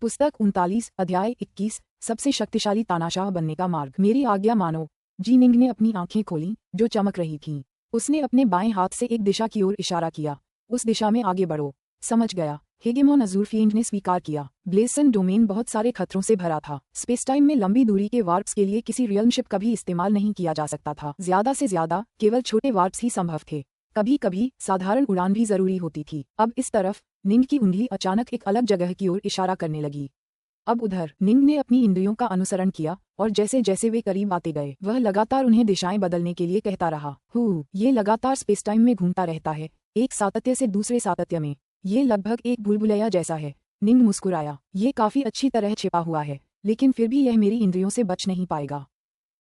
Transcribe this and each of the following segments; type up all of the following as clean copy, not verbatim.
पुस्तक 39 अध्याय 21 सबसे शक्तिशाली तानाशाह बनने का मार्ग। मेरी आज्ञा मानो। जी निंग ने अपनी आंखें खोलीं जो चमक रही थीं। उसने अपने बाएं हाथ से एक दिशा की ओर इशारा किया। उस दिशा में आगे बढ़ो। समझ गया। हेगेमॉन अज़ूरफिएंड ने स्वीकार किया। ब्लेसन डोमेन बहुत सारे खतरों से भरा था। स्पेसटाइम में लंबी दूरी के वार्प्स के लिए किसी रियलमशिप कभी इस्तेमाल नहीं किया जा सकता था। ज्यादा से ज्यादा केवल छोटे वार्प्स ही संभव थे। कभी कभी साधारण उड़ान भी जरूरी होती थी। अब इस तरफ निंग की उंगली अचानक एक अलग जगह की ओर इशारा करने लगी। अब उधर निंग ने अपनी इंद्रियों का अनुसरण किया और जैसे जैसे वे करीब आते गए वह लगातार उन्हें दिशाएं बदलने के लिए कहता रहा। ये लगातार स्पेसटाइम में घूमता रहता है, एक सातत्य से दूसरे सातत्य में। ये लगभग एक बुलबुलैया जैसा है। निंग मुस्कुराया। ये काफी अच्छी तरह छिपा हुआ है, लेकिन फिर भी यह मेरी इंद्रियों से बच नहीं पाएगा।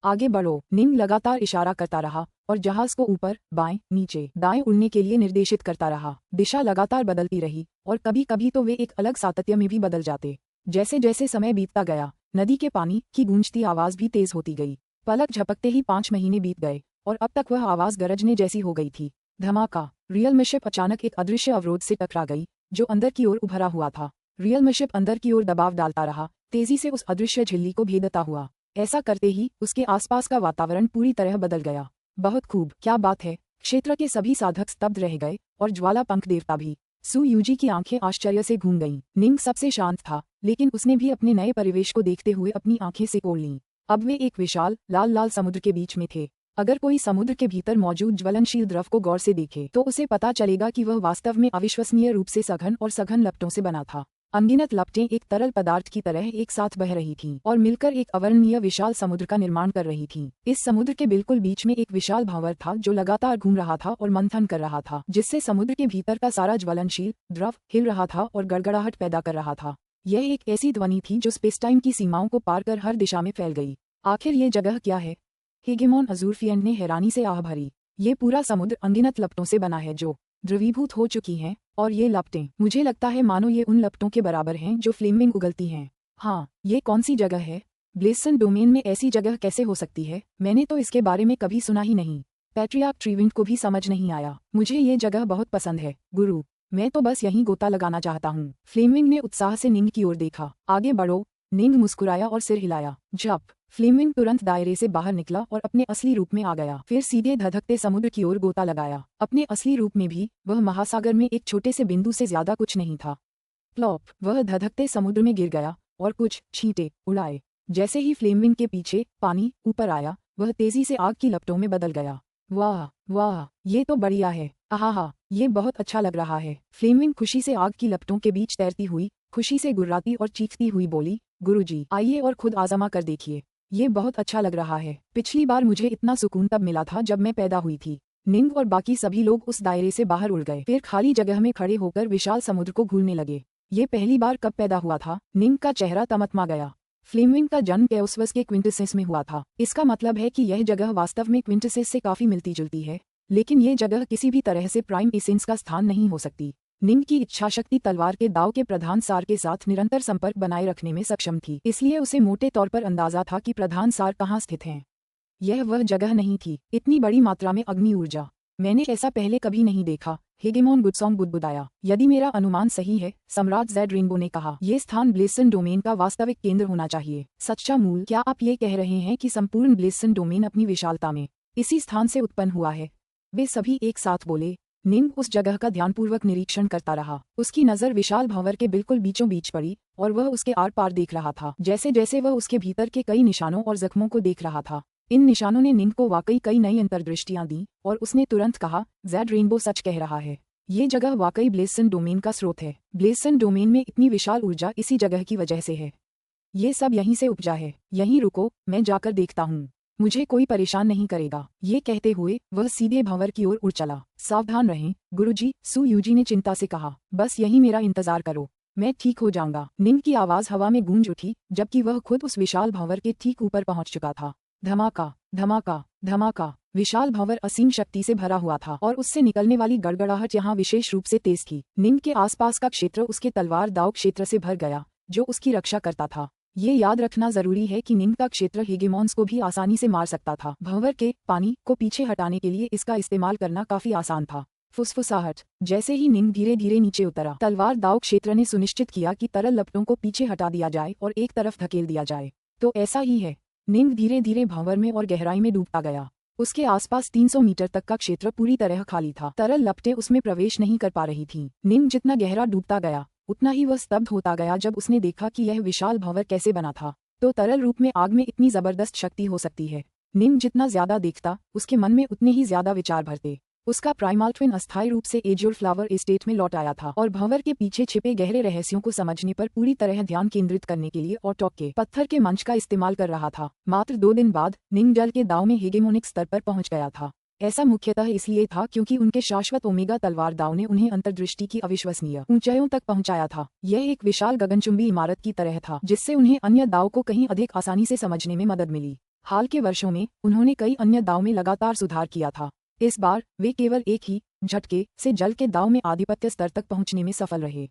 आगे बढ़ो। निंग लगातार इशारा करता रहा और जहाज को ऊपर, बाएं, नीचे, दाएं उड़ने के लिए निर्देशित करता रहा। दिशा लगातार बदलती रही और कभी कभी तो वे एक अलग सातत्य में भी बदल जाते। जैसे जैसे समय बीतता गया नदी के पानी की गूंजती आवाज भी तेज होती गई। पलक झपकते ही 5 महीने बीत गए और अब तक वह आवाज गरजने जैसी हो गई थी। धमाका। रियलमशिप अचानक एक अदृश्य अवरोध से टकरा गई जो अंदर की ओर उभरा हुआ था। रियलमशिप अंदर की ओर दबाव डालता रहा, तेजी से उस अदृश्य झिल्ली को भेदता हुआ। ऐसा करते ही उसके आसपास का वातावरण पूरी तरह बदल गया। बहुत खूब, क्या बात है। क्षेत्र के सभी साधक स्तब्ध रह गए और ज्वाला पंख देवता भी। सु यूजी की आंखें आश्चर्य से घूम गईं। निंग सबसे शांत था, लेकिन उसने भी अपने नए परिवेश को देखते हुए अपनी आंखें सिकोड़ लीं। अब वे एक विशाल लाल लाल समुद्र के बीच में थे। अगर कोई समुद्र के भीतर मौजूद ज्वलनशील द्रव को गौर से देखे तो उसे पता चलेगा कि वह वास्तव में अविश्वसनीय रूप से सघन और सघन लपटों से बना था। अनगिनत लपटें एक तरल पदार्थ की तरह एक साथ बह रही थीं और मिलकर एक अवर्णनीय विशाल समुद्र का निर्माण कर रही थीं। इस समुद्र के बिल्कुल बीच में एक विशाल भंवर था जो लगातार घूम रहा था और मंथन कर रहा था, जिससे समुद्र के भीतर का सारा ज्वलनशील द्रव हिल रहा था और गड़गड़ाहट पैदा कर रहा था। यह एक ऐसी ध्वनि थी जो स्पेसटाइम की सीमाओं को पार कर हर दिशा में फैल गई। आखिर ये जगह क्या है? हेगेमॉन अज़ूरफिएंड ने हैरानी से आह भरी। ये पूरा समुद्र अनगिनत लपटों से बना है जो द्रवीभूत हो चुकी हैं, और ये लपटें, मुझे लगता है मानो ये उन लपटों के बराबर हैं जो फ्लेमिंग उगलती हैं। हाँ, ये कौन सी जगह है? ब्लेसन डोमेन में ऐसी जगह कैसे हो सकती है? मैंने तो इसके बारे में कभी सुना ही नहीं। पैट्रियार्क ट्रीविंड को भी समझ नहीं आया। मुझे ये जगह बहुत पसंद है गुरु, मैं तो बस यहीं गोता लगाना चाहता हूँ। फ्लेमिंग ने उत्साह से निंग की ओर देखा। आगे बढ़ो। निंग मुस्कुराया और सिर हिलाया। जप। फ्लेमिंग तुरंत दायरे से बाहर निकला और अपने असली रूप में आ गया। फिर सीधे धधकते समुद्र की ओर गोता लगाया। अपने असली रूप में भी वह महासागर में एक छोटे से बिंदु से ज्यादा कुछ नहीं था। प्लॉप। वह धधकते समुद्र में गिर गया और कुछ छींटे उड़ाए। जैसे ही फ्लेमिंग के पीछे पानी ऊपर आया वह तेजी से आग की लपटों में बदल गया। वाह वाह, ये तो बढ़िया है। आहा, ये बहुत अच्छा लग रहा है। फ्लेमिंग खुशी से आग की लपटों के बीच तैरती हुई, खुशी से गुर्राती और चीखती हुई बोली, गुरुजी, आइए और खुद आजमा कर देखिए। ये बहुत अच्छा लग रहा है। पिछली बार मुझे इतना सुकून तब मिला था जब मैं पैदा हुई थी। निंग और बाकी सभी लोग उस दायरे से बाहर उड़ गए, फिर खाली जगह में खड़े होकर विशाल समुद्र को घूरने लगे। ये पहली बार कब पैदा हुआ था? निंग का चेहरा तमतमा गया। फ्लेमिंग का जन्म कैओसवस के क्विंटेसेंस में हुआ था। इसका मतलब है कि यह जगह वास्तव में क्विंटेसेंस से काफी मिलती जुलती है, लेकिन ये जगह किसी भी तरह से प्राइम एसेंस का स्थान नहीं हो सकती। निंग की इच्छाशक्ति तलवार के दाव के प्रधान सार के साथ निरंतर संपर्क बनाए रखने में सक्षम थी, इसलिए उसे मोटे तौर पर अंदाजा था कि प्रधान सार कहाँ स्थित हैं। यह वह जगह नहीं थी। इतनी बड़ी मात्रा में अग्नि ऊर्जा मैंने ऐसा पहले कभी नहीं देखा। हेगेमॉन गुडसॉन्ग बुदबुदाया। यदि मेरा अनुमान सही है, सम्राट ज़ेड रेनबो ने कहा, ये स्थान ब्लेसन डोमेन का वास्तविक केंद्र होना चाहिए। सच्चा मूल। क्या आप ये कह रहे हैं कि संपूर्ण ब्लेसन डोमेन अपनी विशालता में इसी स्थान से उत्पन्न हुआ है? वे सभी एक साथ बोले। निंग उस जगह का ध्यानपूर्वक निरीक्षण करता रहा। उसकी नजर विशाल भंवर के बिल्कुल बीचों बीच पड़ी और वह उसके आर पार देख रहा था। जैसे जैसे वह उसके भीतर के कई निशानों और जख्मों को देख रहा था, इन निशानों ने निंग को वाकई कई नई अंतर्दृष्टियां दी और उसने तुरंत कहा, ज़ेड रेनबो सच कह रहा है। ये जगह वाकई ब्लेसन डोमेन का स्रोत है। ब्लेसन डोमेन में इतनी विशाल ऊर्जा इसी जगह की वजह से है। ये सब यहीं से उपजा है। यहीं रुको, मैं जाकर देखता हूँ। मुझे कोई परेशान नहीं करेगा। ये कहते हुए वह सीधे भंवर की ओर उड़ चला। सावधान रहें गुरुजी, सु यूजी ने चिंता से कहा। बस यही मेरा इंतजार करो, मैं ठीक हो जाऊंगा। निंग की आवाज हवा में गूंज उठी जबकि वह खुद उस विशाल भंवर के ठीक ऊपर पहुंच चुका था। धमाका धमाका धमाका। विशाल भंवर असीम शक्ति से भरा हुआ था और उससे निकलने वाली गड़गड़ाहट यहाँ विशेष रूप से तेज थी। निंग के आसपास का क्षेत्र उसके तलवार दाव क्षेत्र से भर गया जो उसकी रक्षा करता था। ये याद रखना जरूरी है कि निंग का क्षेत्र हेगेमॉन्स को भी आसानी से मार सकता था। भंवर के पानी को पीछे हटाने के लिए इसका इस्तेमाल करना काफी आसान था। फुसफुसाहट। जैसे ही निंग धीरे धीरे नीचे उतरा, तलवार दाव क्षेत्र ने सुनिश्चित किया कि तरल लपटों को पीछे हटा दिया जाए और एक तरफ धकेल दिया जाए। तो ऐसा ही है। निंग धीरे धीरे भंवर में और गहराई में डूबता गया। उसके आसपास 300 मीटर तक का क्षेत्र पूरी तरह खाली था। तरल लपटें उसमें प्रवेश नहीं कर पा रही थीं। निंग जितना गहरा डूबता गया, उतना ही वह स्तब्ध होता गया जब उसने देखा कि यह विशाल भंवर कैसे बना था। तो तरल रूप में आग में इतनी जबरदस्त शक्ति हो सकती है। निंग जितना ज्यादा देखता, उसके मन में उतने ही ज्यादा विचार भरते। उसका प्राइमल ट्विन अस्थायी रूप से एज्योर फ्लावर एस्टेट में लौट आया था और भंवर के पीछे छिपे गहरे रहस्यों को समझने पर पूरी तरह ध्यान केंद्रित करने के लिए ऑटॉक के पत्थर के मंच का इस्तेमाल कर रहा था। मात्र 2 दिन बाद निंग जल के दाव में हेगेमोनिक स्तर पर पहुंच गया था। ऐसा मुख्यतः इसलिए था क्योंकि उनके शाश्वत ओमेगा तलवार दाव ने उन्हें अंतर्दृष्टि की अविश्वसनीय ऊंचाइयों तक पहुंचाया था। यह एक विशाल गगनचुंबी इमारत की तरह था जिससे उन्हें अन्य दाव को कहीं अधिक आसानी से समझने में मदद मिली। हाल के वर्षों में उन्होंने कई अन्य दाव में लगातार सुधार किया था। इस बार वे केवल एक ही झटके से जल के दाव में आधिपत्य स्तर तक पहुंचने में सफल रहे।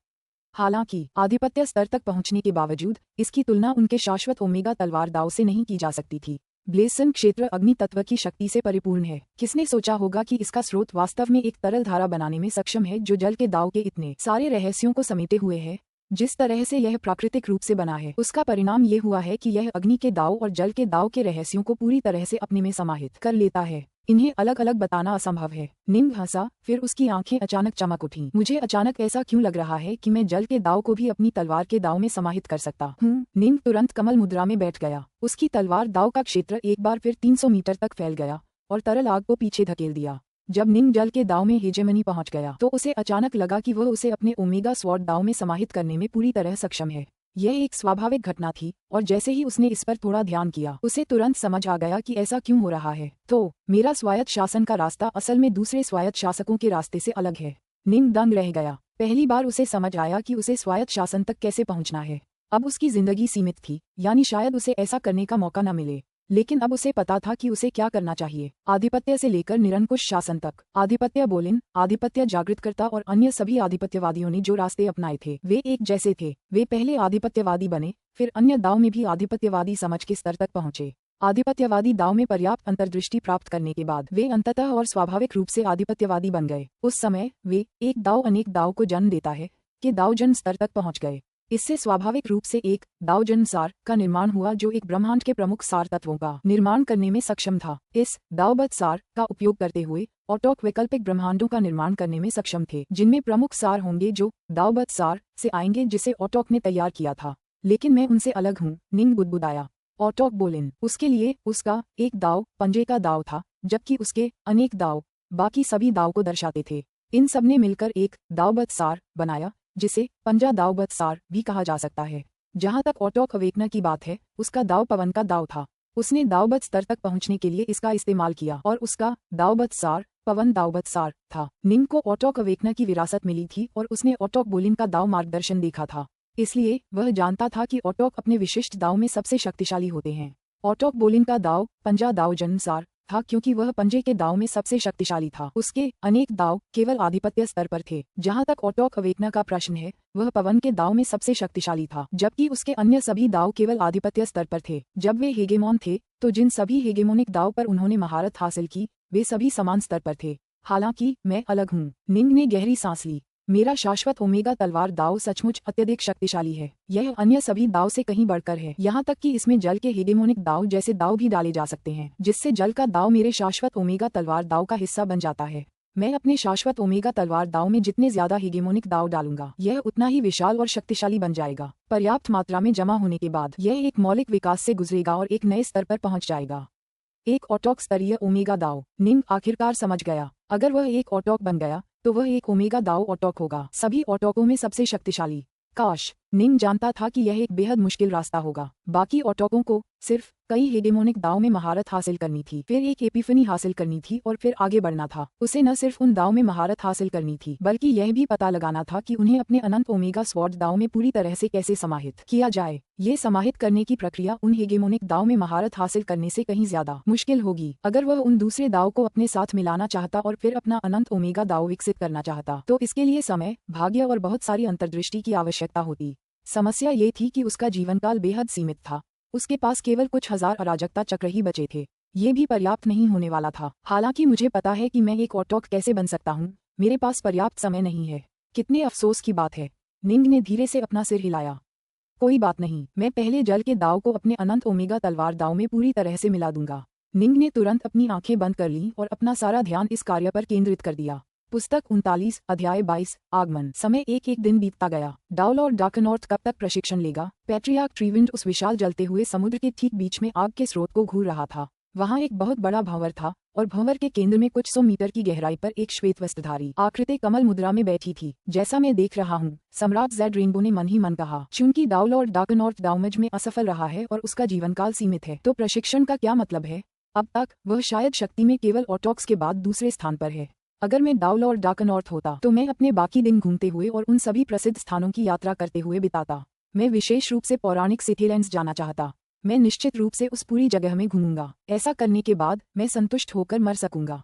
हालांकि आधिपत्य स्तर तक पहुंचने के बावजूद इसकी तुलना उनके शाश्वत ओमेगा तलवार दाव से नहीं की जा सकती थी। ब्लेसन क्षेत्र अग्नि तत्व की शक्ति से परिपूर्ण है। किसने सोचा होगा कि इसका स्रोत वास्तव में एक तरल धारा बनाने में सक्षम है जो जल के दाव के इतने सारे रहस्यों को समेटे हुए है। जिस तरह से यह प्राकृतिक रूप से बना है, उसका परिणाम ये हुआ है कि यह अग्नि के दाव और जल के दाव के रहस्यों को पूरी तरह से अपने में समाहित कर लेता है। इन्हें अलग अलग बताना असंभव है। निंग हंसा, फिर उसकी आंखें अचानक चमक उठीं। मुझे अचानक ऐसा क्यों लग रहा है कि मैं जल के दाव को भी अपनी तलवार के दाव में समाहित कर सकता हूँ। निंग तुरंत कमल मुद्रा में बैठ गया। उसकी तलवार दाव का क्षेत्र एक बार फिर 300 मीटर तक फैल गया और तरल आग को पीछे धकेल दिया। जब निंग जल के दाव में हेजेमनी पहुंच गया तो उसे अचानक लगा कि वह उसे अपने ओमेगा स्वॉर्ड दाव में समाहित करने में पूरी तरह सक्षम है। यह एक स्वाभाविक घटना थी और जैसे ही उसने इस पर थोड़ा ध्यान किया, उसे तुरंत समझ आ गया कि ऐसा क्यों हो रहा है। तो मेरा स्वायत्त शासन का रास्ता असल में दूसरे स्वायत्त शासकों के रास्ते से अलग है। निंग दंग रह गया। पहली बार उसे समझ आया कि उसे स्वायत्त शासन तक कैसे पहुंचना है। अब उसकी जिंदगी सीमित थी, यानी शायद उसे ऐसा करने का मौका न मिले, लेकिन अब उसे पता था कि उसे क्या करना चाहिए। आधिपत्य से लेकर निरंकुश शासन तक। आधिपत्य बोलिन, आधिपत्य जागृतकर्ता और अन्य सभी आधिपत्यवादियों ने जो रास्ते अपनाए थे वे एक जैसे थे। वे पहले आधिपत्यवादी बने, फिर अन्य दाव में भी आधिपत्यवादी समझ के स्तर तक पहुंचे। आधिपत्यवादी दाव में पर्याप्त अंतर्दृष्टि प्राप्त करने के बाद वे अंततः और स्वाभाविक रूप से आधिपत्यवादी बन गए। उस समय वे एक दाव अनेक दाव को जन्म देता है कि दाव जन्म स्तर तक पहुंच गए। इससे स्वाभाविक रूप से एक दाव जन्म सार का निर्माण हुआ जो एक ब्रह्मांड के प्रमुख सार तत्वों का निर्माण करने में सक्षम था। इस दावबद्ध सार का उपयोग करते हुए ऑटॉक वैकल्पिक ब्रह्मांडों का निर्माण करने में सक्षम थे जिनमें प्रमुख सार होंगे जो दावबद्ध सार से आएंगे जिसे ऑटॉक ने तैयार किया था। लेकिन मैं उनसे अलग हूँ, निंग बुदबुदाया। ऑटॉक बोलिन, उसके लिए उसका एक दाव पंजे का दाव था जबकि उसके अनेक दाव बाकी सभी दाव को दर्शाते थे। इन सब ने मिलकर एक दावबद्ध सार बनाया जिसे पंजा दावबद्ध सार भी कहा जा सकता है। जहां तक ऑटॉक अवेकना की बात है, उसका दाव पवन का दाव था। उसने दावबद्ध स्तर तक पहुंचने के लिए इसका इस्तेमाल किया और उसका दावबद्ध सार पवन दावबद्ध सार था। निंग को ऑटॉक अवेकना की विरासत मिली थी और उसने ऑटॉक बोलिन का दाव मार्गदर्शन देखा था, इसलिए वह जानता था कि ऑटॉक अपने विशिष्ट दाव में सबसे शक्तिशाली होते हैं। ऑटॉक बोलिन का दाव पंजा दाव जन्मसार था क्योंकि वह पंजे के दाव में सबसे शक्तिशाली था। उसके अनेक दाव केवल आधिपत्य स्तर पर थे। जहां तक ऑटॉक अवेकना का प्रश्न है, वह पवन के दाव में सबसे शक्तिशाली था जबकि उसके अन्य सभी दाव केवल आधिपत्य स्तर पर थे। जब वे हेगेमोन थे तो जिन सभी हेगेमोनिक दाव पर उन्होंने महारत हासिल की वे सभी समान स्तर पर थे। हालांकि मैं अलग हूँ। निंग ने गहरी सांस ली। मेरा शाश्वत ओमेगा तलवार दाव सचमुच अत्यधिक शक्तिशाली है। यह अन्य सभी दाव से कहीं बढ़कर है, यहाँ तक कि इसमें जल के हेगेमोनिक दाव जैसे दाव भी डाले जा सकते हैं जिससे जल का दाव मेरे शाश्वत ओमेगा तलवार दाव का हिस्सा बन जाता है। मैं अपने शाश्वत ओमेगा तलवार दाव में जितने ज्यादा हेगेमोनिक दाव डालूंगा यह उतना ही विशाल और शक्तिशाली बन जाएगा। पर्याप्त मात्रा में जमा होने के बाद यह एक मौलिक विकास से गुजरेगा और एक नए स्तर पर पहुंच जाएगा। एक ऑटॉक स्तरीय ओमेगा दाव। निंग आखिरकार समझ गया, अगर वह एक ऑटॉक बन गया तो वह एक ओमेगा दाव ऑटॉक होगा, सभी ऑटॉकों में सबसे शक्तिशाली। काश निंग जानता था कि यह एक बेहद मुश्किल रास्ता होगा। बाकी ऑटॉकों को सिर्फ कई हेगेमोनिक दाव में महारत हासिल करनी थी, फिर एक एपिफनी हासिल करनी थी और फिर आगे बढ़ना था। उसे न सिर्फ उन दाव में महारत हासिल करनी थी बल्कि यह भी पता लगाना था कि उन्हें अपने अनंत ओमेगा स्वॉर्ड दाव में पूरी तरह से कैसे समाहित किया जाए। ये समाहित करने की प्रक्रिया उन हेगेमोनिक दाव में महारत हासिल करने से कहीं ज्यादा मुश्किल होगी। अगर वह उन दूसरे दाव को अपने साथ मिलाना चाहता और फिर अपना अनंत ओमेगा दाव विकसित करना चाहता तो इसके लिए समय, भाग्य और बहुत सारी अंतर्दृष्टि की आवश्यकता होती। समस्या ये थी कि उसका जीवनकाल बेहद सीमित था। उसके पास केवल कुछ हजार अराजकता चक्र ही बचे थे। ये भी पर्याप्त नहीं होने वाला था। हालांकि मुझे पता है कि मैं एक ऑटॉक कैसे बन सकता हूँ। मेरे पास पर्याप्त समय नहीं है। कितने अफसोस की बात है। निंग ने धीरे से अपना सिर हिलाया। कोई बात नहीं, मैं पहले जल के दाव को अपने अनंत ओमेगा तलवार दाव में पूरी तरह से मिला दूंगा। निंग ने तुरंत अपनी आंखें बंद कर लीं और अपना सारा ध्यान इस कार्य पर केंद्रित कर दिया। पुस्तक 39 अध्याय 22 आगमन। समय एक एक दिन बीतता गया। डाउल और डार्कनॉर्थ कब तक प्रशिक्षण लेगा? पैट्रियार्क ट्रीविंड उस विशाल जलते हुए समुद्र के ठीक बीच में आग के स्रोत को घूर रहा था। वहाँ एक बहुत बड़ा भंवर था और भंवर के केंद्र में कुछ 100 मीटर की गहराई पर एक श्वेत वस्त्रधारी आकृति कमल मुद्रा में बैठी थी। जैसा मैं देख रहा हूँ, सम्राट जेड रेनबो ने मन ही मन कहा। चूंकि डाउल और डार्कनॉर्थ डाउमज में असफल रहा है और उसका जीवनकाल सीमित है, तो प्रशिक्षण का क्या मतलब है? अब तक वह शायद शक्ति में केवल ऑटॉक्स के बाद दूसरे स्थान पर है। अगर मैं डाउल और डार्कनॉर्थ होता तो मैं अपने बाकी दिन घूमते हुए और उन सभी प्रसिद्ध स्थानों की यात्रा करते हुए बिताता। मैं विशेष रूप से पौराणिक सिटीलैंड्स जाना चाहता। मैं निश्चित रूप से उस पूरी जगह में घूमूंगा। ऐसा करने के बाद मैं संतुष्ट होकर मर सकूंगा।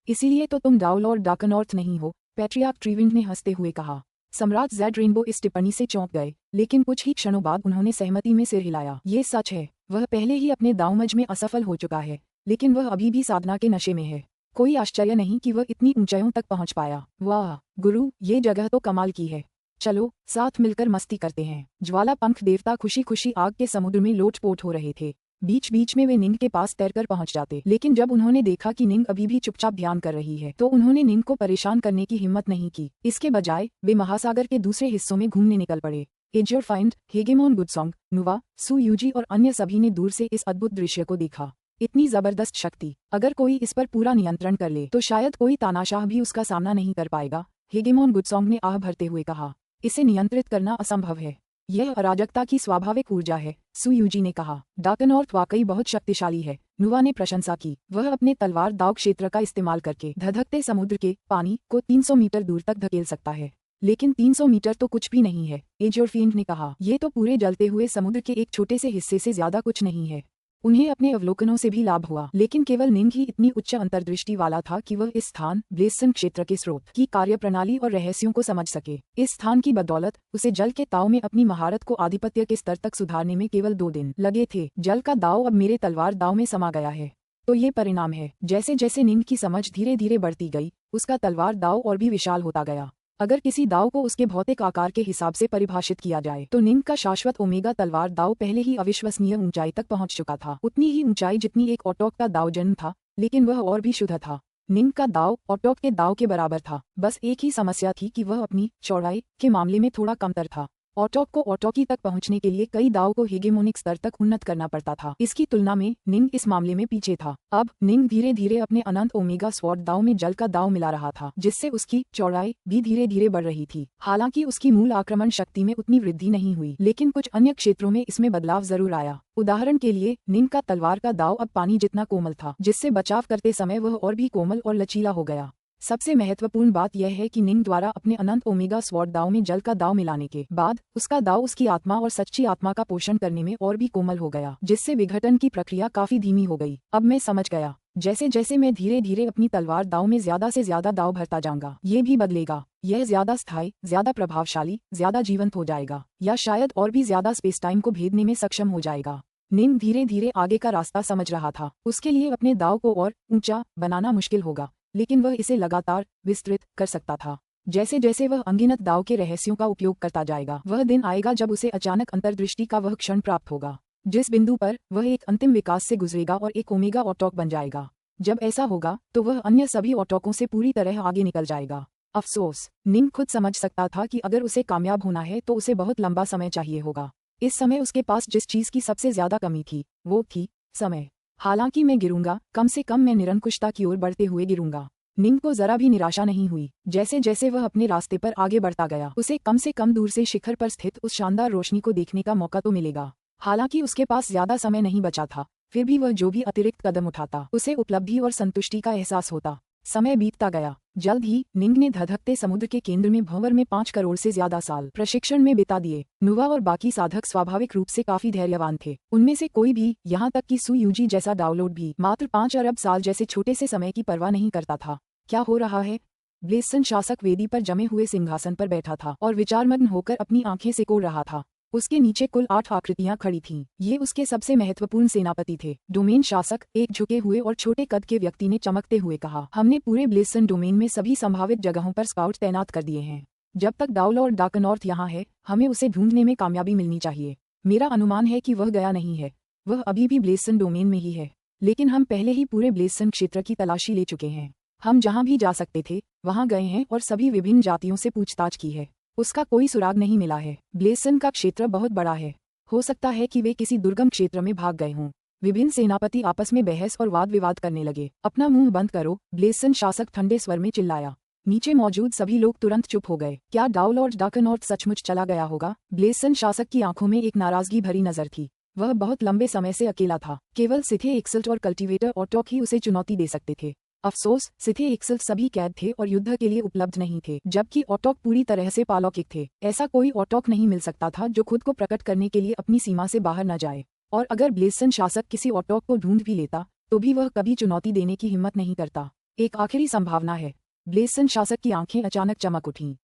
इसीलिए तो तुम डाउल और डार्कनॉर्थ नहीं हो, पैट्रियार्क ट्रीविंड ने हंसते हुए कहा। सम्राट जेड रेनबो इस टिप्पणी से चौंक गए, लेकिन कुछ ही क्षणों बाद उन्होंने सहमति में सिर हिलाया। ये सच है, वह पहले ही अपने दावमज में असफल हो चुका है, लेकिन वह अभी भी साधना के नशे में है। कोई आश्चर्य नहीं कि वह इतनी ऊंचाइयों तक पहुंच पाया। वाह गुरु, ये जगह तो कमाल की है। चलो साथ मिलकर मस्ती करते हैं। ज्वाला पंख देवता खुशी खुशी आग के समुद्र में लोटपोट हो रहे थे। बीच बीच में वे निंग के पास तैरकर पहुंच जाते, लेकिन जब उन्होंने देखा कि निंग अभी भी चुपचाप ध्यान कर रही है, तो उन्होंने निंग को परेशान करने की हिम्मत नहीं की। इसके बजाय वे महासागर के दूसरे हिस्सों में घूमने निकल पड़े। एजोर फाइंड, हेगेमोन गुडसोंग, नुवा, सु यूजी और अन्य सभी ने दूर से इस अद्भुत दृश्य को देखा। इतनी जबरदस्त शक्ति, अगर कोई इस पर पूरा नियंत्रण कर ले तो शायद कोई तानाशाह भी उसका सामना नहीं कर पाएगा, हेगेमोन गुडसोंग ने आह भरते हुए कहा। इसे नियंत्रित करना असंभव है। यह अराजकता की स्वाभाविक ऊर्जा है, सु यूजी ने कहा। डार्कनॉर्थ वाकई बहुत शक्तिशाली है, नुवा ने प्रशंसा की। वह अपने तलवार दाव क्षेत्र का इस्तेमाल करके धधकते समुद्र के पानी को 300 मीटर दूर तक धकेल सकता है। लेकिन 300 मीटर तो कुछ भी नहीं है, एजोरफिएंड ने कहा। ये तो पूरे जलते हुए समुद्र के एक छोटे से हिस्से से ज्यादा कुछ नहीं है। उन्हें अपने अवलोकनों से भी लाभ हुआ, लेकिन केवल निंग ही इतनी उच्च अंतर्दृष्टि वाला था कि वह इस स्थान ब्लेसन क्षेत्र के स्रोत की कार्यप्रणाली और रहस्यों को समझ सके। इस स्थान की बदौलत उसे जल के ताव में अपनी महारत को आधिपत्य के स्तर तक सुधारने में केवल 2 दिन लगे थे। जल का दाव अब मेरे तलवार दाव में समा गया है। तो ये परिणाम है। जैसे जैसे निंग की समझ धीरे धीरे बढ़ती गई, उसका तलवार दाव और भी विशाल होता गया। अगर किसी दाव को उसके भौतिक आकार के हिसाब से परिभाषित किया जाए तो निंग का शाश्वत ओमेगा तलवार दाव पहले ही अविश्वसनीय ऊंचाई तक पहुंच चुका था। उतनी ही ऊंचाई जितनी एक ऑटॉक का दाव जन्म था, लेकिन वह और भी शुद्ध था। निंग का दाव ऑटॉक के दाव के बराबर था। बस एक ही समस्या थी कि वह अपनी चौड़ाई के मामले में थोड़ा कमतर था। ऑटॉक को ऑटॉकी तक पहुंचने के लिए कई दाव को हेगेमोनिक स्तर तक उन्नत करना पड़ता था। इसकी तुलना में निंग इस मामले में पीछे था। अब निंग धीरे धीरे अपने अनंत ओमेगा स्वॉर्ड दाव में जल का दाव मिला रहा था, जिससे उसकी चौड़ाई भी धीरे धीरे बढ़ रही थी। हालांकि उसकी मूल आक्रमण शक्ति में उतनी वृद्धि नहीं हुई, लेकिन कुछ अन्य क्षेत्रों में इसमें बदलाव जरूर आया। उदाहरण के लिए निंग का तलवार का दाव अब पानी जितना कोमल था, जिससे बचाव करते समय वह और भी कोमल और लचीला हो गया। सबसे महत्वपूर्ण बात यह है कि निंग द्वारा अपने अनंत ओमेगा स्वॉर्ड दाव में जल का दाव मिलाने के बाद उसका दाव उसकी आत्मा और सच्ची आत्मा का पोषण करने में और भी कोमल हो गया, जिससे विघटन की प्रक्रिया काफी धीमी हो गई। अब मैं समझ गया, जैसे जैसे मैं धीरे धीरे अपनी तलवार दाव में ज्यादा से ज्यादा दाव भरता जाऊंगा, ये भी बदलेगा। यह ज्यादा स्थायी, ज्यादा प्रभावशाली, ज्यादा जीवंत हो जाएगा, या शायद और भी ज्यादा स्पेस टाइम को भेदने में सक्षम हो जाएगा। निंग धीरे धीरे आगे का रास्ता समझ रहा था। उसके लिए अपने दाव को और ऊंचा बनाना मुश्किल होगा, लेकिन वह इसे लगातार विस्तृत कर सकता था। जैसे जैसे वह अनगिनत दाव के रहस्यों का उपयोग करता जाएगा, वह दिन आएगा जब उसे अचानक अंतर्दृष्टि का वह क्षण प्राप्त होगा, जिस बिंदु पर वह एक अंतिम विकास से गुजरेगा और एक ओमेगा ऑटॉक बन जाएगा। जब ऐसा होगा तो वह अन्य सभी ऑटॉकों से पूरी तरह आगे निकल जाएगा। अफसोस, निंग खुद समझ सकता था कि अगर उसे कामयाब होना है तो उसे बहुत लंबा समय चाहिए होगा। इस समय उसके पास जिस चीज की सबसे ज्यादा कमी थी, वो थी समय। हालांकि मैं गिरूंगा, कम से कम मैं निरंकुशता की ओर बढ़ते हुए गिरूंगा। निंग को जरा भी निराशा नहीं हुई। जैसे जैसे वह अपने रास्ते पर आगे बढ़ता गया, उसे कम से कम दूर से शिखर पर स्थित उस शानदार रोशनी को देखने का मौका तो मिलेगा। हालांकि उसके पास ज्यादा समय नहीं बचा था, फिर भी वह जो भी अतिरिक्त कदम उठाता, उसे उपलब्धि और संतुष्टि का एहसास होता। समय बीतता गया। जल्द ही निंग ने धधकते समुद्र के केंद्र में भंवर में 5 करोड़ से ज्यादा साल प्रशिक्षण में बिता दिए। नुवा और बाकी साधक स्वाभाविक रूप से काफी धैर्यवान थे। उनमें से कोई भी, यहाँ तक कि सु यूजी जैसा डाउनलोड भी, मात्र 5 अरब साल जैसे छोटे से समय की परवाह नहीं करता था। क्या हो रहा है? ब्लेसन शासक वेदी पर जमे हुए सिंहासन पर बैठा था और विचारमग्न होकर अपनी आंखें सिकोड़ रहा था। उसके नीचे कुल 8 आकृतियां खड़ी थीं। ये उसके सबसे महत्वपूर्ण सेनापति थे। डोमेन शासक, एक झुके हुए और छोटे कद के व्यक्ति ने चमकते हुए कहा, हमने पूरे ब्लेसन डोमेन में सभी संभावित जगहों पर स्काउट तैनात कर दिए हैं। जब तक डाउलॉर्ड डार्कनॉर्थ यहाँ है, हमें उसे ढूंढने में कामयाबी मिलनी चाहिए। मेरा अनुमान है कि वह गया नहीं है, वह अभी भी ब्लेसन डोमेन में ही है। लेकिन हम पहले ही पूरे ब्लेसन क्षेत्र की तलाशी ले चुके हैं। हम जहाँ भी जा सकते थे वहाँ गए हैं और सभी विभिन्न जातियों से पूछताछ की है। उसका कोई सुराग नहीं मिला है। ब्लेसन का क्षेत्र बहुत बड़ा है। हो सकता है कि वे किसी दुर्गम क्षेत्र में भाग गए हों। विभिन्न सेनापति आपस में बहस और वाद विवाद करने लगे। अपना मुंह बंद करो, ब्लेसन शासक ठंडे स्वर में चिल्लाया। नीचे मौजूद सभी लोग तुरंत चुप हो गए। क्या डाउलॉर्ड डार्कनॉर्थ सचमुच चला गया होगा? ब्लेसन शासक की आंखों में एक नाराजगी भरी नजर थी। वह बहुत लंबे समय से अकेला था। केवल सिथे एक्सल्ट और कल्टीवेटर ऑटॉक ही उसे चुनौती दे सकते थे। अफसोस, सिथे एक्सल्ट सभी कैद थे और युद्ध के लिए उपलब्ध नहीं थे, जबकि ऑटॉक पूरी तरह से पालौकिक थे। ऐसा कोई ऑटॉक नहीं मिल सकता था जो खुद को प्रकट करने के लिए अपनी सीमा से बाहर न जाए। और अगर ब्लेसन शासक किसी ऑटॉक को ढूंढ भी लेता तो भी वह कभी चुनौती देने की हिम्मत नहीं करता। एक आखिरी संभावना है। ब्लेसन शासक की आंखें अचानक चमक उठीं।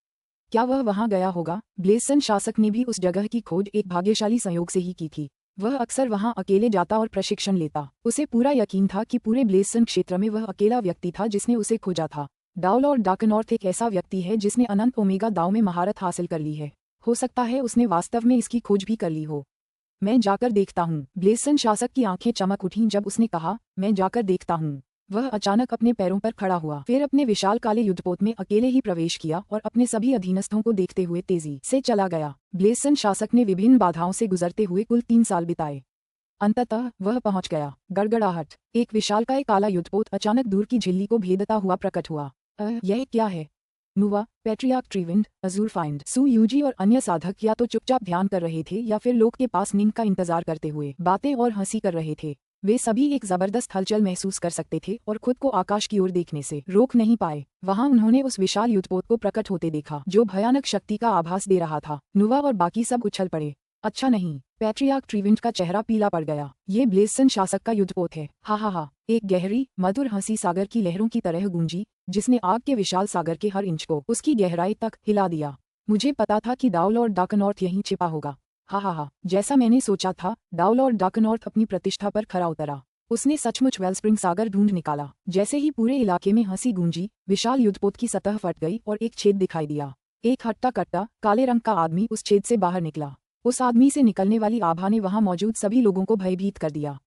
क्या वह वहां गया होगा? ब्लेसन शासक ने भी उस जगह की खोज एक भाग्यशाली संयोग से ही की थी। वह अक्सर वहां अकेले जाता और प्रशिक्षण लेता। उसे पूरा यकीन था कि पूरे ब्लेसन क्षेत्र में वह अकेला व्यक्ति था जिसने उसे खोजा था। डाउलॉर्ड डार्कनॉर्थ एक ऐसा व्यक्ति है जिसने अनंत ओमेगा दाव में महारत हासिल कर ली है। हो सकता है उसने वास्तव में इसकी खोज भी कर ली हो। मैं जाकर देखता हूँ। ब्लेसन शासक की आंखें चमक उठीं जब उसने कहा, मैं जाकर देखता हूँ। वह अचानक अपने पैरों पर खड़ा हुआ, फिर अपने विशाल काले युद्धपोत में अकेले ही प्रवेश किया और अपने सभी अधीनस्थों को देखते हुए तेजी से चला गया। ब्लेसन शासक ने विभिन्न बाधाओं से गुजरते हुए कुल 3 साल बिताए। अंततः वह पहुंच गया। गड़गड़ाहट। एक विशालकाय काला युद्धपोत अचानक दूर की झिल्ली को भेदता हुआ प्रकट हुआ। यह क्या है? नुवा, पैट्रियार्क ट्रीविंड, अजूर फाइंड, सू यूजी और अन्य साधक या तो चुपचाप ध्यान कर रहे थे या फिर लोग के पास निंग का इंतजार करते हुए बातें और हंसी कर रहे थे। वे सभी एक जबरदस्त हलचल महसूस कर सकते थे और खुद को आकाश की ओर देखने से रोक नहीं पाए। वहां उन्होंने उस विशाल युद्धपोत को प्रकट होते देखा जो भयानक शक्ति का आभास दे रहा था। नुवा और बाकी सब उछल पड़े। अच्छा नहीं। पैट्रियार्क ट्रीविंड का चेहरा पीला पड़ गया। ये ब्लेसन शासक का युद्धपोत है। हा हा हा। एक गहरी मधुर हंसी सागर की लहरों की तरह गूंजी जिसने आग के विशाल सागर के हर इंच को उसकी गहराई तक हिला दिया। मुझे पता था कि डाउलॉर्ड डार्कनॉर्थ यहीं छिपा होगा। हा हा हा। जैसा मैंने सोचा था, डाउलॉर्ड डार्कनॉर्थ अपनी प्रतिष्ठा पर खरा उतरा। उसने सचमुच वेलस्प्रिंग सागर ढूंढ निकाला। जैसे ही पूरे इलाके में हंसी गूंजी, विशाल युद्धपोत की सतह फट गई और एक छेद दिखाई दिया। एक हट्टा कट्टा काले रंग का आदमी उस छेद से बाहर निकला। उस आदमी से निकलने वाली आभा ने वहां मौजूद सभी लोगों को भयभीत कर दिया।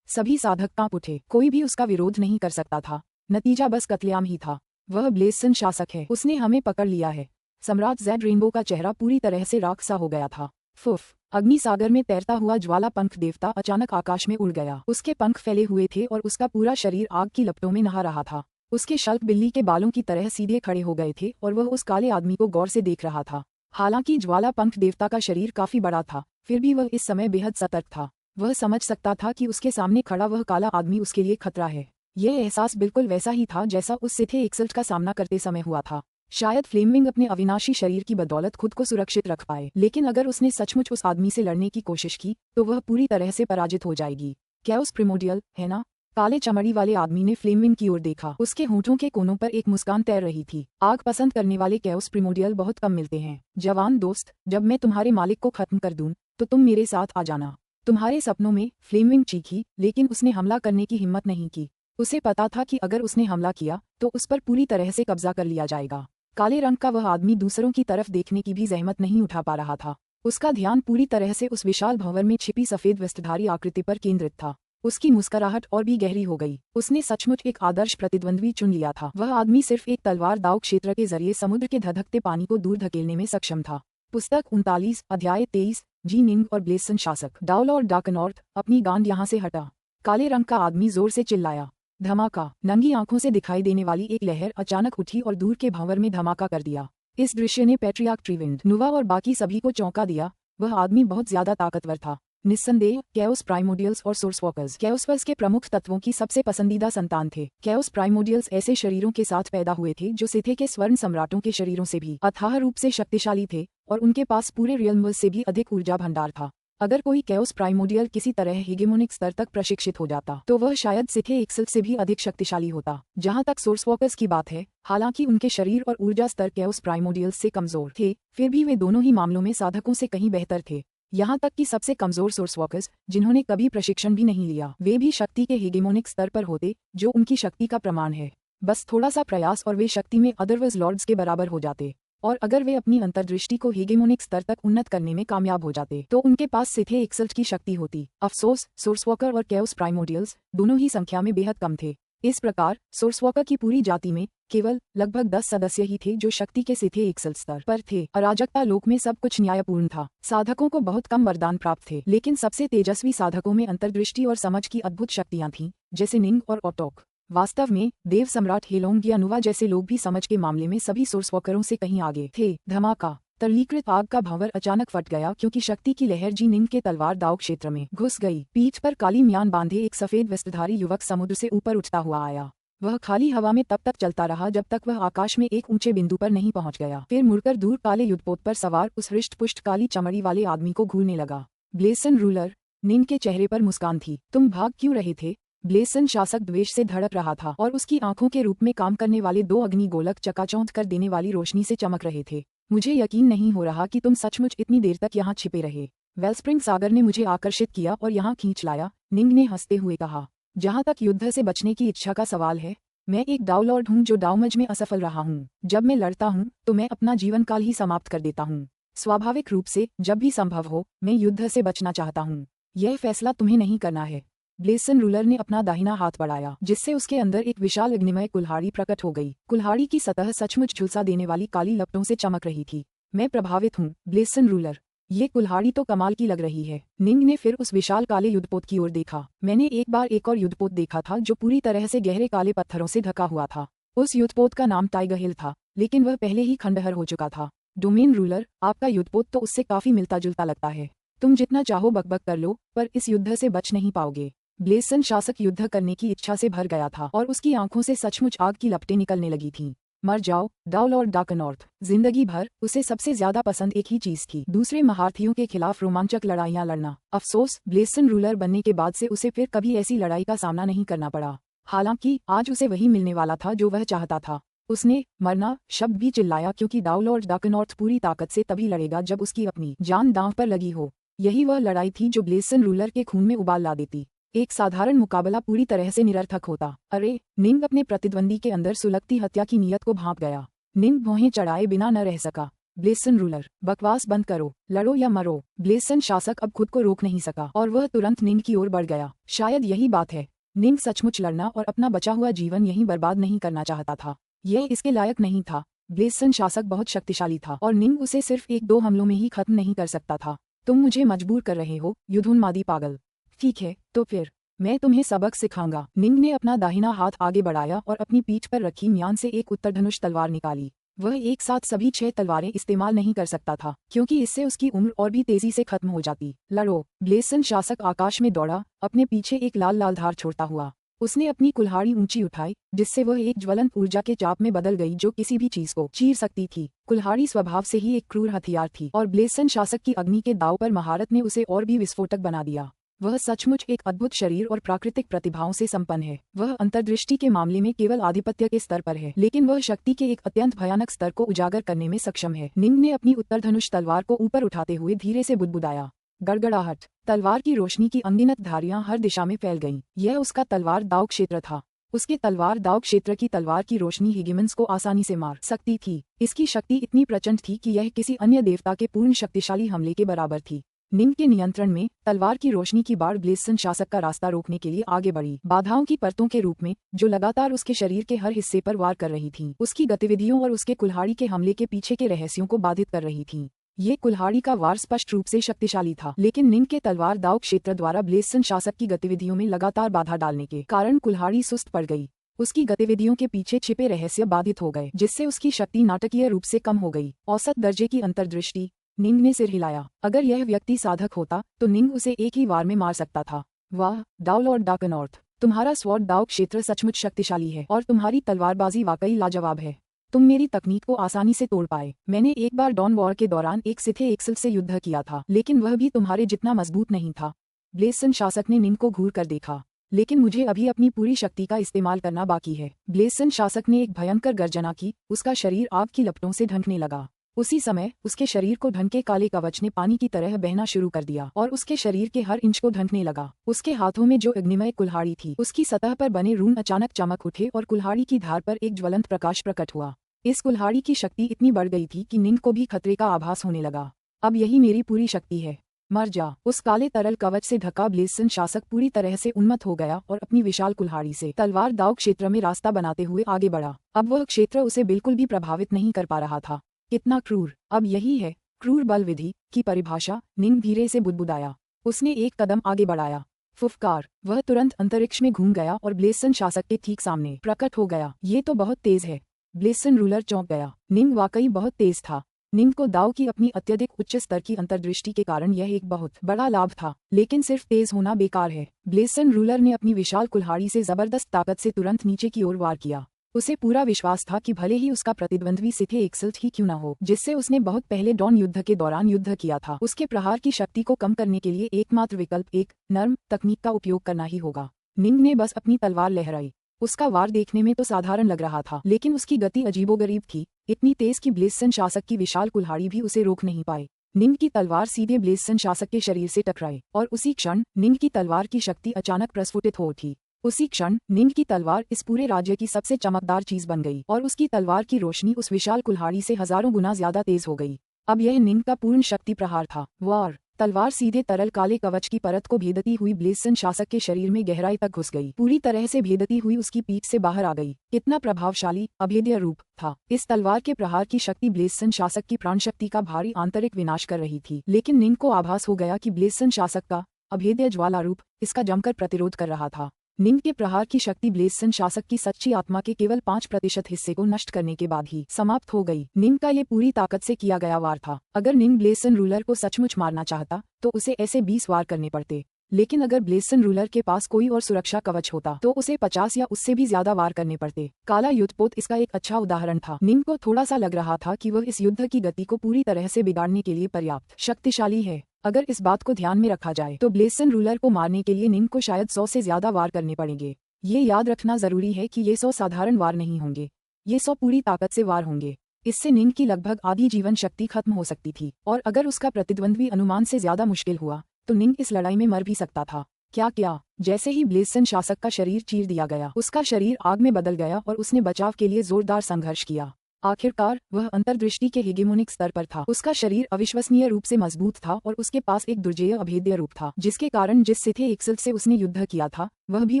सभी साधक कांप उठे। कोई भी उसका विरोध नहीं कर सकता था। नतीजा बस कत्लेआम ही था। वह ब्लेसन शासक है। उसने हमें पकड़ लिया है। सम्राट ज़ेड रेनबो का चेहरा पूरी तरह से राख सा हो गया था। फुफ। अग्नि सागर में तैरता हुआ ज्वाला पंख देवता अचानक आकाश में उड़ गया। उसके पंख फैले हुए थे और उसका पूरा शरीर आग की लपटों में नहा रहा था। उसके शल्क बिल्ली के बालों की तरह सीधे खड़े हो गए थे और वह उस काले आदमी को गौर से देख रहा था। हालांकि ज्वाला पंख देवता का शरीर काफी बड़ा था, फिर भी वह इस समय बेहद सतर्क था। वह समझ सकता था कि उसके सामने खड़ा वह काला आदमी उसके लिए खतरा है। यह एहसास बिल्कुल वैसा ही था जैसा उस सिथे एक्सल्ट का सामना करते समय हुआ था। शायद फ्लेमविंग अपने अविनाशी शरीर की बदौलत खुद को सुरक्षित रख पाए, लेकिन अगर उसने सचमुच उस आदमी से लड़ने की कोशिश की तो वह पूरी तरह से पराजित हो जाएगी। कैओस प्रिमोडियल, है ना? काले चमड़ी वाले आदमी ने फ्लेमविंग की ओर देखा। उसके होंठों के कोनों पर एक मुस्कान तैर रही थी। आग पसंद करने वाले कैओस प्रिमोडियल बहुत कम मिलते हैं। जवान दोस्त, जब मैं तुम्हारे मालिक को खत्म कर दूं तो तुम मेरे साथ आ जाना। तुम्हारे सपनों में, फ्लेमविंग चीखी, लेकिन उसने हमला करने की हिम्मत नहीं की। उसे पता था कि अगर उसने हमला किया तो उस पर पूरी तरह से कब्जा कर लिया जाएगा। काले रंग का वह आदमी दूसरों की तरफ देखने की भी जहमत नहीं उठा पा रहा था। उसका ध्यान पूरी तरह से उस विशाल भंवर में छिपी सफेद वस्त्रधारी आकृति पर केंद्रित था। उसकी मुस्कुराहट और भी गहरी हो गई। उसने सचमुच एक आदर्श प्रतिद्वंद्वी चुन लिया था। वह आदमी सिर्फ एक तलवार दाव क्षेत्र के जरिए समुद्र के धधकते पानी को दूर धकेलने में सक्षम था। पुस्तक 39, अध्याय 23, जी निंग और ब्लेसन शासक। डाउलॉर्ड डार्कनॉर्थ, अपनी गांड यहाँ से हटा। काले रंग का आदमी जोर से चिल्लाया। धमाका। नंगी आंखों से दिखाई देने वाली एक लहर अचानक उठी और दूर के भंवर में धमाका कर दिया। इस दृश्य ने पैट्रियार्क ट्रीविंड, नुवा और बाकी सभी को चौंका दिया। वह आदमी बहुत ज्यादा ताकतवर था। निस्संदेह कैओस प्राइमोडियल्स और सोर्सवॉकर्स कैओसवर्स के प्रमुख तत्वों की सबसे पसंदीदा संतान थे। कैओस प्राइमोडियल्स ऐसे शरीरों के साथ पैदा हुए थे जो सिथे के स्वर्ण सम्राटों के शरीरों से भी अथाह रूप से शक्तिशाली थे और उनके पास पूरे रियल्म से भी अधिक ऊर्जा भंडार था। अगर कोई कैओस प्राइमोडियल किसी तरह हेगेमोनिक स्तर तक प्रशिक्षित हो जाता तो वह शायद सिथे एक्सल्ट से भी अधिक शक्तिशाली होता। जहां तक सोर्सवॉकर्स की बात है, हालांकि उनके शरीर और ऊर्जा स्तर कैओस प्राइमोडियल्स से कमजोर थे, फिर भी वे दोनों ही मामलों में साधकों से कहीं बेहतर थे। यहाँ तक कि सबसे कमजोर सोर्स वॉकर्स जिन्होंने कभी प्रशिक्षण भी नहीं लिया, वे भी शक्ति के हेगेमोनिक स्तर पर होते, जो उनकी शक्ति का प्रमाण है। बस थोड़ा सा प्रयास और वे शक्ति में अदरवाइज लॉर्ड्स के बराबर हो जाते। और अगर वे अपनी अंतर्दृष्टि को हेगेमोनिक स्तर तक उन्नत करने में कामयाब हो जाते तो उनके पास सिथे एक्सल्ट की शक्ति होती। अफसोस, सोर्सवॉकर और कैओस प्राइमोडियल्स दोनों ही संख्या में बेहद कम थे। इस प्रकार सोर्सवॉकर की पूरी जाति में केवल लगभग 10 सदस्य ही थे जो शक्ति के सिथे एक्सल्ट स्तर पर थे। अराजकता लोक में सब कुछ न्यायपूर्ण था। साधकों को बहुत कम वरदान प्राप्त थे, लेकिन सबसे तेजस्वी साधकों में अंतर्दृष्टि और समझ की अद्भुत शक्तियां थीं, जैसे निंग और ओटोक। वास्तव में देव सम्राट हेलोंग या नुवा जैसे लोग भी समझ के मामले में सभी सोर्सवॉकरों से कहीं आगे थे। धमाका, तरलीकृत आग का भंवर अचानक फट गया क्योंकि शक्ति की लहर जी निंग के तलवार दाव क्षेत्र में घुस गई। पीठ पर काली म्यान बांधे एक सफेद वस्त्रधारी युवक समुद्र से ऊपर उठता हुआ आया। वह खाली हवा में तब तक चलता रहा जब तक वह आकाश में एक ऊंचे बिंदु पर नहीं पहुंच गया। फिर मुड़कर दूर काले युद्धपोत पर सवार उस हृष्ट-पुष्ट काली चमड़ी वाले आदमी को घूरने लगा। ब्लेसन रूलर, निंग के चेहरे पर मुस्कान थी। तुम भाग क्यों रहे थे? ब्लेसन शासक द्वेष से धड़क रहा था और उसकी आंखों के रूप में काम करने वाले 2 अग्निगोलक चकाचौंध कर देने वाली रोशनी से चमक रहे थे। मुझे यकीन नहीं हो रहा कि तुम सचमुच इतनी देर तक यहाँ छिपे रहे। वेलस्प्रिंग सागर ने मुझे आकर्षित किया और यहाँ खींच लाया, निंग ने हंसते हुए कहा। जहाँ तक युद्ध से बचने की इच्छा का सवाल है, मैं एक डाउलॉर्ड हूँ जो डाउमज में असफल रहा हूँ। जब मैं लड़ता हूँ तो मैं अपना जीवन काल ही समाप्त कर देता हूँ। स्वाभाविक रूप से जब भी संभव हो मैं युद्ध से बचना चाहता हूँ। यह फैसला तुम्हें नहीं करना है। ब्लेसन रूलर ने अपना दाहिना हाथ बढ़ाया, जिससे उसके अंदर एक विशाल अग्निमय कुल्हाड़ी प्रकट हो गई। कुल्हाड़ी की सतह सचमुच झुलसा देने वाली काली लपटों से चमक रही थी। मैं प्रभावित हूँ, ब्लेसन रूलर। ये कुल्हाड़ी तो कमाल की लग रही है। निंग ने फिर उस विशाल काले युद्धपोत की ओर देखा। मैंने एक बार एक और युद्धपोत देखा था जो पूरी तरह से गहरे काले पत्थरों से ढका हुआ था। उस युद्धपोत का नाम टाइगर हिल था, लेकिन वह पहले ही खंडहर हो चुका था। डोमेन रूलर, आपका युद्धपोत तो उससे काफी मिलता जुलता लगता है। तुम जितना चाहो बकबक कर लो, पर इस युद्ध से बच नहीं पाओगे। ब्लेसन शासक युद्ध करने की इच्छा से भर गया था और उसकी आंखों से सचमुच आग की लपटें निकलने लगी थीं। मर जाओ, डाउलॉर्ड डार्कनॉर्थ। जिंदगी भर उसे सबसे ज्यादा पसंद एक ही चीज थी, दूसरे महारथियों के खिलाफ रोमांचक लड़ाइयां लड़ना। अफसोस, ब्लेसन रूलर बनने के बाद से उसे फिर कभी ऐसी लड़ाई का सामना नहीं करना पड़ा। हालांकि आज उसे वही मिलने वाला था जो वह चाहता था। उसने मरना शब्द भी चिल्लाया क्योंकि डाउलॉर्ड डार्कनॉर्थ पूरी ताकत से तभी लड़ेगा जब उसकी अपनी जान दांव पर लगी हो। यही वह लड़ाई थी जो ब्लेसन रूलर के खून में उबाल ला देती। एक साधारण मुकाबला पूरी तरह से निरर्थक होता। अरे, निंग अपने प्रतिद्वंदी के अंदर सुलगती हत्या की नीयत को भांप गया। निंग भौहें चढ़ाए बिना न रह सका। ब्लेसन रूलर, बकवास बंद करो, लड़ो या मरो। ब्लेसन शासक अब खुद को रोक नहीं सका और वह तुरंत निंग की ओर बढ़ गया। शायद यही बात है, निंग सचमुच लड़ना और अपना बचा हुआ जीवन यहीं बर्बाद नहीं करना चाहता था। यह इसके लायक नहीं था। ब्लेसन शासक बहुत शक्तिशाली था और निंग उसे सिर्फ 1-2 हमलों में ही खत्म नहीं कर सकता था। तुम मुझे मजबूर कर रहे हो, युद्धोन्मादी पागल। ठीक है, तो फिर मैं तुम्हें सबक सिखाऊंगा। निंग ने अपना दाहिना हाथ आगे बढ़ाया और अपनी पीठ पर रखी म्यान से एक उत्तरधनुष तलवार निकाली। वह एक साथ सभी 6 तलवारें इस्तेमाल नहीं कर सकता था, क्योंकि इससे उसकी उम्र और भी तेजी से खत्म हो जाती। लड़ो। ब्लेसन शासक आकाश में दौड़ा, अपने पीछे एक लाल लाल धार छोड़ता हुआ। उसने अपनी कुल्हाड़ी ऊंची उठाई, जिससे वह एक ज्वलंत ऊर्जा के चाप में बदल गई जो किसी भी चीज को चीर सकती थी। कुल्हाड़ी स्वभाव से ही एक क्रूर हथियार थी और ब्लेसन शासक की अग्नि के दांव पर महारत ने उसे और भी विस्फोटक बना दिया। वह सचमुच एक अद्भुत शरीर और प्राकृतिक प्रतिभाओं से संपन्न है। वह अंतर्दृष्टि के मामले में केवल आधिपत्य के स्तर पर है, लेकिन वह शक्ति के एक अत्यंत भयानक स्तर को उजागर करने में सक्षम है। निंग ने अपनी उत्तरधनुष तलवार को ऊपर उठाते हुए धीरे से बुदबुदाया। गड़गड़ाहट। तलवार की रोशनी की अनगिनत धारियां हर दिशा में फैल गईं। यह उसका तलवार दाव क्षेत्र था। उसके तलवार दाव क्षेत्र की तलवार की रोशनी हिगिमन्स को आसानी से मार सकती थी। इसकी शक्ति इतनी प्रचंड थी कि यह किसी अन्य देवता के पूर्ण शक्तिशाली हमले के बराबर थी। निंग के नियंत्रण में तलवार की रोशनी की बाढ़ ब्लेसन शासक का रास्ता रोकने के लिए आगे बढ़ी, बाधाओं की परतों के रूप में जो लगातार उसके शरीर के हर हिस्से पर वार कर रही थीं, उसकी गतिविधियों और उसके कुल्हाड़ी के हमले के पीछे के रहस्यों को बाधित कर रही थीं। ये कुल्हाड़ी का वार स्पष्ट रूप से शक्तिशाली था, लेकिन निंग के तलवार दाव क्षेत्र द्वारा ब्लेसन शासक की गतिविधियों में लगातार बाधा डालने के कारण कुल्हाड़ी सुस्त पड़ गई। उसकी गतिविधियों के पीछे छिपे रहस्य बाधित हो गए, जिससे उसकी शक्ति नाटकीय रूप से कम हो गई। औसत दर्जे की अंतर्दृष्टि। निंग ने सिर हिलाया। अगर यह व्यक्ति साधक होता तो निंग उसे एक ही वार में मार सकता था। वाह, डाउलॉर्ड डार्कनॉर्थ, तुम्हारा स्वॉर्ड दाव क्षेत्र सचमुच शक्तिशाली है और तुम्हारी तलवारबाजी वाकई लाजवाब है। तुम मेरी तकनीक को आसानी से तोड़ पाए। मैंने एक बार डॉन वॉर के दौरान एक सिथे एक्सल से युद्ध किया था, लेकिन वह भी तुम्हारे जितना मजबूत नहीं था। ब्लेसन शासक ने निंग को घूर कर देखा। लेकिन मुझे अभी अपनी पूरी शक्ति का इस्तेमाल करना बाकी है। ब्लेसन शासक ने एक भयंकर गर्जना की। उसका शरीर आग की लपटों से ढंकने लगा। उसी समय उसके शरीर को ढंके काले कवच ने पानी की तरह बहना शुरू कर दिया और उसके शरीर के हर इंच को ढंकने लगा। उसके हाथों में जो अग्निमय कुल्हाड़ी थी उसकी सतह पर बने रून अचानक चमक उठे और कुल्हाड़ी की धार पर एक ज्वलंत प्रकाश प्रकट हुआ। इस कुल्हाड़ी की शक्ति इतनी बढ़ गई थी कि निंग को भी खतरे का आभास होने लगा। अब यही मेरी पूरी शक्ति है, मर जा। उस काले तरल कवच से ढका ब्लेसन शासक पूरी तरह से उन्मत्त हो गया और अपनी विशाल कुल्हाड़ी से तलवार दाव क्षेत्र में रास्ता बनाते हुए आगे बढ़ा। अब वह क्षेत्र उसे बिल्कुल भी प्रभावित नहीं कर पा रहा था। कितना क्रूर! अब यही है क्रूर बल विधि की परिभाषा, निंग धीरे से बुदबुदाया। उसने एक कदम आगे बढ़ाया। फुफकार! वह तुरंत अंतरिक्ष में घूम गया और ब्लेसन शासक के ठीक सामने प्रकट हो गया। ये तो बहुत तेज है। ब्लेसन रूलर चौंक गया। निंग वाकई बहुत तेज था। निंग को दाव की अपनी अत्यधिक उच्च स्तर की अंतर्दृष्टि के कारण यह एक बहुत बड़ा लाभ था, लेकिन सिर्फ तेज होना बेकार है। ब्लेसन रूलर ने अपनी विशाल कुल्हाड़ी से जबरदस्त ताकत से तुरंत नीचे की ओर वार किया। उसे पूरा विश्वास था कि भले ही उसका प्रतिद्वंद्वी सिथे एक्सल्ट ही क्यों न हो, जिससे उसने बहुत पहले डॉन युद्ध के दौरान युद्ध किया था, उसके प्रहार की शक्ति को कम करने के लिए एकमात्र विकल्प एक नर्म तकनीक का उपयोग करना ही होगा। निंग ने बस अपनी तलवार लहराई। उसका वार देखने में तो साधारण लग रहा था, लेकिन उसकी गति अजीबोगरीब थी, इतनी तेज कि ब्लेसन शासक की विशाल कुल्हाड़ी भी उसे रोक नहीं पाई। निंग की तलवार सीधे ब्लेसन शासक के शरीर से टकराई और उसी क्षण निंग की तलवार की शक्ति अचानक प्रस्फुटित हो उठी। उसी क्षण निंग की तलवार इस पूरे राज्य की सबसे चमकदार चीज बन गई और उसकी तलवार की रोशनी उस विशाल कुल्हाड़ी से हजारों गुना ज्यादा तेज हो गई। अब यह निंग का पूर्ण शक्ति प्रहार था। वार! तलवार सीधे तरल काले कवच की परत को भेदती हुई ब्लेसन शासक के शरीर में गहराई तक घुस गई, पूरी तरह से भेदती हुई उसकी पीठ से बाहर आ गई। कितना प्रभावशाली, अभेद्य रूप था। इस तलवार के प्रहार की शक्ति ब्लेसन शासक की प्राण शक्ति का भारी आंतरिक विनाश कर रही थी, लेकिन निंग को आभास हो गया कि ब्लेसन शासक का अभेद्य ज्वाला रूप इसका जमकर प्रतिरोध कर रहा था। निंग के प्रहार की शक्ति ब्लेसन शासक की सच्ची आत्मा के केवल 5% हिस्से को नष्ट करने के बाद ही समाप्त हो गई। निंग का ये पूरी ताकत से किया गया वार था। अगर निंग ब्लेसन रूलर को सचमुच मारना चाहता तो उसे ऐसे 20 वार करने पड़ते, लेकिन अगर ब्लेसन रूलर के पास कोई और सुरक्षा कवच होता तो उसे 50 या उससे भी ज्यादा वार करने पड़ते। काला युद्धपोत इसका एक अच्छा उदाहरण था। निंग को थोड़ा सा लग रहा था कि वह इस युद्ध की गति को पूरी तरह से बिगाड़ने के लिए पर्याप्त शक्तिशाली है। अगर इस बात को ध्यान में रखा जाए तो ब्लेसन रूलर को मारने के लिए निंग को शायद 100 से ज्यादा वार करने पड़ेंगे। ये याद रखना जरूरी है कि ये 100 साधारण वार नहीं होंगे, ये 100 पूरी ताकत से वार होंगे। इससे निंग की लगभग आधी जीवन शक्ति खत्म हो सकती थी, और अगर उसका प्रतिद्वंद्वी अनुमान से ज्यादा मुश्किल हुआ तो निंग इस लड़ाई में मर भी सकता था। क्या जैसे ही ब्लेसन शासक का शरीर चीर दिया गया, उसका शरीर आग में बदल गया और उसने बचाव के लिए जोरदार संघर्ष किया। आखिरकार वह अंतर्दृष्टि के हेगेमोनिक स्तर पर था। उसका शरीर अविश्वसनीय रूप से मजबूत था और उसके पास एक दुर्जेय अभेद्य रूप था, जिसके कारण जिस सिथे एक्सल्ट से उसने युद्ध किया था वह भी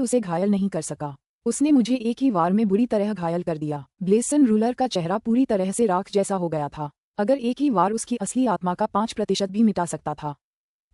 उसे घायल नहीं कर सका। उसने मुझे एक ही वार में बुरी तरह घायल कर दिया। ब्लेसन रूलर का चेहरा पूरी तरह से राख जैसा हो गया था। अगर एक ही वार उसकी असली आत्मा का 5% भी मिटा सकता था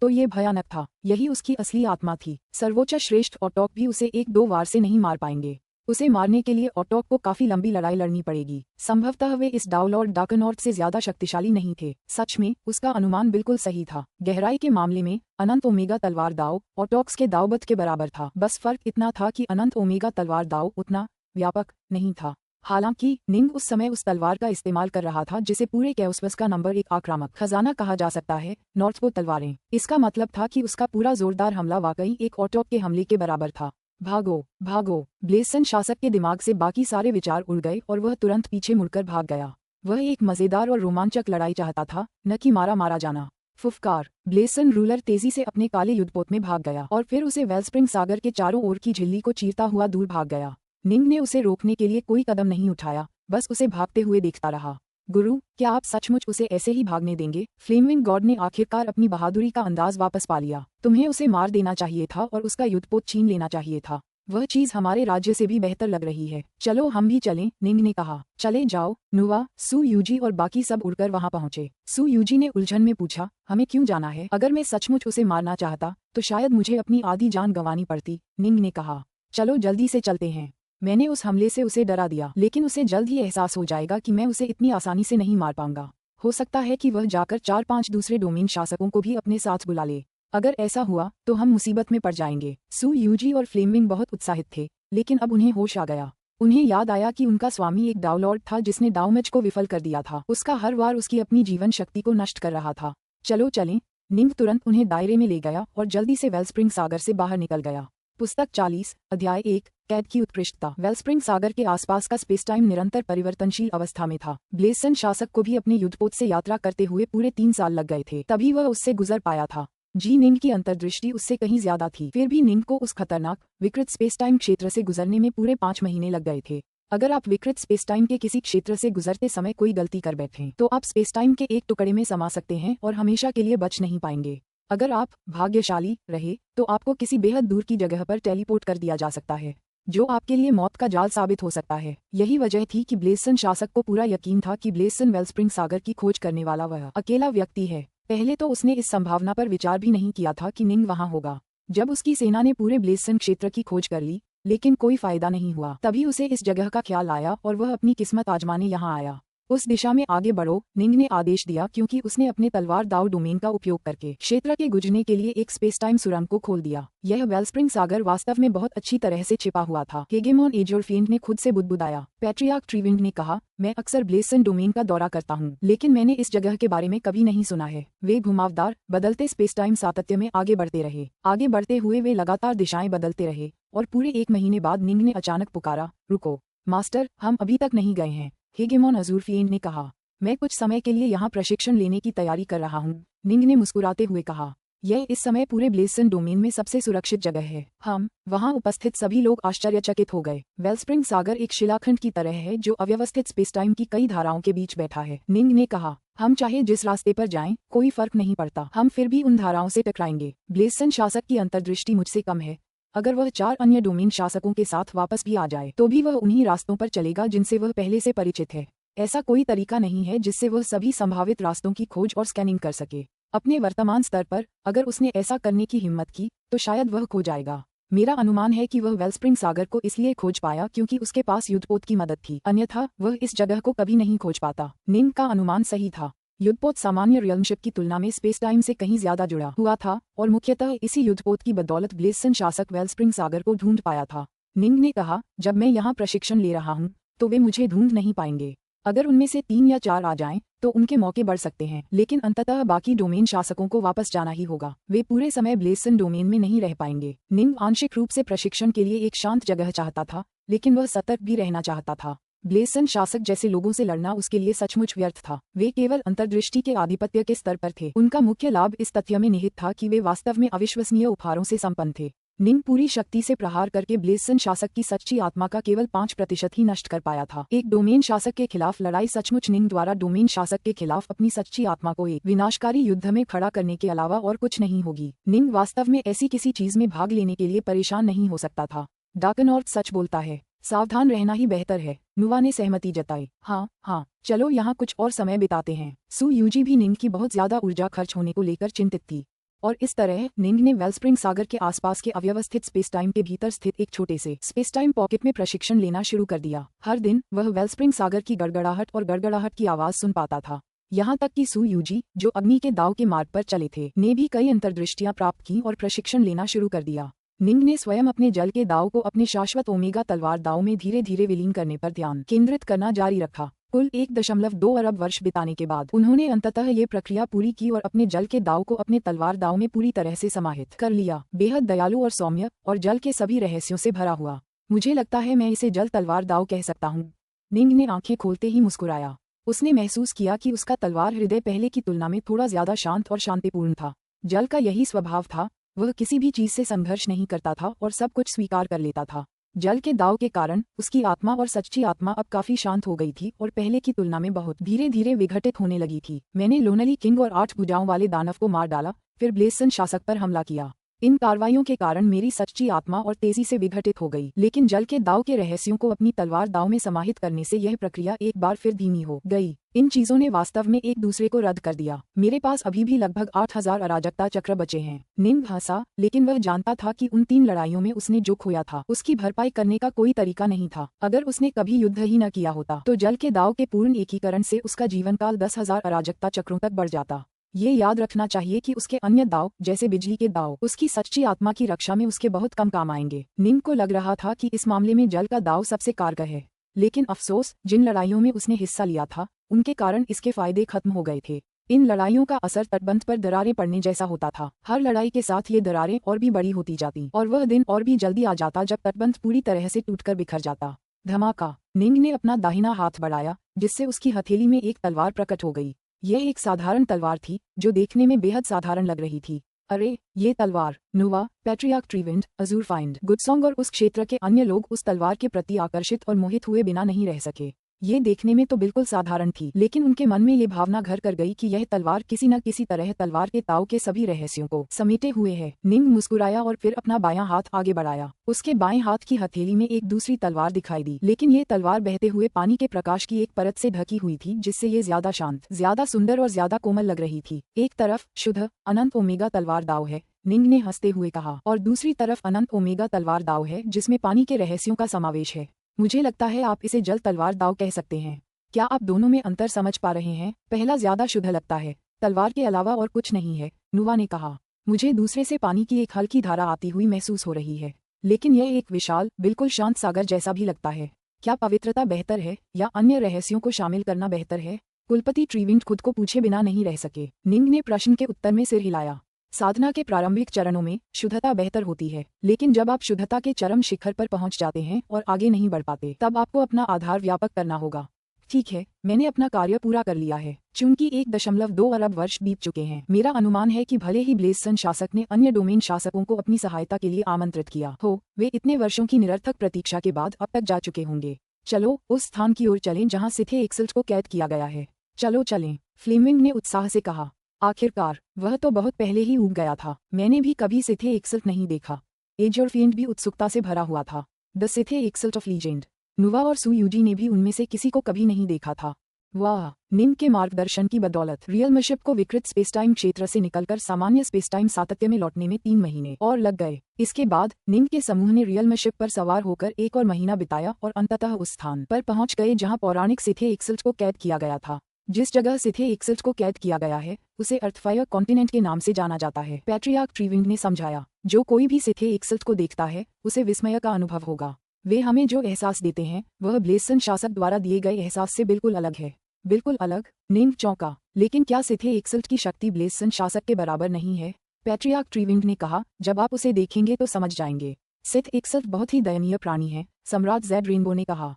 तो ये भयानक था। यही उसकी असली आत्मा थी। सर्वोच्च श्रेष्ठ ऑटोक भी उसे 1-2 वार से नहीं मार पाएंगे। उसे मारने के लिए ऑटोक को काफी लंबी लड़ाई लड़नी पड़ेगी। संभवतः वे इस डाउलॉर्ड डाकनॉर्थ से ज्यादा शक्तिशाली नहीं थे। सच में उसका अनुमान बिल्कुल सही था। गहराई के मामले में अनंत ओमेगा तलवार दाव ऑटोक्स के दावबत के बराबर था। बस फर्क इतना था कि अनंत ओमेगा तलवार दाव उतना व्यापक नहीं था। हालांकि निंग उस समय उस तलवार का इस्तेमाल कर रहा था जिसे पूरे कैओस्पस का नंबर 1 आक्रामक खजाना कहा जा सकता है, नॉर्थपो तलवारें। इसका मतलब था कि उसका पूरा जोरदार हमला वाकई एक ऑटोक के हमले के बराबर था। भागो! ब्लेसन शासक के दिमाग से बाकी सारे विचार उड़ गए और वह तुरंत पीछे मुड़कर भाग गया। वह एक मजेदार और रोमांचक लड़ाई चाहता था, न कि मारा जाना। फुफकार! ब्लेसन रूलर तेजी से अपने काले युद्धपोत में भाग गया और फिर उसे वेलस्प्रिंग सागर के चारों ओर की झिल्ली को चीरता हुआ दूर भाग गया। निंग ने उसे रोकने के लिए कोई कदम नहीं उठाया, बस उसे भागते हुए देखता रहा। गुरु, क्या आप सचमुच उसे ऐसे ही भागने देंगे? फ्लेमविंग गॉड ने आखिरकार अपनी बहादुरी का अंदाज वापस पा लिया। तुम्हें उसे मार देना चाहिए था और उसका युद्धपोत छीन लेना चाहिए था। वह चीज हमारे राज्य से भी बेहतर लग रही है। चलो हम भी चलें, निंग ने कहा। चले जाओ। नुवा, सू यूजी और बाकी सब उड़कर वहां पहुंचे। सू यूजी ने उलझन में पूछा, हमें क्यों जाना है? अगर मैं सचमुच उसे मारना चाहता तो शायद मुझे अपनी आधी जान गंवानी पड़ती, निंग ने कहा। चलो जल्दी से चलते हैं। मैंने उस हमले से उसे डरा दिया, लेकिन उसे जल्द ही एहसास हो जाएगा कि मैं उसे इतनी आसानी से नहीं मार पाऊंगा। हो सकता है कि वह जाकर 4-5 दूसरे डोमेन शासकों को भी अपने साथ बुला ले। अगर ऐसा हुआ तो हम मुसीबत में पड़ जाएंगे। सू यूजी और फ्लेमविंग बहुत उत्साहित थे, लेकिन अब उन्हें होश आ गया। उन्हें याद आया कि उनका स्वामी एक डाउलॉर्ड था जिसने डाउमेज को विफल कर दिया था। उसका हर वार उसकी अपनी जीवन शक्ति को नष्ट कर रहा था। चलो चलें। निंग तुरंत उन्हें दायरे में ले गया और जल्दी से वेलस्प्रिंग सागर से बाहर निकल गया। पुस्तक 40, अध्याय 1, कैद की उत्कृष्टता। वेलस्प्रिंग सागर के आसपास का स्पेस टाइम निरंतर परिवर्तनशील अवस्था में था। ब्लेसन शासक को भी अपने युद्धपोत से यात्रा करते हुए पूरे 3 साल लग गए थे, तभी वह उससे गुजर पाया था। जी निंग की अंतर्दृष्टि उससे कहीं ज्यादा थी, फिर भी निंग को उस खतरनाक विकृत स्पेस टाइम क्षेत्र से गुजरने में पूरे 5 महीने लग गए थे। अगर आप विकृत स्पेस टाइम के किसी क्षेत्र से गुजरते समय कोई गलती कर बैठें तो आप स्पेस टाइम के एक टुकड़े में समा सकते हैं और हमेशा के लिए बच नहीं पाएंगे। अगर आप भाग्यशाली रहे तो आपको किसी बेहद दूर की जगह पर टेलीपोर्ट कर दिया जा सकता है, जो आपके लिए मौत का जाल साबित हो सकता है। यही वजह थी कि ब्लेसन शासक को पूरा यकीन था कि ब्लेसन वेलस्प्रिंग सागर की खोज करने वाला वह अकेला व्यक्ति है। पहले तो उसने इस संभावना पर विचार भी नहीं किया था कि निंग वहां होगा। जब उसकी सेना ने पूरे ब्लेसन क्षेत्र की खोज कर ली लेकिन कोई फायदा नहीं हुआ, तभी उसे इस जगह का ख्याल आया और वह अपनी किस्मत आजमाने यहाँ आया। उस दिशा में आगे बढ़ो, निंग ने आदेश दिया, क्योंकि उसने अपने तलवार दाव डोमेन का उपयोग करके क्षेत्र के गुजरने के लिए एक स्पेस टाइम सुरंग को खोल दिया। यह वेलस्प्रिंग सागर वास्तव में बहुत अच्छी तरह से छिपा हुआ था। हेगेमोन एजोरफेंट ने खुद से बुदबुदाया। पैट्रियार्क ट्रीविंड ने कहा, मैं अक्सर ब्लेसन डोमेन का दौरा करता हूँ, लेकिन मैंने इस जगह के बारे में कभी नहीं सुना है। वे घुमावदार बदलते स्पेस टाइम सातत्य में आगे बढ़ते रहे। आगे बढ़ते हुए वे लगातार दिशाएं बदलते रहे और पूरे 1 महीने बाद निंग ने अचानक पुकारा, रुको मास्टर, हम अभी तक नहीं गए हैं। हेगेमोन एजोरफेंट ने कहा, मैं कुछ समय के लिए यहाँ प्रशिक्षण लेने की तैयारी कर रहा हूँ। निंग ने मुस्कुराते हुए कहा, यह इस समय पूरे ब्लेसन डोमेन में सबसे सुरक्षित जगह है। हम वहाँ उपस्थित सभी लोग आश्चर्यचकित हो गए। वेलस्प्रिंग सागर एक शिलाखंड की तरह है जो अव्यवस्थित स्पेस टाइम की कई धाराओं के बीच बैठा है। निंग ने कहा, हम चाहे जिस रास्ते पर जाएं, कोई फर्क नहीं पड़ता, हम फिर भी उन धाराओं से टकराएंगे। ब्लेसन शासक की अंतर्दृष्टि मुझसे कम है। अगर वह 4 अन्य डोमेन शासकों के साथ वापस भी आ जाए तो भी वह उन्हीं रास्तों पर चलेगा जिनसे वह पहले से परिचित है। ऐसा कोई तरीका नहीं है जिससे वह सभी संभावित रास्तों की खोज और स्कैनिंग कर सके। अपने वर्तमान स्तर पर अगर उसने ऐसा करने की हिम्मत की तो शायद वह खो जाएगा। मेरा अनुमान है कि वह वेलस्प्रिंग सागर को इसलिए खोज पाया क्योंकि उसके पास युद्धपोत की मदद थी, अन्यथा वह इस जगह को कभी नहीं खोज पाता। निंग का अनुमान सही था। युद्धपोत सामान्य रियलमशिप की तुलना में स्पेस टाइम से कहीं ज्यादा जुड़ा हुआ था और मुख्यतः इसी युद्धपोत की बदौलत ब्लेसन शासक वेलस्प्रिंग सागर को ढूंढ पाया था। निंग ने कहा, जब मैं यहाँ प्रशिक्षण ले रहा हूँ तो वे मुझे ढूंढ नहीं पाएंगे। अगर उनमें से 3 या 4 आ जाएं तो उनके मौके बढ़ सकते हैं, लेकिन अंततः बाकी डोमेन शासकों को वापस जाना ही होगा। वे पूरे समय ब्लेसन डोमेन में नहीं रह पाएंगे। निंग आंशिक रूप से प्रशिक्षण के लिए एक शांत जगह चाहता था, लेकिन वह सतर्क भी रहना चाहता था। ब्लेसन शासक जैसे लोगों से लड़ना उसके लिए सचमुच व्यर्थ था। वे केवल अंतर्दृष्टि के आधिपत्य के स्तर पर थे। उनका मुख्य लाभ इस तथ्य में निहित था कि वे वास्तव में अविश्वसनीय उपहारों से संपन्न थे। निंग पूरी शक्ति से प्रहार करके ब्लेसन शासक की सच्ची आत्मा का केवल 5% ही नष्ट कर पाया था। एक डोमेन शासक के खिलाफ लड़ाई सचमुच निंग द्वारा डोमेन शासक के खिलाफ अपनी सच्ची आत्मा को एक विनाशकारी युद्ध में खड़ा करने के अलावा और कुछ नहीं होगी। निंग वास्तव में ऐसी किसी चीज में भाग लेने के लिए परेशान नहीं हो सकता था। डार्कनॉर्थ सच बोलता है, सावधान रहना ही बेहतर है। नुवा ने सहमति जताई। हाँ, चलो यहाँ कुछ और समय बिताते हैं। सू यूजी भी निंग की बहुत ज्यादा ऊर्जा खर्च होने को लेकर चिंतित थी और इस तरह निंग ने वेलस्प्रिंग सागर के आसपास के अव्यवस्थित स्पेस टाइम के भीतर स्थित एक छोटे से स्पेस टाइम पॉकेट में प्रशिक्षण लेना शुरू कर दिया। हर दिन वह वेलस्प्रिंग सागर की गड़गड़ाहट और गड़गड़ाहट की आवाज सुन पाता था। यहाँ तक कि सू यूजी, जो अग्नि के दाव के मार्ग पर चले थे, ने भी कई अंतर्दृष्टियां प्राप्त की और प्रशिक्षण लेना शुरू कर दिया। निंग ने स्वयं अपने जल के दाव को अपने शाश्वत ओमेगा तलवार दाव में धीरे धीरे विलीन करने पर ध्यान केंद्रित करना जारी रखा। कुल 1.2 अरब वर्ष बिताने के बाद उन्होंने अंततः ये प्रक्रिया पूरी की और अपने जल के दाव को अपने तलवार दाव में पूरी तरह से समाहित कर लिया। बेहद दयालु और सौम्य और जल के सभी रहस्यों से भरा हुआ। मुझे लगता है मैं इसे जल तलवार दाव कह सकता हूँ। निंग ने आंखें खोलते ही मुस्कुराया। उसने महसूस किया कि उसका तलवार हृदय पहले की तुलना में थोड़ा ज्यादा शांत और शांतिपूर्ण था। जल का यही स्वभाव था, वह किसी भी चीज से संघर्ष नहीं करता था और सब कुछ स्वीकार कर लेता था। जल के दाव के कारण उसकी आत्मा और सच्ची आत्मा अब काफी शांत हो गई थी और पहले की तुलना में बहुत धीरे धीरे विघटित होने लगी थी। मैंने लोनली किंग और 8 भुजाओं वाले दानव को मार डाला, फिर ब्लेसन शासक पर हमला किया। इन कार्रवाइयों के कारण मेरी सच्ची आत्मा और तेजी से विघटित हो गई, लेकिन जल के दाव के रहस्यों को अपनी तलवार दाव में समाहित करने से यह प्रक्रिया एक बार फिर धीमी हो गई। इन चीजों ने वास्तव में एक दूसरे को रद्द कर दिया। मेरे पास अभी भी लगभग 8000 अराजकता चक्र बचे हैं। निंग हंसा, लेकिन वह जानता था कि उन 3 लड़ाइयों में उसने जो खोया था उसकी भरपाई करने का कोई तरीका नहीं था। अगर उसने कभी युद्ध ही न किया होता तो जल के दाव के पूर्ण एकीकरण से उसका जीवनकाल 10,000 अराजकता चक्रों तक बढ़ जाता। ये याद रखना चाहिए कि उसके अन्य दाव, जैसे बिजली के दाव, उसकी सच्ची आत्मा की रक्षा में उसके बहुत कम काम आएंगे। निंग को लग रहा था कि इस मामले में जल का दाव सबसे कारगर है, लेकिन अफसोस, जिन लड़ाइयों में उसने हिस्सा लिया था उनके कारण इसके फायदे खत्म हो गए थे। इन लड़ाइयों का असर तटबंध पर दरारें पड़ने जैसा होता था। हर लड़ाई के साथ ये दरारें और भी बड़ी होती जाती और वह दिन और भी जल्दी आ जाता जब तटबंध पूरी तरह से टूटकर बिखर जाता। धमाका। निंग ने अपना दाहिना हाथ बढ़ाया, जिससे उसकी हथेली में एक तलवार प्रकट हो गई। यह एक साधारण तलवार थी जो देखने में बेहद साधारण लग रही थी। अरे, ये तलवार! नुवा, पैट्रियार्क ट्रीविंड, अजूर फाइंड गुडसोंग और उस क्षेत्र के अन्य लोग उस तलवार के प्रति आकर्षित और मोहित हुए बिना नहीं रह सके। ये देखने में तो बिल्कुल साधारण थी, लेकिन उनके मन में ये भावना घर कर गई कि यह तलवार किसी न किसी तरह तलवार के ताऊ के सभी रहस्यों को समेटे हुए है। निंग मुस्कुराया और फिर अपना बायां हाथ आगे बढ़ाया। उसके बाएं हाथ की हथेली में एक दूसरी तलवार दिखाई दी, लेकिन ये तलवार बहते हुए पानी के प्रकाश की एक परत से ढकी हुई थी, जिससे ये ज्यादा शांत, ज्यादा सुंदर और ज्यादा कोमल लग रही थी। एक तरफ शुद्ध अनंत ओमेगा तलवार दाव है, निंग ने हंसते हुए कहा, और दूसरी तरफ अनंत ओमेगा तलवार दाव है जिसमें पानी के रहस्यों का समावेश है। मुझे लगता है आप इसे जल तलवार दाव कह सकते हैं। क्या आप दोनों में अंतर समझ पा रहे हैं? पहला ज्यादा शुद्ध लगता है, तलवार के अलावा और कुछ नहीं है, नुवा ने कहा। मुझे दूसरे से पानी की एक हल्की धारा आती हुई महसूस हो रही है, लेकिन यह एक विशाल, बिल्कुल शांत सागर जैसा भी लगता है। क्या पवित्रता बेहतर है या अन्य रहस्यों को शामिल करना बेहतर है? कुलपति ट्रीविंड खुद को पूछे बिना नहीं रह सके। निंग ने प्रश्न के उत्तर में सिर हिलाया। साधना के प्रारंभिक चरणों में शुद्धता बेहतर होती है, लेकिन जब आप शुद्धता के चरम शिखर पर पहुंच जाते हैं और आगे नहीं बढ़ पाते, तब आपको अपना आधार व्यापक करना होगा। ठीक है, मैंने अपना कार्य पूरा कर लिया है। चूंकि 1.2 अरब वर्ष बीत चुके हैं, मेरा अनुमान है कि भले ही ब्लेसन शासक ने अन्य डोमेन शासकों को अपनी सहायता के लिए आमंत्रित किया हो, वे इतने वर्षों की निरर्थक प्रतीक्षा के बाद अब तक जा चुके होंगे। चलो उस स्थान की ओर चलें जहाँ सिथे एक्सल्ट को कैद किया गया है। चलो चलें, फ्लेमिंग ने उत्साह से कहा। आखिरकार, वह तो बहुत पहले ही उग गया था। मैंने भी कभी सिथे एक्सल्ट नहीं देखा। एजोरफिएंड भी उत्सुकता से भरा हुआ था। The scythe exalt of legend. Nuwa और सू यूजी ने भी उनमें से किसी को कभी नहीं देखा था। वाह! निंग के मार्गदर्शन की बदौलत रियलमशिप को विकृत स्पेसटाइम क्षेत्र से निकलकर सामान्य स्पेसटाइम सातत्य में लौटने में 3 महीने और लग गए। इसके बाद निंग के समूह ने रियलमशिप पर सवार होकर एक और महीना बिताया और अंततः उस स्थान पर पहुंच गए जहां पौराणिक सिथे एक्सल्ट को कैद किया गया था। जिस जगह सिथे एक्सल्ट को कैद किया गया है, उसे अर्थफायर कॉन्टिनेंट के नाम से जाना जाता है, पैट्रियार्क ट्रीविंड ने समझाया। जो कोई भी सिथे एक्सल्ट को देखता है, उसे विस्मय का अनुभव होगा। वे हमें जो एहसास देते हैं, वह ब्लेसन शासक द्वारा दिए गए एहसास से बिल्कुल अलग है। बिल्कुल अलग? निंग चौंका। लेकिन क्या सिथे एक्सल्ट की शक्ति ब्लेसन शासक के बराबर नहीं है? पैट्रियार्क ट्रीविंड ने कहा, जब आप उसे देखेंगे तो समझ जाएंगे। सिथ एक्सल्ट बहुत ही दयनीय प्राणी है, सम्राट जेड रेनबो ने कहा।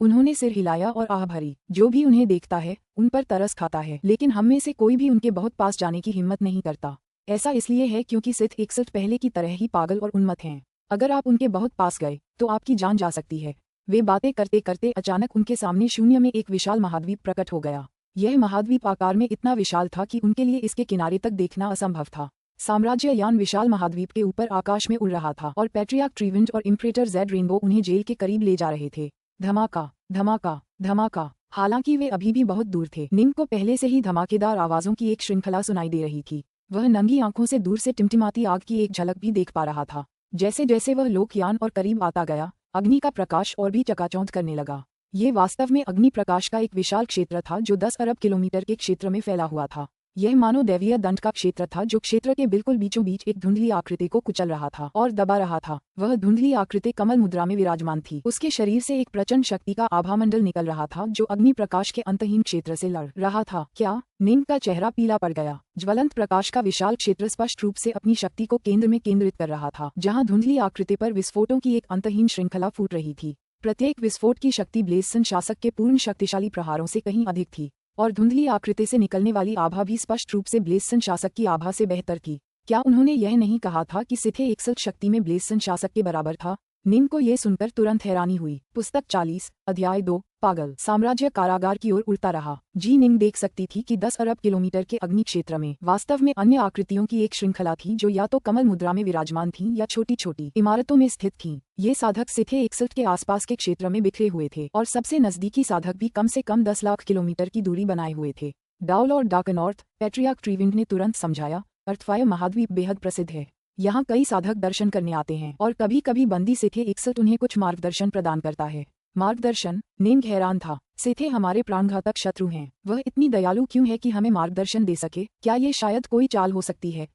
उन्होंने सिर हिलाया और आह भरी। जो भी उन्हें देखता है, उन पर तरस खाता है, लेकिन हम में से कोई भी उनके बहुत पास जाने की हिम्मत नहीं करता। ऐसा इसलिए है क्योंकि सिथ एक्सल्ट पहले की तरह ही पागल और उन्मत्त हैं। अगर आप उनके बहुत पास गए, तो आपकी जान जा सकती है। वे बातें करते करते अचानक उनके सामने शून्य में एक विशाल महाद्वीप प्रकट हो गया। यह महाद्वीप आकार में इतना विशाल था कि उनके लिए इसके किनारे तक देखना असंभव था। साम्राज्य यान विशाल महाद्वीप के ऊपर आकाश में उड़ रहा था और पैट्रियार्क ट्रीविंड और इम्परेटर जेड रेनबो उन्हें जेल के करीब ले जा रहे थे। धमाका, धमाका, धमाका। हालांकि वे अभी भी बहुत दूर थे। निंग को पहले से ही धमाकेदार आवाजों की एक श्रृंखला सुनाई दे रही थी। वह नंगी आंखों से दूर से टिमटिमाती आग की एक झलक भी देख पा रहा था। जैसे जैसे वह लोकयान और करीब आता गया, अग्नि का प्रकाश और भी चकाचौंध करने लगा। ये वास्तव में अग्नि प्रकाश का एक विशाल क्षेत्र था जो 10 अरब किलोमीटर के क्षेत्र में फैला हुआ था। यह मानो दैवीय दंड का क्षेत्र था जो क्षेत्र के बिल्कुल बीचों बीच एक धुंधली आकृति को कुचल रहा था और दबा रहा था। वह धुंधली आकृति कमल मुद्रा में विराजमान थी। उसके शरीर से एक प्रचंड शक्ति का आभामंडल निकल रहा था जो अग्नि प्रकाश के अंतहीन क्षेत्र से लड़ रहा था। क्या? निंग का चेहरा पीला पड़ गया। ज्वलंत प्रकाश का विशाल क्षेत्र स्पष्ट रूप से अपनी शक्ति को केंद्र में केंद्रित कर रहा था, जहाँ धुंधली आकृति पर विस्फोटों की एक अंतहीन श्रृंखला फूट रही थी। प्रत्येक विस्फोट की शक्ति ब्लेसन शासक के पूर्ण शक्तिशाली प्रहारों से कहीं अधिक थी, और धुंधली आकृति से निकलने वाली आभा भी स्पष्ट रूप से ब्लेसन शासक की आभा से बेहतर थी। क्या उन्होंने यह नहीं कहा था कि सिथे एक्सल्ट शक्ति में ब्लेसन शासक के बराबर था? निंग को यह सुनकर तुरंत हैरानी हुई। पुस्तक 40, अध्याय 2, पागल साम्राज्य कारागार की ओर उड़ता रहा। जी निंग देख सकती थी कि 10 अरब किलोमीटर के अग्नि क्षेत्र में वास्तव में अन्य आकृतियों की एक श्रृंखला थी जो या तो कमल मुद्रा में विराजमान थी या छोटी छोटी इमारतों में स्थित थीं। ये साधक सिथे एक्सल्ट के आसपास के क्षेत्र में बिखरे हुए थे और सबसे नजदीकी साधक भी कम से कम 10 लाख किलोमीटर की दूरी बनाए हुए थे। डाउल और डार्क नॉर्थ, पैट्रियार्क ट्रीविंड ने तुरंत समझाया, अर्थफायर महाद्वीप बेहद प्रसिद्ध है। यहाँ कई साधक दर्शन करने आते हैं और कभी कभी बंदी सिथे एक्सल्ट उन्हें कुछ मार्गदर्शन प्रदान करता है। मार्गदर्शन? निंग हैरान था। सिथे हमारे प्राणघातक शत्रु हैं। वह इतनी दयालु क्यों है कि हमें मार्गदर्शन दे सके? क्या ये शायद कोई चाल हो सकती है?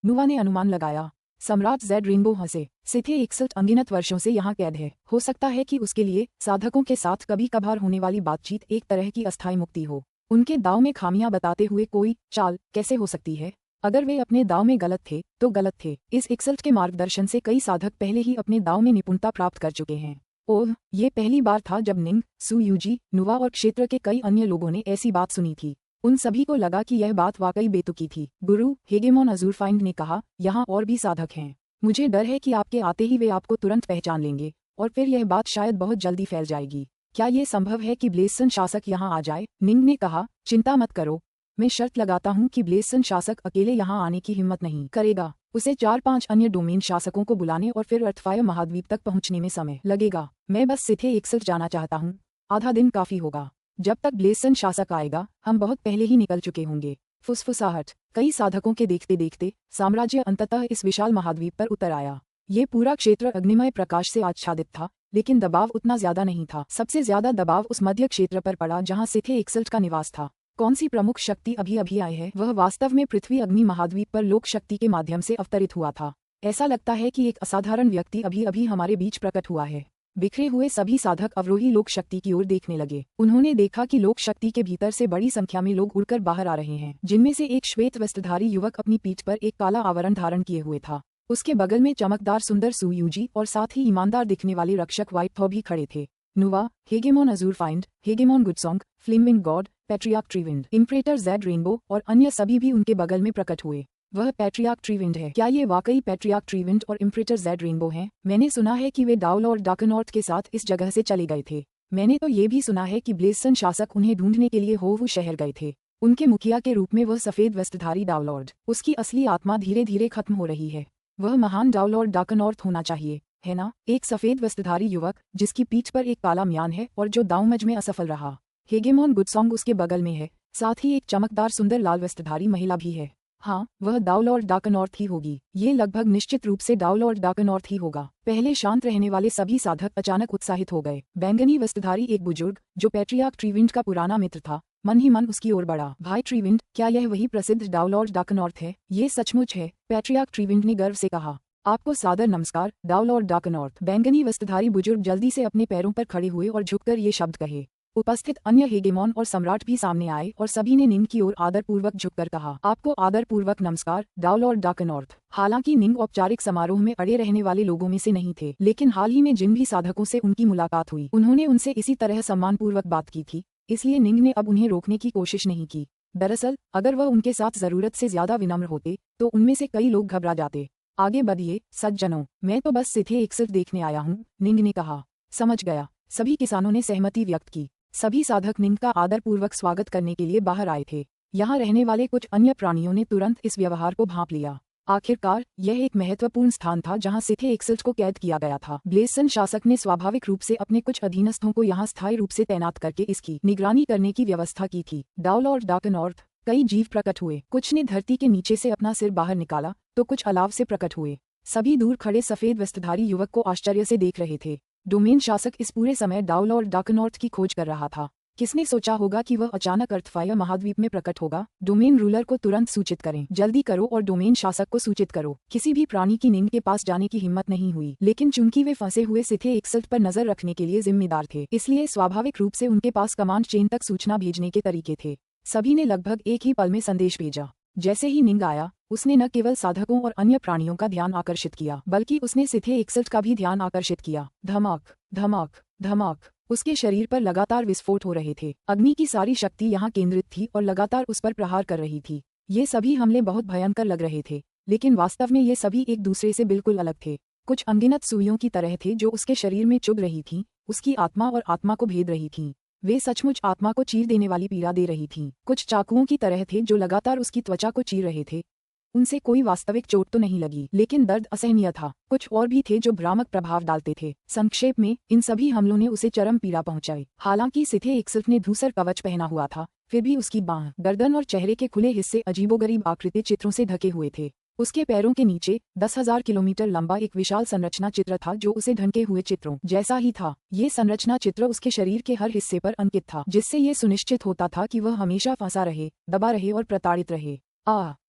नुवा ने अनुमान लगाया। सम्राट जेड रेनबो हंसे। सिथे एक्सल्ट अनगिनत वर्षों से यहाँ कैद है। हो सकता है कि उसके लिए साधकों के साथ कभी कभार होने वाली बातचीत एक तरह की अस्थायी मुक्ति हो। उनके दाव में खामियां बताते हुए कोई चाल कैसे हो सकती है? अगर वे अपने दाव में गलत थे तो गलत थे। इस एक्सल्ट के मार्गदर्शन से कई साधक पहले ही अपने दाव में निपुणता प्राप्त कर चुके हैं। ओह, ये पहली बार था जब निंग, सु यूजी, नुवा और क्षेत्र के कई अन्य लोगों ने ऐसी बात सुनी थी। उन सभी को लगा कि यह बात वाकई बेतुकी थी। गुरु हेगेमोन अज़ूरफाइंड ने कहा, यहाँ और भी साधक हैं। मुझे डर है कि आपके आते ही वे आपको तुरंत पहचान लेंगे और फिर यह बात शायद बहुत जल्दी फैल जाएगी। क्या ये संभव है कि ब्लेसन शासक यहाँ आ जाए? निंग ने कहा, चिंता मत करो, मैं शर्त लगाता हूँ कि ब्लेसन शासक अकेले यहाँ आने की हिम्मत नहीं करेगा। उसे 4-5 अन्य डोमेन शासकों को बुलाने और फिर अर्थफायर महाद्वीप तक पहुँचने में समय लगेगा। मैं बस सिथे एक्सल्ट जाना चाहता हूँ। आधा दिन काफी होगा। जब तक ब्लेसन शासक आएगा हम बहुत पहले ही निकल चुके होंगे। फुसफुसाहट। कई साधकों के देखते देखते साम्राज्य अंततः इस विशाल महाद्वीप पर उतर आया। ये पूरा क्षेत्र अग्निमय प्रकाश से आच्छादित था, लेकिन दबाव उतना ज्यादा नहीं था। सबसे ज्यादा दबाव उस मध्य क्षेत्र पर पड़ा जहाँ सिथे एक्सल्ट का निवास था। कौन सी प्रमुख शक्ति अभी अभी आई है? वह वास्तव में पृथ्वी अग्नि महाद्वीप पर लोक शक्ति के माध्यम से अवतरित हुआ था। ऐसा लगता है कि एक असाधारण व्यक्ति अभी अभी हमारे बीच प्रकट हुआ है। बिखरे हुए सभी साधक अवरोही लोक शक्ति की ओर देखने लगे। उन्होंने देखा कि लोक शक्ति के भीतर से बड़ी संख्या में लोग उड़कर बाहर आ रहे हैं, जिनमें से एक श्वेत वस्त्रधारी युवक अपनी पीठ पर एक काला आवरण धारण किए हुए था। उसके बगल में चमकदार सुंदर सुयूजी और साथ ही ईमानदार दिखने वाले रक्षक वाइट थॉ भी खड़े थे। Nuwa, hegemon Azurefiend, hegemon Goodsong, flaming god, patriarch Treewind, imperator Zed Rainbow और अन्य सभी भी उनके बगल में प्रकट हुए। वह पैट्रियार्क ट्रीविंड है। क्या ये वाकई पैट्रियार्क ट्रीविंड और इम्परेटर ज़ेड रेनबो हैं? मैंने सुना है कि वे डाउल और डार्कनॉर्थ के साथ इस जगह से चले गए थे। मैंने तो ये भी सुना है कि ब्लेसन शासक उन्हें ढूंढने के लिए होवू शहर गए थे। उनके मुखिया के रूप में वह सफेद वस्त्रधारी डाउलॉर्ड, उसकी असली आत्मा धीरे धीरे खत्म हो रही है। वह महान डाउलॉर्ड डार्कनॉर्थ होना चाहिए, है ना? एक सफेद वस्त्रधारी युवक जिसकी पीठ पर एक काला म्यान है और जो दाऊमज में असफल रहा। हेगेमोन गुडसोंग उसके बगल में है, साथ ही एक चमकदार सुंदर लाल वस्त्रधारी महिला भी है। हाँ, वह डाउलॉर्ड डार्कनॉर्थ ही होगी। ये लगभग निश्चित रूप से डाउलॉर्ड डार्कनॉर्थ ही होगा। पहले शांत रहने वाले सभी साधक अचानक उत्साहित हो गए। बैंगनी वस्त्रधारी एक बुजुर्ग जो पैट्रियार्क ट्रीविंड का पुराना मित्र था, मन ही मन उसकी ओर बढ़ा। भाई ट्रीविंड, क्या यह वही प्रसिद्ध डाउलॉर्ड डार्कनॉर्थ है? ये सचमुच है, पैट्रियार्क ट्रीविंड ने गर्व से कहा। आपको सादर नमस्कार, डाउलॉर्ड डार्कनॉर्थ। बैंगनी वस्त्रधारी बुजुर्ग जल्दी से अपने पैरों पर खड़े हुए और झुककर ये शब्द कहे। उपस्थित अन्य हेगेमोन और सम्राट भी सामने आए और सभी ने निंग की ओर आदरपूर्वक झुककर कहा, आपको आदरपूर्वक नमस्कार, डाउलॉर्ड डार्कनॉर्थ। हालांकि निंग औपचारिक समारोह में अड़े रहने वाले लोगों में से नहीं थे, लेकिन हाल ही में जिन भी साधकों से उनकी मुलाकात हुई उन्होंने उनसे इसी तरह सम्मानपूर्वक बात की थी, इसलिए निंग ने अब उन्हें रोकने की कोशिश नहीं की। दरअसल अगर वह उनके साथ जरूरत से ज्यादा विनम्र होते तो उनमें से कई लोग घबरा जाते। आगे बढ़िए सज्जनों, मैं तो बस सिथे एक्सल्ट देखने आया हूँ, निंग ने कहा। समझ गया, सभी किसानों ने सहमति व्यक्त की। सभी साधक निंग का आदरपूर्वक स्वागत करने के लिए बाहर आए थे। यहाँ रहने वाले कुछ अन्य प्राणियों ने तुरंत इस व्यवहार को भांप लिया। आखिरकार यह एक महत्वपूर्ण स्थान था जहाँ सिथे एक्सल्ट को कैद किया गया था। ब्लेसन शासक ने स्वाभाविक रूप से अपने कुछ अधीनस्थों को यहाँ स्थायी रूप से तैनात करके इसकी निगरानी करने की व्यवस्था की थी। डाउलॉर्ड डार्कनॉर्थ। कई जीव प्रकट हुए। कुछ ने धरती के नीचे से अपना सिर बाहर निकाला तो कुछ अलाव से प्रकट हुए। सभी दूर खड़े सफेद वस्त्रधारी युवक को आश्चर्य से देख रहे थे। डोमेन शासक इस पूरे समय डाउलॉर्ड डार्कनॉर्थ की खोज कर रहा था। किसने सोचा होगा कि वह अचानक अर्थफायर महाद्वीप में प्रकट होगा? डोमेन रूलर को तुरंत सूचित करें। जल्दी करो और डोमेन शासक को सूचित करो। किसी भी प्राणी की निंग के पास जाने की हिम्मत नहीं हुई, लेकिन चूंकि वे फंसे हुए सिथे एक्सल्ट पर नजर रखने के लिए जिम्मेदार थे, इसलिए स्वाभाविक रूप से उनके पास कमांड चेन तक सूचना भेजने के तरीके थे। सभी ने लगभग एक ही पल में संदेश भेजा। जैसे ही निंग आया, उसने न केवल साधकों और अन्य प्राणियों का ध्यान आकर्षित किया, बल्कि उसने सिथे एक्सल्ट का भी ध्यान आकर्षित किया। धमाक धमाक धमाक। उसके शरीर पर लगातार विस्फोट हो रहे थे। अग्नि की सारी शक्ति यहाँ केंद्रित थी और लगातार उस पर प्रहार कर रही थी। ये सभी हमले बहुत भयंकर लग रहे थे, लेकिन वास्तव में ये सभी एक दूसरे से बिल्कुल अलग थे। कुछ अनगिनत सुइयों की तरह थे जो उसके शरीर में चुभ रही थीं, उसकी आत्मा और आत्मा को भेद रही थीं। वे सचमुच आत्मा को चीर देने वाली पीड़ा दे रही थीं। कुछ चाकुओं की तरह थे जो लगातार उसकी त्वचा को चीर रहे थे। उनसे कोई वास्तविक चोट तो नहीं लगी, लेकिन दर्द असहनीय था। कुछ और भी थे जो भ्रामक प्रभाव डालते थे। संक्षेप में इन सभी हमलों ने उसे चरम पीड़ा पहुंचाई। हालांकि सिथे एक्सल्ट ने धूसर कवच पहना हुआ था, फिर भी उसकी बांह, गर्दन और चेहरे के खुले हिस्से अजीबोगरीब आकृति चित्रों से ढके हुए थे। उसके पैरों के नीचे 10,000 किलोमीटर लंबा एक विशाल संरचना चित्र था जो उसे ढके हुए चित्रों जैसा ही था। ये संरचना चित्र उसके शरीर के हर हिस्से पर अंकित था, जिससे ये सुनिश्चित होता था कि वह हमेशा फंसा रहे, दबा रहे और प्रताड़ित रहे।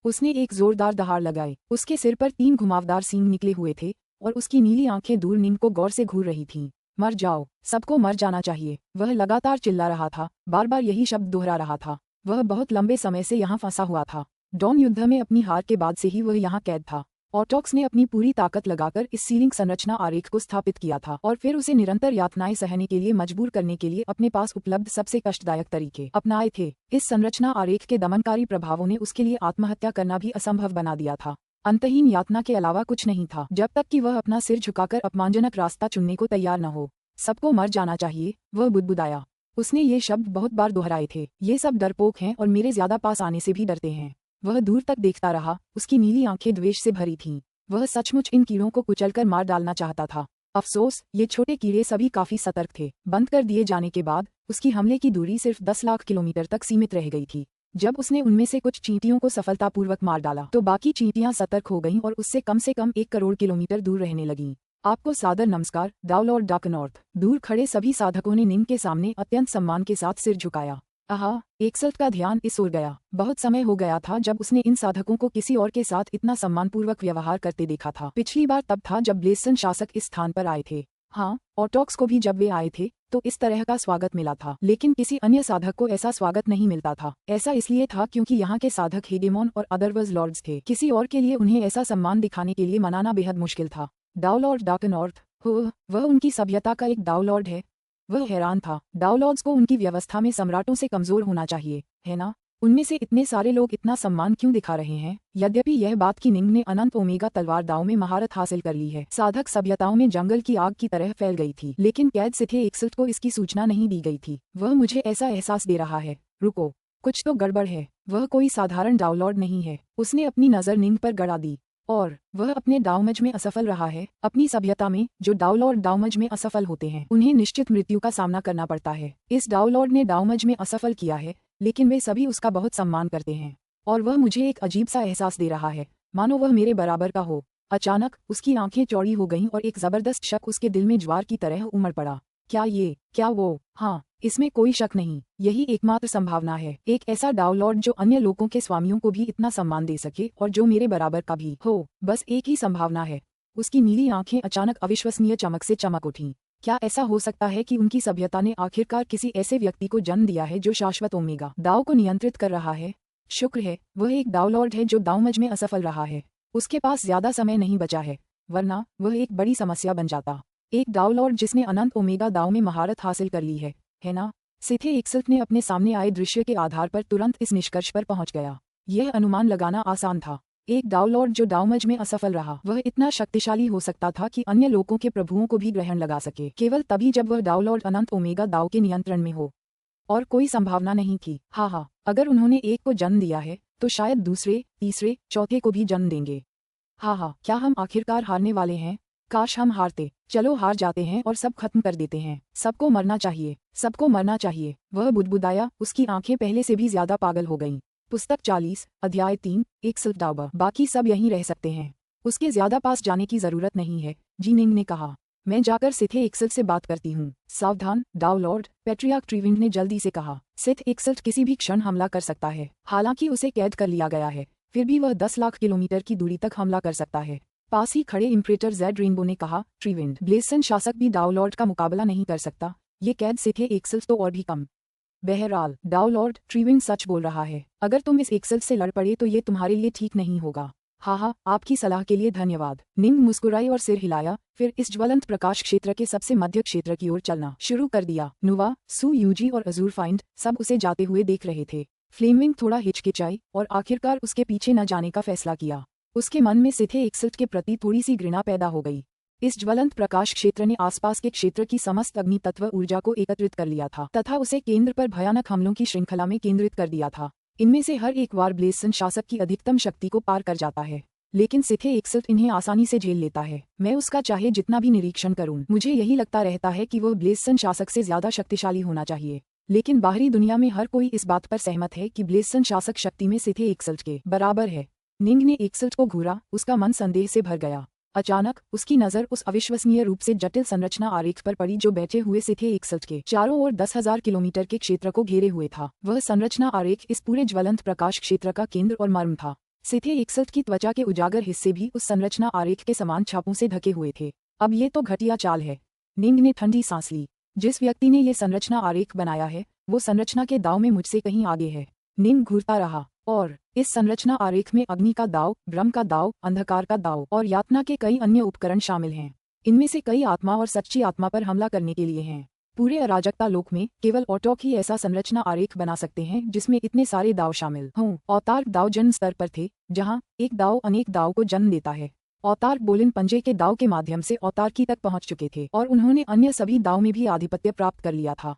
उसने एक जोरदार दहाड़ लगाई। उसके सिर पर 3 घुमावदार सींग निकले हुए थे और उसकी नीली आंखें दूर निंग को गौर से घूर रही थीं। मर जाओ, सबको मर जाना चाहिए, वह लगातार चिल्ला रहा था, बार बार यही शब्द दोहरा रहा था। वह बहुत लंबे समय से यहाँ फंसा हुआ था। डॉन युद्ध में अपनी हार के बाद से ही वह यहाँ कैद था। ऑटोक्स ने अपनी पूरी ताकत लगाकर इस सीलिंग संरचना आरेख को स्थापित किया था और फिर उसे निरंतर यातनाएं सहने के लिए मजबूर करने के लिए अपने पास उपलब्ध सबसे कष्टदायक तरीके अपनाए थे। इस संरचना आरेख के दमनकारी प्रभावों ने उसके लिए आत्महत्या करना भी असंभव बना दिया था। अंतहीन यातना के अलावा कुछ नहीं था, जब तक कि वह अपना सिर झुकाकर अपमानजनक रास्ता चुनने को तैयार न हो। सबको मर जाना चाहिए, वह बुदबुदाया। उसने ये शब्द बहुत बार दोहराए थे। ये सब डरपोक हैं और मेरे ज्यादा पास आने से भी डरते हैं। वह दूर तक देखता रहा, उसकी नीली आंखें द्वेष से भरी थीं। वह सचमुच इन कीड़ों को कुचलकर मार डालना चाहता था। अफसोस, ये छोटे कीड़े सभी काफी सतर्क थे। बंद कर दिए जाने के बाद उसकी हमले की दूरी सिर्फ 10 लाख किलोमीटर तक सीमित रह गई थी। जब उसने उनमें से कुछ चींटियों को सफलतापूर्वक मार डाला तो बाकी चींटियां सतर्क हो गईं और उससे कम से कम 1 करोड़ किलोमीटर दूर रहने लगीं। आपको सादर नमस्कार, डाउलॉर्ड डार्कनॉर्थ। दूर खड़े सभी साधकों ने निंग के सामने अत्यंत सम्मान के साथ सिर झुकाया। आहा, एक्सल्ट का ध्यान इस ओर गया। बहुत समय हो गया था जब उसने इन साधकों को किसी और के साथ इतना सम्मानपूर्वक व्यवहार करते देखा था। पिछली बार तब था जब ब्लेसन शासक इस स्थान पर आए थे। हाँ, ऑटोक्स को भी जब वे आए थे तो इस तरह का स्वागत मिला था, लेकिन किसी अन्य साधक को ऐसा स्वागत नहीं मिलता था। ऐसा इसलिए था क्योंकि यहाँ के साधक हेगेमोन और अदरवर्ज लॉर्ड्स थे। किसी और के लिए उन्हें ऐसा सम्मान दिखाने के लिए मनाना बेहद मुश्किल था। डाउलॉर्ड डार्कनॉर्थ, हो, वह उनकी सभ्यता का एक डाउलॉर्ड है। वह हैरान था। डाउलॉर्ड्स को उनकी व्यवस्था में सम्राटों से कमजोर होना चाहिए, है ना? उनमें से इतने सारे लोग इतना सम्मान क्यों दिखा रहे हैं? यद्यपि यह बात कि निंग ने अनंत ओमेगा तलवार दाव में महारत हासिल कर ली है, साधक सभ्यताओं में जंगल की आग की तरह फैल गई थी, लेकिन कैद सिथे एक्सल्ट को इसकी सूचना नहीं दी गई थी। वह मुझे ऐसा एहसास दे रहा है। रुको, कुछ तो गड़बड़ है। वह कोई साधारण डाउलॉर्ड नहीं है। उसने अपनी नजर निंग पर गड़ा दी। और वह अपने डाउमज में असफल रहा है। अपनी सभ्यता में जो डाउलॉर्ड डाउमज में असफल होते हैं उन्हें निश्चित मृत्यु का सामना करना पड़ता है। इस डाउलॉर्ड ने डाउमज में असफल किया है, लेकिन वे सभी उसका बहुत सम्मान करते हैं। और वह मुझे एक अजीब सा एहसास दे रहा है, मानो वह मेरे बराबर का हो। अचानक उसकी आंखें चौड़ी हो गईं और एक जबरदस्त शक उसके दिल में ज्वार की तरह उमड़ पड़ा। क्या वो? हाँ, इसमें कोई शक नहीं। यही एकमात्र संभावना है। एक ऐसा डाउलॉर्ड जो अन्य लोगों के स्वामियों को भी इतना सम्मान दे सके और जो मेरे बराबर का भी हो। बस एक ही संभावना है। उसकी नीली आंखें अचानक अविश्वसनीय चमक से चमक उठीं। क्या ऐसा हो सकता है कि उनकी सभ्यता ने आखिरकार किसी ऐसे व्यक्ति को जन्म दिया है जो शाश्वत ओमेगा दाव को नियंत्रित कर रहा है? शुक्र है वह एक डाउलॉर्ड है जो दावमज में असफल रहा है। उसके पास ज्यादा समय नहीं बचा है, वरना वह एक बड़ी समस्या बन जाता। एक डाउलॉर्ड जिसने अनंत ओमेगा दाव में महारत हासिल कर ली है ना? सिथे एक्सल्ट ने अपने सामने आए दृश्य के आधार पर तुरंत इस निष्कर्ष पर पहुंच गया। यह अनुमान लगाना आसान था। एक डाउलॉर्ड जो डाउमज में असफल रहा, वह इतना शक्तिशाली हो सकता था कि अन्य लोगों के प्रभुओं को भी ग्रहण लगा सके, केवल तभी जब वह डाउलॉर्ड अनंत ओमेगा दाव के नियंत्रण में हो। और कोई संभावना नहीं थी। हाँ, अगर उन्होंने एक को जन्म दिया है तो शायद दूसरे, तीसरे, चौथे को भी जन्म देंगे। हाँ, क्या हम आखिरकार हारने वाले हैं? काश हम हारते। चलो हार जाते हैं और सब खत्म कर देते हैं। सबको मरना चाहिए, सबको मरना चाहिए। वह बुदबुदाया। उसकी आंखें पहले से भी ज्यादा पागल हो गईं। पुस्तक 40, अध्याय 3, एक्सल्ट डाउबर। बाकी सब यहीं रह सकते हैं। उसके ज्यादा पास जाने की जरूरत नहीं है, जीनिंग ने कहा। मैं जाकर सिथे एक्सल्ट से बात करती हूँ। सावधान, डाउलॉर्ड, पैट्रियार्क ट्रीविंड ने जल्दी से कहा। सिथ एक्सल्ट किसी भी क्षण हमला कर सकता है। हालांकि उसे कैद कर लिया गया है, फिर भी वह 10 लाख किलोमीटर की दूरी तक हमला कर सकता है। पास ही खड़े इम्परेटर जेड रेनबो ने कहा। ट्रीविंड, ब्लेसन शासक भी डाउलॉर्ड का मुकाबला नहीं कर सकता। ये कैद सिथे एक्सल्ट तो और भी कम। बहरहाल, डाउलॉर्ड, ट्रीविंड सच बोल रहा है। अगर तुम इस एक्सल्ट से लड़ पड़े तो ये तुम्हारे लिए ठीक नहीं होगा। हाँ, आपकी सलाह के लिए धन्यवाद। निंग मुस्कुराई और सिर हिलाया, फिर इस ज्वलंत प्रकाश क्षेत्र के सबसे मध्य क्षेत्र की ओर चलना शुरू कर दिया। नुवा, सू यूजी और अजूर फाइंड सब उसे जाते हुए देख रहे थे। फ्लेमविंग थोड़ा हिचकिचाई और आखिरकार उसके पीछे न जाने का फैसला किया। उसके मन में सिथे एक्सल्ट के प्रति थोड़ी सी घृणा पैदा हो गई। इस ज्वलंत प्रकाश क्षेत्र ने आसपास के क्षेत्र की समस्त अग्नि तत्व ऊर्जा को एकत्रित कर लिया था तथा उसे केंद्र पर भयानक हमलों की श्रृंखला में केंद्रित कर दिया था। इनमें से हर एक वार ब्लेसन शासक की अधिकतम शक्ति को पार कर जाता है, लेकिन सिथे एक्सल्ट इन्हें आसानी से झेल लेता है। मैं उसका चाहे जितना भी निरीक्षण करूं, मुझे यही लगता रहता है कि वह ब्लेसन शासक से ज्यादा शक्तिशाली होना चाहिए। लेकिन बाहरी दुनिया में हर कोई इस बात पर सहमत है कि ब्लेसन शासक शक्ति में सिथे एक्सल्ट के बराबर है। निंग ने एक्सल्ट को घूरा। उसका मन संदेह से भर गया। अचानक उसकी नजर उस अविश्वसनीय रूप से जटिल संरचना आरेख पर पड़ी जो बैठे हुए सिथे एक्सल्ट के चारों ओर 10,000 किलोमीटर के क्षेत्र को घेरे हुए था। वह संरचना आरेख इस पूरे ज्वलंत प्रकाश क्षेत्र का केंद्र और मर्म था। सिथे एक्सल्ट की त्वचा के उजागर हिस्से भी उस संरचना आरेख के समान छापों से ढके हुए थे। अब ये तो घटिया चाल है। निंग ने ठंडी सांस ली। जिस व्यक्ति ने ये संरचना आरेख बनाया है वो संरचना के दांव में मुझसे कहीं आगे है। निंग घूरता रहा और इस संरचना आरेख में अग्नि का दाव, ब्रह्म का दाव, अंधकार का दाव और यातना के कई अन्य उपकरण शामिल हैं। इनमें से कई आत्मा और सच्ची आत्मा पर हमला करने के लिए हैं। पूरे अराजकता लोक में केवल ऑटोक ही ऐसा संरचना आरेख बना सकते हैं जिसमें इतने सारे दाव शामिल हों। अवतार दाव जन्म स्तर पर थे, जहां एक दाव अनेक दाव को जन्म देता है। अवतार बोलिन पंजे के दाव के माध्यम से अवतार की तक पहुंच चुके थे और उन्होंने अन्य सभी दाव में भी आधिपत्य प्राप्त कर लिया था।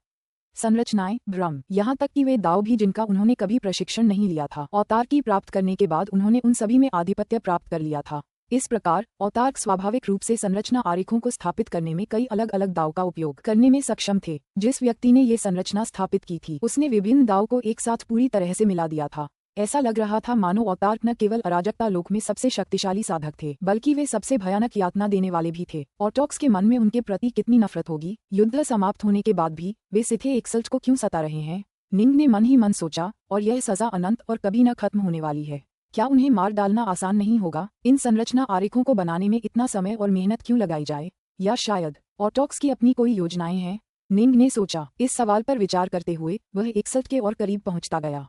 संरचनाएं ब्रह्म, यहाँ तक कि वे दाव भी जिनका उन्होंने कभी प्रशिक्षण नहीं लिया था, अवतार की प्राप्त करने के बाद उन्होंने उन सभी में आधिपत्य प्राप्त कर लिया था। इस प्रकार अवतार स्वाभाविक रूप से संरचना आरेखों को स्थापित करने में कई अलग अलग दाव का उपयोग करने में सक्षम थे। जिस व्यक्ति ने ये संरचना स्थापित की थी उसने विभिन्न दाव को एक साथ पूरी तरह से मिला दिया था। ऐसा लग रहा था मानो अवतार न केवल अराजकता लोक में सबसे शक्तिशाली साधक थे, बल्कि वे सबसे भयानक यातना देने वाले भी थे। ऑटोक्स के मन में उनके प्रति कितनी नफरत होगी। युद्ध समाप्त होने के बाद भी वे सिथे एक्सल्ट को क्यों सता रहे हैं? निंग ने मन ही मन सोचा, और यह सजा अनंत और कभी न खत्म होने वाली है। क्या उन्हें मार डालना आसान नहीं होगा? इन संरचना आरेखों को बनाने में इतना समय और मेहनत क्यों लगाई जाए? या शायद ऑटोक्स की अपनी कोई योजनाएं हैं? निंग ने सोचा। इस सवाल पर विचार करते हुए वह एक्सल्ट के और करीब पहुंचता गया।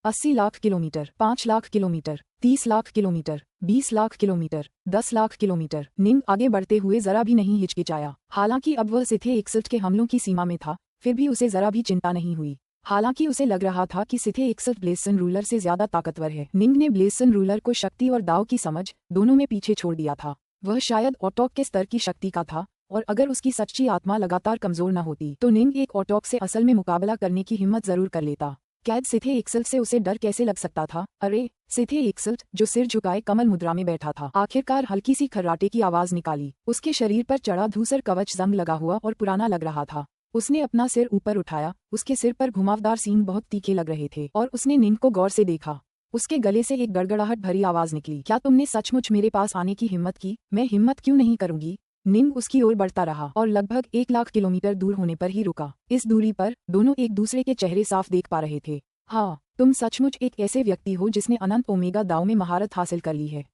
80 lakh kilometre, 5 lakh kilometre, 30 lakh kilometre, 20 lakh kilometre, 10 lakh kilometre. निंग आगे बढ़ते हुए जरा भी नहीं हिचकिचाया। हालांकि अब वह सिथे एक्सल्ट के हमलों की सीमा में था, फिर भी उसे जरा भी चिंता नहीं हुई। हालांकि उसे लग रहा था कि सिथे एक्सल्ट ब्लेसन रूलर से ज्यादा ताकतवर है। निंग ने ब्लेसन रूलर को शक्ति और दाव की समझ दोनों में पीछे छोड़ दिया था। वह शायद ऑटोक के स्तर की शक्ति का था, और अगर उसकी सच्ची आत्मा लगातार कमजोर न होती तो निंग एक ऑटोक से असल में मुकाबला करने की हिम्मत जरूर कर लेता। कैद सिथे एक्सल्ट से उसे डर कैसे लग सकता था? अरे सिथे एक्सल्ट, जो सिर झुकाए कमल मुद्रा में बैठा था, आखिरकार हल्की सी खर्राटे की आवाज निकाली। उसके शरीर पर चढ़ा धूसर कवच जंग लगा हुआ और पुराना लग रहा था। उसने अपना सिर ऊपर उठाया। उसके सिर पर घुमावदार सींग बहुत तीखे लग रहे थे और उसने निंग को गौर से देखा। उसके गले से एक गड़गड़ाहट भरी आवाज निकली। क्या तुमने सचमुच मेरे पास आने की हिम्मत की? मैं हिम्मत क्यों नहीं करूंगी। निंग उसकी ओर बढ़ता रहा और लगभग 1 लाख किलोमीटर दूर होने पर ही रुका। इस दूरी पर दोनों एक दूसरे के चेहरे साफ देख पा रहे थे। हाँ, तुम सचमुच एक ऐसे व्यक्ति हो जिसने अनंत ओमेगा दाव में महारत हासिल कर ली है।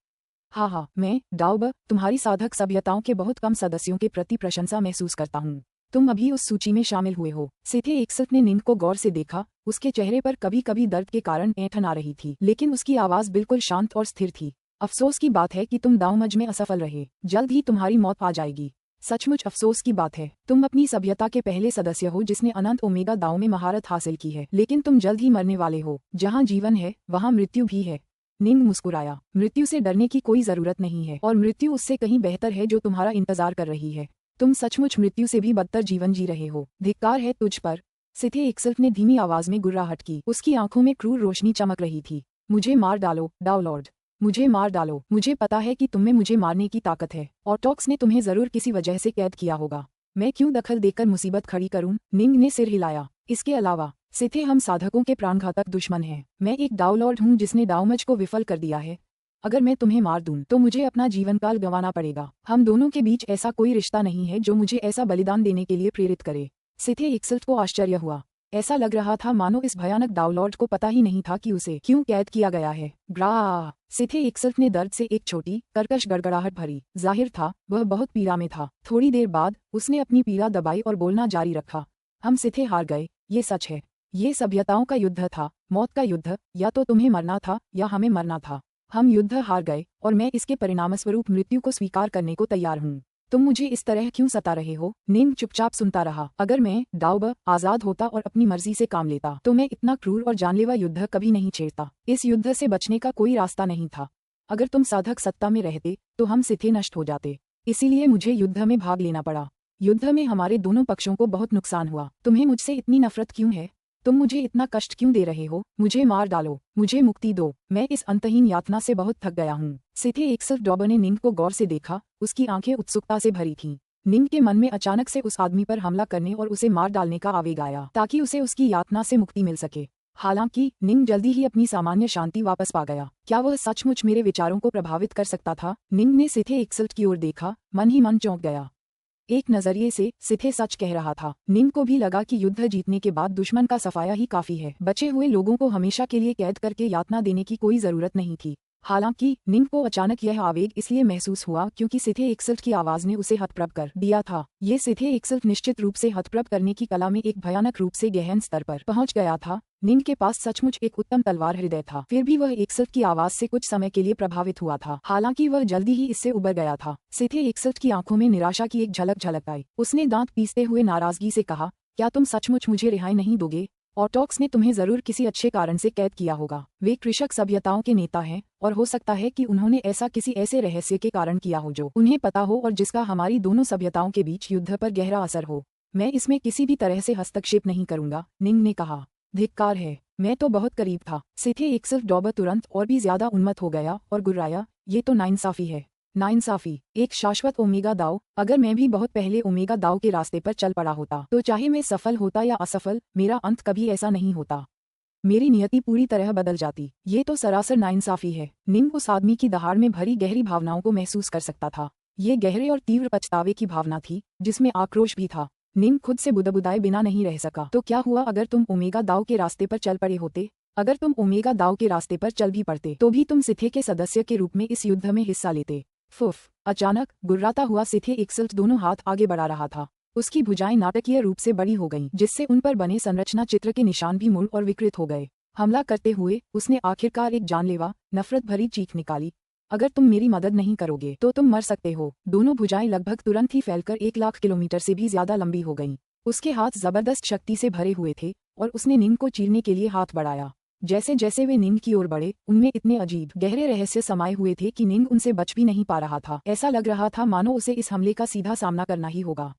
हाँ, मैं डाउब, तुम्हारी साधक सभ्यताओं के बहुत कम सदस्यों के प्रति प्रशंसा महसूस करता हूँ। तुम अभी उस सूची में शामिल हुए हो। सिथे एक्सल्ट ने निंग को गौर से देखा। उसके चेहरे पर कभी कभी दर्द के कारण ऐंठन आ रही थी, लेकिन उसकी आवाज बिल्कुल शांत और स्थिर थी। अफसोस की बात है कि तुम दावमज में असफल रहे। जल्द ही तुम्हारी मौत आ जाएगी। सचमुच अफसोस की बात है। तुम अपनी सभ्यता के पहले सदस्य हो जिसने अनंत ओमेगा दाव में महारत हासिल की है, लेकिन तुम जल्द ही मरने वाले हो। जहाँ जीवन है वहाँ मृत्यु भी है। निंग मुस्कुराया। मृत्यु से डरने की कोई जरूरत नहीं है, और मृत्यु उससे कहीं बेहतर है जो तुम्हारा इंतजार कर रही है। तुम सचमुच मृत्यु से भी बदतर जीवन जी रहे हो। धिक्कार है तुझ पर। सिथे एक्सल्ट ने धीमी आवाज में गुर्राहट की। उसकी आंखों में क्रूर रोशनी चमक रही थी। मुझे मार डालो डाव लॉर्ड, मुझे मार डालो। मुझे पता है कि तुम्हें मुझे मारने की ताकत है। ऑटोक्स ने तुम्हें जरूर किसी वजह से कैद किया होगा। मैं क्यों दखल देकर मुसीबत खड़ी करूं? निंग ने सिर हिलाया। इसके अलावा सिथे हम साधकों के प्राणघातक दुश्मन हैं। मैं एक डाव लॉर्ड हूं जिसने दावमज को विफल कर दिया है। अगर मैं तुम्हें मार दूं तो मुझे अपना जीवन काल गंवाना पड़ेगा। हम दोनों के बीच ऐसा कोई रिश्ता नहीं है जो मुझे ऐसा बलिदान देने के लिए प्रेरित करे। सिथे एक्सल्ट को आश्चर्य हुआ। ऐसा लग रहा था मानो इस भयानक दावलॉर्ड को पता ही नहीं था कि उसे क्यों कैद किया गया है। ग्रा सिथे एक्सल्ट ने दर्द से एक छोटी कर्कश गड़गड़ाहट भरी। जाहिर था वह बहुत पीड़ा में था। थोड़ी देर बाद उसने अपनी पीड़ा दबाई और बोलना जारी रखा। हम सिथे हार गए, ये सच है। ये सभ्यताओं का युद्ध था, मौत का युद्ध। या तो तुम्हें मरना था या हमें मरना था। हम युद्ध हार गए और मैं इसके परिणामस्वरूप मृत्यु को स्वीकार करने को तैयार हूँ। तुम मुझे इस तरह क्यों सता रहे हो? निंग चुपचाप सुनता रहा। अगर मैं डाउब आजाद होता और अपनी मर्जी से काम लेता तो मैं इतना क्रूर और जानलेवा युद्ध कभी नहीं छेड़ता। इस युद्ध से बचने का कोई रास्ता नहीं था। अगर तुम साधक सत्ता में रहते तो हम सिथे नष्ट हो जाते। इसीलिए मुझे युद्ध में भाग लेना पड़ा। युद्ध में हमारे दोनों पक्षों को बहुत नुकसान हुआ। तुम्हें मुझसे इतनी नफरत क्यों है? तुम मुझे इतना कष्ट क्यों दे रहे हो? मुझे मार डालो, मुझे मुक्ति दो। मैं इस अंतहीन यातना से बहुत थक गया हूँ। सिथे एक्सल्ट डॉबर ने निंग को गौर से देखा। उसकी आंखें उत्सुकता से भरी थीं। निंग के मन में अचानक से उस आदमी पर हमला करने और उसे मार डालने का आवेग आया, ताकि उसे उसकी यातना से मुक्ति मिल सके। हालांकि निंग जल्दी ही अपनी सामान्य शांति वापस पा गया। क्या वह सचमुच मेरे विचारों को प्रभावित कर सकता था? निंग ने सिथे एक्सल्ट की ओर देखा। मन ही मन चौंक गया। एक नजरिए से सिथे सच कह रहा था। निंग को भी लगा कि युद्ध जीतने के बाद दुश्मन का सफाया ही काफी है। बचे हुए लोगों को हमेशा के लिए कैद करके यातना देने की कोई जरूरत नहीं थी। हालांकि निंग को अचानक यह आवेग इसलिए महसूस हुआ क्योंकि सिथे एक्सल्ट की आवाज ने उसे हतप्रभ कर दिया था। ये सिथे एक्सल्ट निश्चित रूप से हतप्रभ करने की कला में एक भयानक रूप से गहन स्तर पर पहुंच गया था। निंग के पास सचमुच एक उत्तम तलवार हृदय था, फिर भी वह एक्सल्ट की आवाज से कुछ समय के लिए प्रभावित हुआ था। हालांकि वह जल्दी ही इससे उबर गया था। सिथे एक्सल्ट की आंखों में निराशा की एक झलक झलक आई। उसने दांत पीसते हुए नाराजगी से कहा, क्या तुम सचमुच मुझे रिहाई नहीं दोगे? ऑटोक्स ने तुम्हें जरूर किसी अच्छे कारण से कैद किया होगा। वे कृषक सभ्यताओं के नेता हैं और हो सकता है कि उन्होंने ऐसा किसी ऐसे रहस्य के कारण किया हो जो उन्हें पता हो और जिसका हमारी दोनों सभ्यताओं के बीच युद्ध पर गहरा असर हो। मैं इसमें किसी भी तरह से हस्तक्षेप नहीं करूंगा, निंग ने कहा। धिक्कार है, मैं तो बहुत करीब था। सिथे एक्सल्ट डॉबर तुरंत और भी ज्यादा उन्मत्त हो गया और गुर्राया, ये तो नाइंसाफी है। नाइंसाफी, एक शाश्वत ओमेगा दाव। अगर मैं भी बहुत पहले ओमेगा दाव के रास्ते पर चल पड़ा होता तो चाहे मैं सफल होता या असफल, मेरा अंत कभी ऐसा नहीं होता। मेरी नियति पूरी तरह बदल जाती। ये तो सरासर नाइंसाफी है। निंग उस आदमी की दहाड़ में भरी गहरी भावनाओं को महसूस कर सकता था। ये गहरे और तीव्र पछतावे की भावना थी जिसमें आक्रोश भी था। निंग खुद से बुदबुदाए बिना नहीं रह सका। तो क्या हुआ अगर तुम ओमेगा दाव के रास्ते पर चल पड़े होते? अगर तुम ओमेगा दाव के रास्ते पर चल भी पड़ते तो भी तुम सिथे के सदस्य के रूप में इस युद्ध में हिस्सा लेते। फुफ, अचानक गुर्राता हुआ सिथे एक्सल्ट दोनों हाथ आगे बढ़ा रहा था। उसकी भुजाएं नाटकीय रूप से बड़ी हो गईं, जिससे उन पर बने संरचना चित्र के निशान भी मुड़ और विकृत हो गए। हमला करते हुए उसने आखिरकार एक जानलेवा, नफरत भरी चीख निकाली, अगर तुम मेरी मदद नहीं करोगे तो तुम मर सकते हो। दोनों भुजाएं लगभग तुरंत ही फैलकर 1,00,000 किलोमीटर से भी ज्यादा लंबी हो गईं। उसके हाथ जबरदस्त शक्ति से भरे हुए थे और उसने निंग को चीरने के लिए हाथ बढ़ाया। जैसे जैसे वे निंग की ओर बढ़े, उनमें इतने अजीब गहरे रहस्य समाये हुए थे कि निंग उनसे बच भी नहीं पा रहा था। ऐसा लग रहा था मानो उसे इस हमले का सीधा सामना करना ही होगा।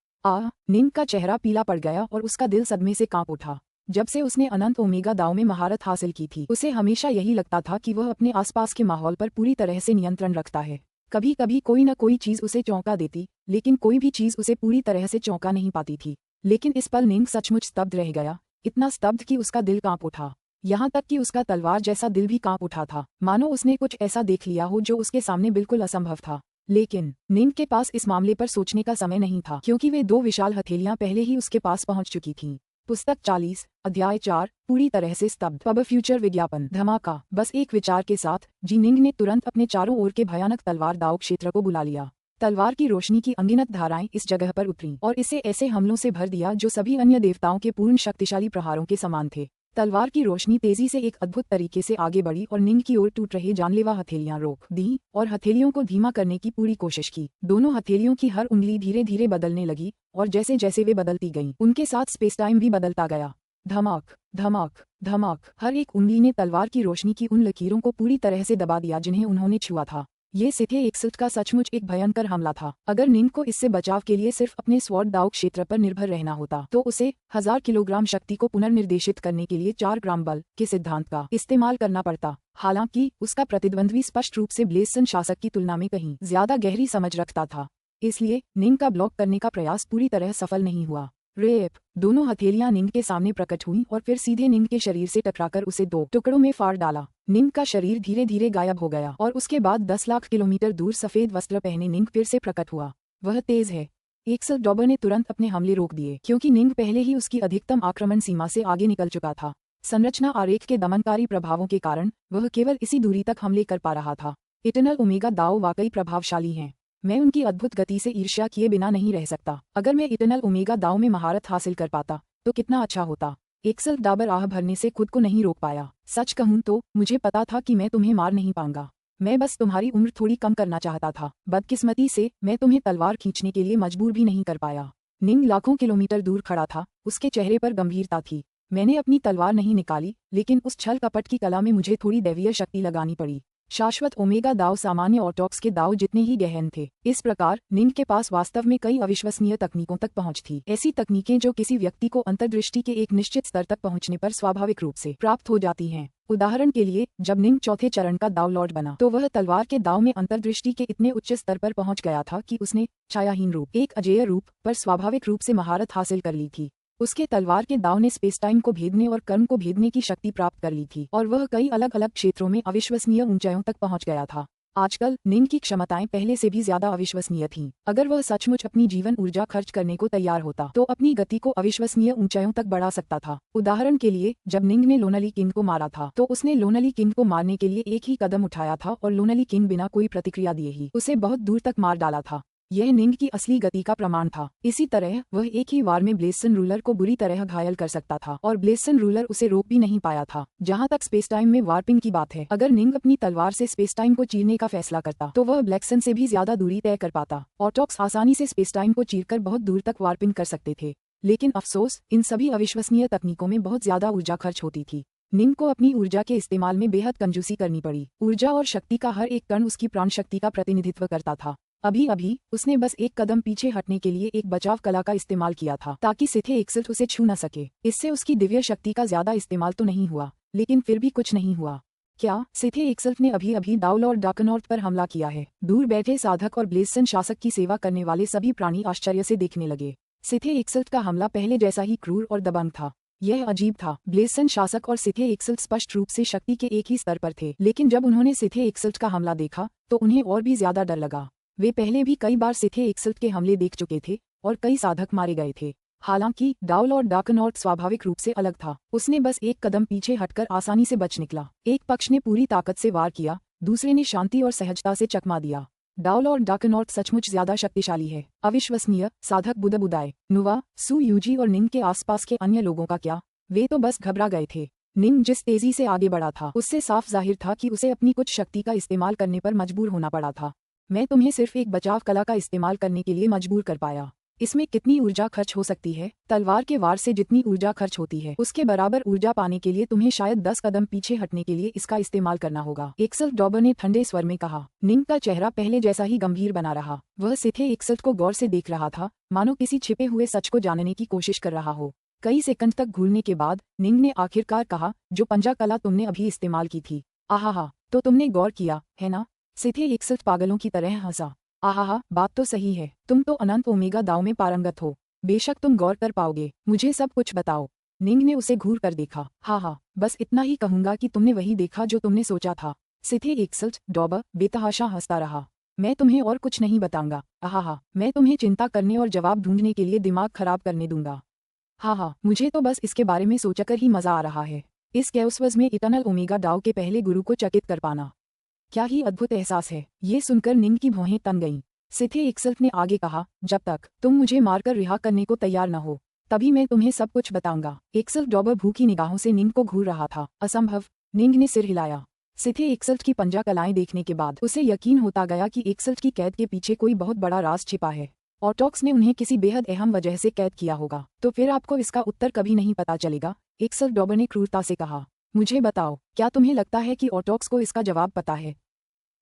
निंग का चेहरा पीला पड़ गया और उसका दिल सदमे से कांप उठा। जब से उसने अनंत ओमेगा दाव में महारत हासिल की थी, उसे हमेशा यही लगता था कि वह अपने आसपास के माहौल पर पूरी तरह से नियंत्रण रखता है। कभी कभी कोई न कोई चीज उसे चौंका देती, लेकिन कोई भी चीज उसे पूरी तरह से चौंका नहीं पाती थी। लेकिन इस पल निंग सचमुच स्तब्ध रह गया, इतना स्तब्ध कि उसका दिल कांप उठा। यहाँ तक कि उसका तलवार जैसा दिल भी कांप उठा था, मानो उसने कुछ ऐसा देख लिया हो जो उसके सामने बिल्कुल असंभव था। लेकिन निंग के पास इस मामले पर सोचने का समय नहीं था, क्योंकि वे 2 विशाल हथेलियां पहले ही उसके पास पहुंच चुकी थीं। पुस्तक 40, अध्याय 4, पूरी तरह से स्तब्ध। पब फ्यूचर विज्ञापन। धमाका। बस एक विचार के साथ निंग ने तुरंत अपने चारों ओर के भयानक तलवार दाव क्षेत्र को बुला लिया। तलवार की रोशनी की अनगिनत धाराएं इस जगह पर उतरीं और इसे ऐसे हमलों से भर दिया जो सभी अन्य देवताओं के पूर्ण शक्तिशाली प्रहारों के समान थे। तलवार की रोशनी तेजी से एक अद्भुत तरीके से आगे बढ़ी और निंग की ओर टूट रहे जानलेवा हथेलियां रोक दी और हथेलियों को धीमा करने की पूरी कोशिश की। दोनों हथेलियों की हर उंगली धीरे धीरे बदलने लगी और जैसे जैसे वे बदलती गईं, उनके साथ स्पेस टाइम भी बदलता गया। धमाक धमाक धमाक। हर एक उंगली ने तलवार की रोशनी की उन लकीरों को पूरी तरह से दबा दिया जिन्हें उन्होंने छुआ था। ये सिथे एक्सल्ट का सचमुच एक भयंकर हमला था। अगर निंग को इससे बचाव के लिए सिर्फ अपने स्वॉर्ड दाव क्षेत्र पर निर्भर रहना होता तो उसे 1000 किलोग्राम शक्ति को पुनर्निर्देशित करने के लिए 4 ग्राम बल के सिद्धांत का इस्तेमाल करना पड़ता। हालांकि उसका प्रतिद्वंद्वी स्पष्ट रूप से ब्लेसन शासक की तुलना में कहीं ज्यादा गहरी समझ रखता था, इसलिए निंग का ब्लॉक करने का प्रयास पूरी तरह सफल नहीं हुआ। रेप। दोनों हथेलियां निंग के सामने प्रकट हुईं और फिर सीधे निंग के शरीर से टकराकर उसे 2 टुकड़ों में फाड़ डाला। निंग का शरीर धीरे धीरे गायब हो गया और उसके बाद 10 लाख किलोमीटर दूर सफेद वस्त्र पहने निंग फिर से प्रकट हुआ। वह तेज है। एक्सल डॉबर ने तुरंत अपने हमले रोक दिए, क्योंकि निंग पहले ही उसकी अधिकतम आक्रमण सीमा से आगे निकल चुका था। संरचना आरेख के दमनकारी प्रभावों के कारण वह केवल इसी दूरी तक हमले कर पा रहा था। इटर्नल ओमेगा दाव वाकई प्रभावशाली हैं। मैं उनकी अद्भुत गति से ईर्ष्या किए बिना नहीं रह सकता। अगर मैं इटर्नल ओमेगा दाव में महारत हासिल कर पाता तो कितना अच्छा होता। एक्सल डॉबर आह भरने से खुद को नहीं रोक पाया। सच कहूं तो मुझे पता था कि मैं तुम्हें मार नहीं पाऊंगा। मैं बस तुम्हारी उम्र थोड़ी कम करना चाहता था। बदकिस्मती से मैं तुम्हें तलवार खींचने के लिए मजबूर भी नहीं कर पाया। निंग लाखों किलोमीटर दूर खड़ा था, उसके चेहरे पर गंभीरता थी। मैंने अपनी तलवार नहीं निकाली, लेकिन उस छल कपट की कला में मुझे थोड़ी दैवीय शक्ति लगानी पड़ी। शाश्वत ओमेगा दाव सामान्य ऑटोक्स के दाव जितने ही गहन थे। इस प्रकार निंग के पास वास्तव में कई अविश्वसनीय तकनीकों तक पहुंच थी। ऐसी तकनीकें जो किसी व्यक्ति को अंतर्दृष्टि के एक निश्चित स्तर तक पहुंचने पर स्वाभाविक रूप से प्राप्त हो जाती हैं। उदाहरण के लिए, जब निंग चौथे चरण का दाव लॉर्ड बना तो वह तलवार के दाव में अंतर्दृष्टि के इतने उच्च स्तर पर पहुंच गया था कि उसने छायाहीन रूप, एक अजेय रूप पर स्वाभाविक रूप से महारत हासिल कर ली थी। उसके तलवार के दाव ने स्पेस टाइम को भेदने और कर्म को भेदने की शक्ति प्राप्त कर ली थी और वह कई अलग अलग क्षेत्रों में अविश्वसनीय ऊंचाइयों तक पहुंच गया था। आजकल निंग की क्षमताएं पहले से भी ज्यादा अविश्वसनीय थीं। अगर वह सचमुच अपनी जीवन ऊर्जा खर्च करने को तैयार होता तो अपनी गति को अविश्वसनीय ऊंचाइयों तक बढ़ा सकता था। उदाहरण के लिए, जब निंग ने लोनली किंग को मारा था तो उसने लोनली किंग को मारने के लिए एक ही कदम उठाया था और लोनली किंग बिना कोई प्रतिक्रिया दिए ही उसे बहुत दूर तक मार डाला था। यह निंग की असली गति का प्रमाण था। इसी तरह वह एक ही वार में ब्लेसन रूलर को बुरी तरह घायल कर सकता था और ब्लेसन रूलर उसे रोक भी नहीं पाया था। जहां तक स्पेस टाइम में वार्पिंग की बात है, अगर निंग अपनी तलवार से स्पेस टाइम को चीरने का फैसला करता तो वह ब्लैकसन से भी ज्यादा दूरी तय कर पाता। ऑटोक्स आसानी से स्पेस टाइम को चीरकर बहुत दूर तक वार्पिंग कर सकते थे, लेकिन अफसोस, इन सभी अविश्वसनीय तकनीकों में बहुत ज्यादा ऊर्जा खर्च होती थी। निंग को अपनी ऊर्जा के इस्तेमाल में बेहद कंजूसी करनी पड़ी। ऊर्जा और शक्ति का हर एक कण उसकी प्राण शक्ति का प्रतिनिधित्व करता था। अभी अभी उसने बस एक कदम पीछे हटने के लिए एक बचाव कला का इस्तेमाल किया था ताकि सिथे एक्सल्ट उसे छू न सके। इससे उसकी दिव्य शक्ति का ज्यादा इस्तेमाल तो नहीं हुआ, लेकिन फिर भी कुछ नहीं हुआ। क्या सिथे एक्सल्ट ने अभी अभी डाउल और डार्कनॉर्थ पर हमला किया है? दूर बैठे साधक और ब्लेसन शासक की सेवा करने वाले सभी प्राणी आश्चर्य से देखने लगे। सिथे एक्सल्ट का हमला पहले जैसा ही क्रूर और दबंग था। यह अजीब था। ब्लेसन शासक और सिथे एक्सल्ट स्पष्ट रूप से शक्ति के एक ही स्तर पर थे, लेकिन जब उन्होंने सिथे एक्सल्ट का हमला देखा तो उन्हें और भी ज्यादा डर लगा। वे पहले भी कई बार सिथे एक्सल्ट के हमले देख चुके थे और कई साधक मारे गए थे। हालांकि डाउल और डार्कनॉर्थ स्वाभाविक रूप से अलग था। उसने बस एक कदम पीछे हटकर आसानी से बच निकला। एक पक्ष ने पूरी ताकत से वार किया, दूसरे ने शांति और सहजता से चकमा दिया। डाउल और डार्कनॉर्थ सचमुच ज्यादा शक्तिशाली है। अविश्वसनीय। साधक बुदबुदाए। नुवा, सू यूजी और निंग के आसपास के अन्य लोगों का क्या? वे तो बस घबरा गए थे। निंग जिस तेजी से आगे बढ़ा था उससे साफ जाहिर था कि उसे अपनी कुछ शक्ति का इस्तेमाल करने पर मजबूर होना पड़ा था। मैं तुम्हें सिर्फ एक बचाव कला का इस्तेमाल करने के लिए मजबूर कर पाया। इसमें कितनी ऊर्जा खर्च हो सकती है? तलवार के वार से जितनी ऊर्जा खर्च होती है उसके बराबर ऊर्जा पाने के लिए तुम्हें शायद 10 कदम पीछे हटने के लिए इसका इस्तेमाल करना होगा, एक्सल्ट डॉबर ने ठंडे स्वर में कहा। निंग का चेहरा पहले जैसा ही गंभीर बना रहा। वह सिथे एक्सल्ट को गौर से देख रहा था, मानो किसी छिपे हुए सच को जानने की कोशिश कर रहा हो। कई सेकंड तक घूरने के बाद निंग ने आखिरकार कहा, जो पंजा कला तुमने अभी इस्तेमाल की थी, आहा, तो तुमने गौर किया है ना? सिथे एक्सल्ट पागलों की तरह हंसा। आहा, बात तो सही है। तुम तो अनंत ओमेगा दाव में पारंगत हो। बेशक तुम गौर कर पाओगे। मुझे सब कुछ बताओ। निंग ने उसे घूर कर देखा। हाँ, बस इतना ही कहूंगा कि तुमने वही देखा जो तुमने सोचा था। सिथे एक्सल्ट डॉबर बेतहाशा हंसता रहा। मैं तुम्हें और कुछ नहीं बताऊंगा। आहा, मैं तुम्हें चिंता करने और जवाब ढूंढने के लिए दिमाग खराब करने दूंगा। हाँ, मुझे तो बस इसके बारे में सोचकर ही मजा आ रहा है। इस कैओसवज में इटर्नल ओमेगा दाव के पहले गुरु को चकित कर पाना क्या ही अद्भुत एहसास है। ये सुनकर निंग की भौहें तन गईं। सिथे एक्सल्ट ने आगे कहा, जब तक तुम मुझे मारकर रिहा करने को तैयार न हो तभी मैं तुम्हें सब कुछ बताऊंगा। एक्सल्ट डॉबर भूखी निगाहों से निंग को घूर रहा था। असंभव। निंग ने सिर हिलाया। सिथे एक्सल्ट की पंजा कलाएं देखने के बाद उसे यकीन होता गया कि एक्सल्ट की कैद के पीछे कोई बहुत बड़ा राज छिपा है। ऑटोक्स ने उन्हें किसी बेहद अहम वजह से कैद किया होगा। तो फिर आपको इसका उत्तर कभी नहीं पता चलेगा, एक्सल्ट डॉबर ने क्रूरता से कहा। मुझे बताओ, क्या तुम्हें लगता है कि ऑटोक्स को इसका जवाब पता है?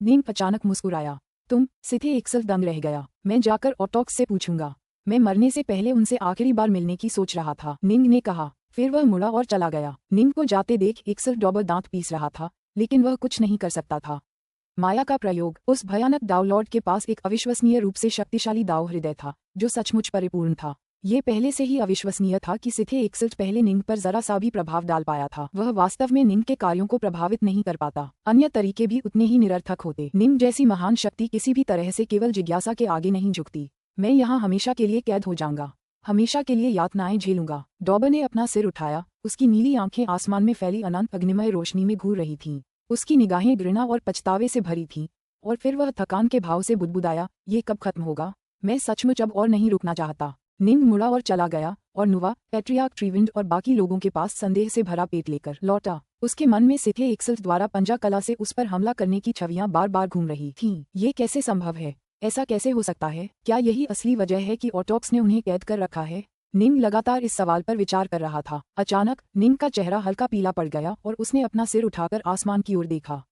निंग अचानक मुस्कुराया। तुम? सिथे एक्सल्ट दंग रह गया। मैं जाकर ऑटोक्स से पूछूंगा। मैं मरने से पहले उनसे आखिरी बार मिलने की सोच रहा था, निंग ने कहा। फिर वह मुड़ा और चला गया। निंग को जाते देख एक्सल्ट डॉबर दांत पीस रहा था, लेकिन वह कुछ नहीं कर सकता था। माया का प्रयोग। उस भयानक दाव लॉर्ड के पास एक अविश्वसनीय रूप से शक्तिशाली दाव हृदय था जो सचमुच परिपूर्ण था। ये पहले से ही अविश्वसनीय था कि सिथे एक्सल्ट पहले निंग पर जरा सा भी प्रभाव डाल पाया था। वह वास्तव में निंग के कार्यों को प्रभावित नहीं कर पाता। अन्य तरीके भी उतने ही निरर्थक होते। निंग जैसी महान शक्ति किसी भी तरह से केवल जिज्ञासा के आगे नहीं झुकती। मैं यहाँ हमेशा के लिए कैद हो जाऊंगा, हमेशा के लिए यातनाएं झेलूंगा। डॉबर ने अपना सिर उठाया। उसकी नीली आंखें आसमान में फैली अनंत अग्निमय रोशनी में घूर रही थीं। उसकी निगाहें घृणा और पछतावे से भरी थीं। और फिर वह थकान के भाव से बुदबुदाया, ये कब खत्म होगा? मैं सचमुच अब और नहीं रुकना चाहता। निंग मुड़ा और चला गया और नुवा, पैट्रियार्क ट्रीविंड और बाकी लोगों के पास संदेह से भरा पेट लेकर लौटा। उसके मन में सिथे एक्सल्ट द्वारा पंजा कला से उस पर हमला करने की छवियां बार बार घूम रही थीं। ये कैसे संभव है? ऐसा कैसे हो सकता है? क्या यही असली वजह है कि ऑटोक्स ने उन्हें कैद कर रखा है? निंग लगातार इस सवाल पर विचार कर रहा था। अचानक निंग का चेहरा हल्का पीला पड़ गया और उसने अपना सिर उठाकर आसमान की ओर देखा।